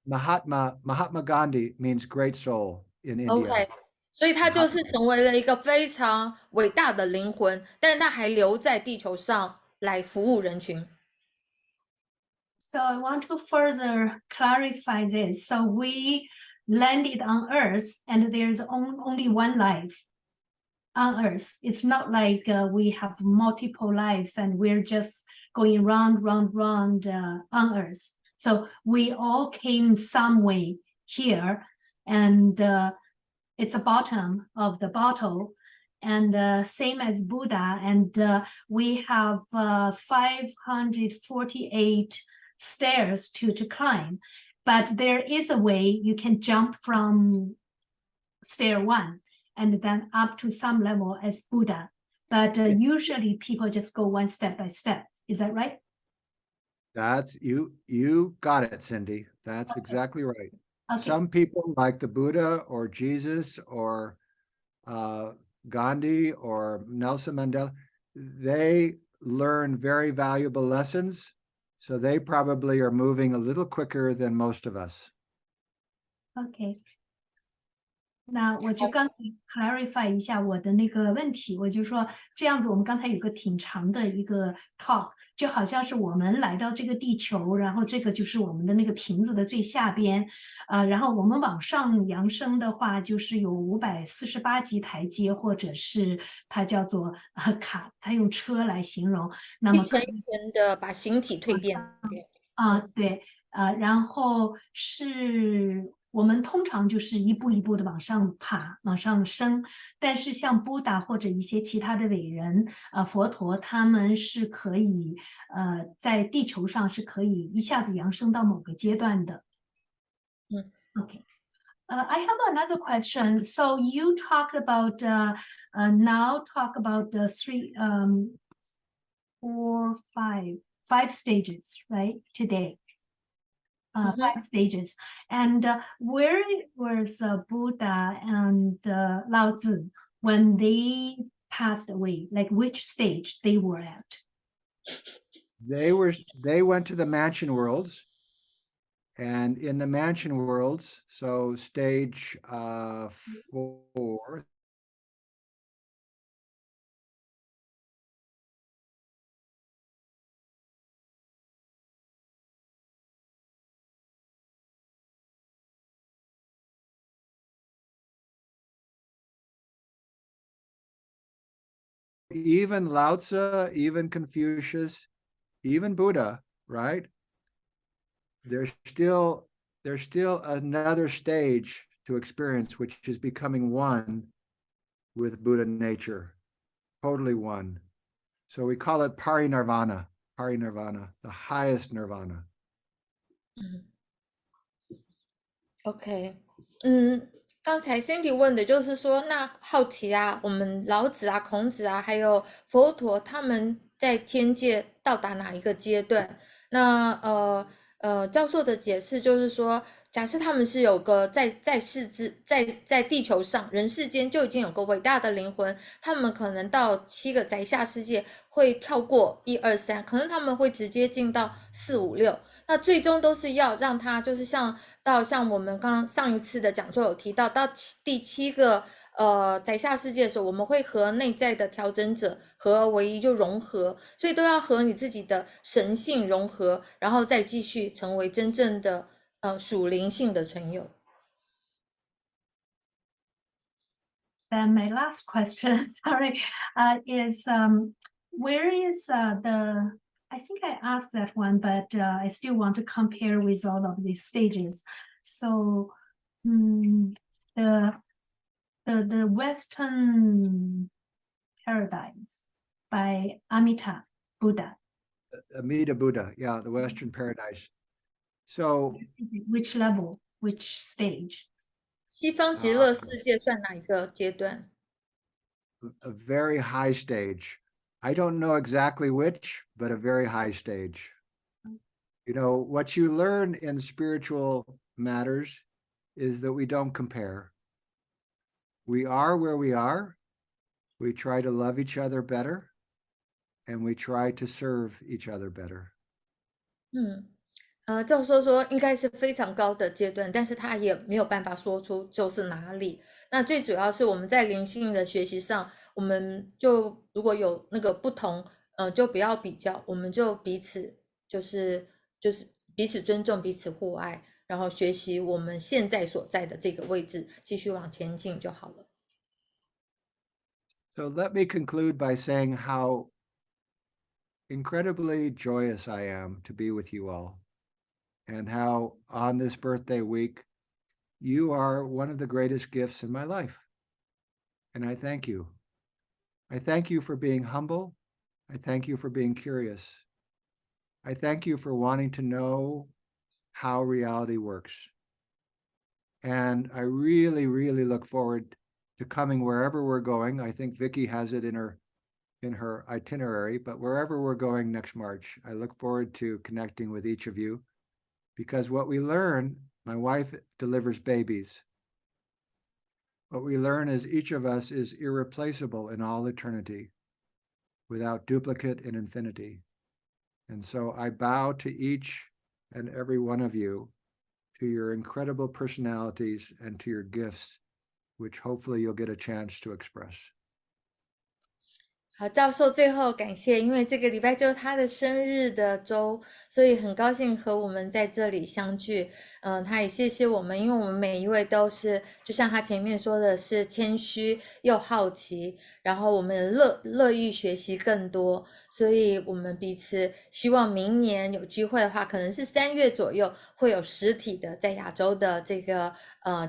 Mahatma Gandhi means great soul in India. OK. 所以他就是成为了一个非常伟大的灵魂，但是他还留在地球上来服务人群。So I want to further clarify this. So we landed on Earth, and there's only one life on Earth. It's not like we have multiple lives and we're just going round on Earth. So we all came some way here, and it's the bottom of the bottle, and same as Buddha, and we have 548 stairs to climb, but there is a way you can jump from stair 1 and then up to some level as Buddha, but usually people just go one step by step. Is that right? That's you got it, Cindy. That's exactly right. Okay. Some people like the Buddha or Jesus or Gandhi or Nelson Mandela, they learn very valuable lessons. So they probably are moving a little quicker than most of us. OK， 那我就刚才 clarify 一下我的那个问题，我就说这样子，我们刚才有个挺长的一个 talk， 就好像是我们来到这个地球，然后这个就是我们的那个瓶子的最下边，然后我们往上扬升的话，就是有548级台阶，或者是它叫做卡，它用车来形容。那么一层一层的把形体蜕变。对，然后是我们通常就是一步一步的往上爬，往上升。但是像布达或者一些其他的伟人，佛陀，他们是可以，在地球上是可以一下子扬升到某个阶段的。OK. I have another question. So you talked about now talk about the 5 stages, right? Today. 5 stages. And where was Buddha and Lao Tzu when they passed away? Like which stage they were at? They went to the mansion worlds, and in the mansion worlds, so stage 4. Even Lao Tzu, even Confucius, even Buddha, right? There's still another stage to experience, which is becoming one with Buddha nature, totally one. So we call it parinirvana, the highest nirvana. OK， 刚才 Cindy 问的就是说，那好奇啊，我们老子啊、孔子啊，还有佛陀，他们在天界到达哪一个阶段？那教授的解释就是说，假设他们是有个在地球上人世间就已经有个伟大的灵魂，他们可能到7个宅下世界会跳过1、2、3，可能他们会直接进到4、5、6，那最终都是要让他就是像我们刚刚上一次的讲座有提到，到第7个在下世界的时候，我们会和内在的调整者合而为一，就融合，所以都要和你自己的神性融合，然后再继续成为真正的属灵性的存有。Then my last question, sorry, is where is I think I asked that one, but I still want to compare with all of these stages. So the Western Paradise by Amita Buddha. Amita Buddha, yeah, the Western Paradise. So which level, which stage? 西方极乐世界算哪一个阶段？ A very high stage. I don't know exactly which, but a very high stage. You know, what you learn in spiritual matters is that we don't compare. We are where we are. We try to love each other better, and we try to serve each other better. 教授说应该是非常高的阶段，但是他也没有办法说出就是哪里。那最主要是我们在灵性的学习上，我们就如果有那个不同，就不要比较，我们就彼此就是彼此尊重，彼此互爱，然后学习我们现在所在的这个位置，继续往前进就好了。So let me conclude by saying how incredibly joyous I am to be with you all, and how on this birthday week, you are one of the greatest gifts in my life. And I thank you. I thank you for being humble. I thank you for being curious. I thank you for wanting to know how reality works. And I really, really look forward to coming wherever we're going. I think Vicki has it in her itinerary, but wherever we're going next March, I look forward to connecting with each of you, because what we learn, my wife delivers babies. What we learn is each of us is irreplaceable in all eternity, without duplicate in infinity. And so I bow to each and every one of you, to your incredible personalities and to your gifts, which hopefully you'll get a chance to express. 好，教授最后感谢，因为这个礼拜就是他的生日的周，所以很高兴和我们在这里相聚。他也谢谢我们，因为我们每一位都是，就像他前面说的是谦虚又好奇，然后我们乐意学习更多，所以我们彼此希望明年有机会的话，可能是3月左右会有实体的在亚洲的这个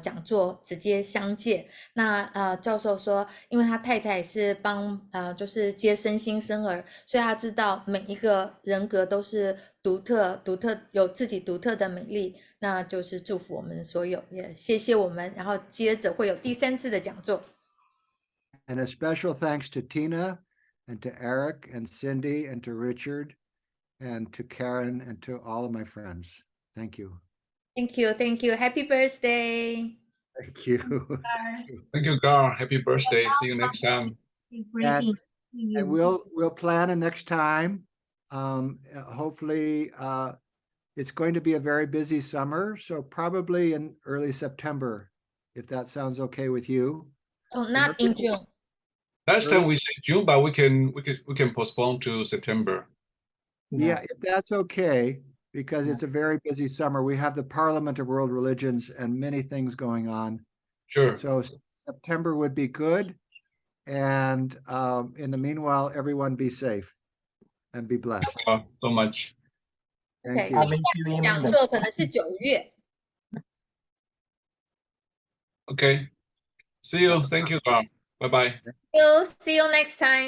讲座直接相见。那教授说，因为他太太是帮就是接生新生儿，所以他知道每一个人格都是独特，有自己独特的美丽。那就是祝福我们所有，也谢谢我们，然后接着会有第3次的讲座。And a special thanks to Tina and to Eric and Cindy and to Richard and to Karen and to all of my friends. Thank you. Thank you. Thank you. Happy birthday. Thank you. Thank you, Gard. Happy birthday. See you next time. And we'll plan a next time. Hopefully, it's going to be a very busy summer, so probably in early September, if that sounds okay with you. Oh, not in June. Last time we said June, but we can postpone to September. Yeah, if that's okay, because it's a very busy summer. We have the Parliament of World Religions and many things going on. Sure. So September would be good. And in the meanwhile, everyone be safe and be blessed. So much. OK， 下次讲座可能是9月。Okay. See you. Thank you, Gard. Bye-bye. See you next time.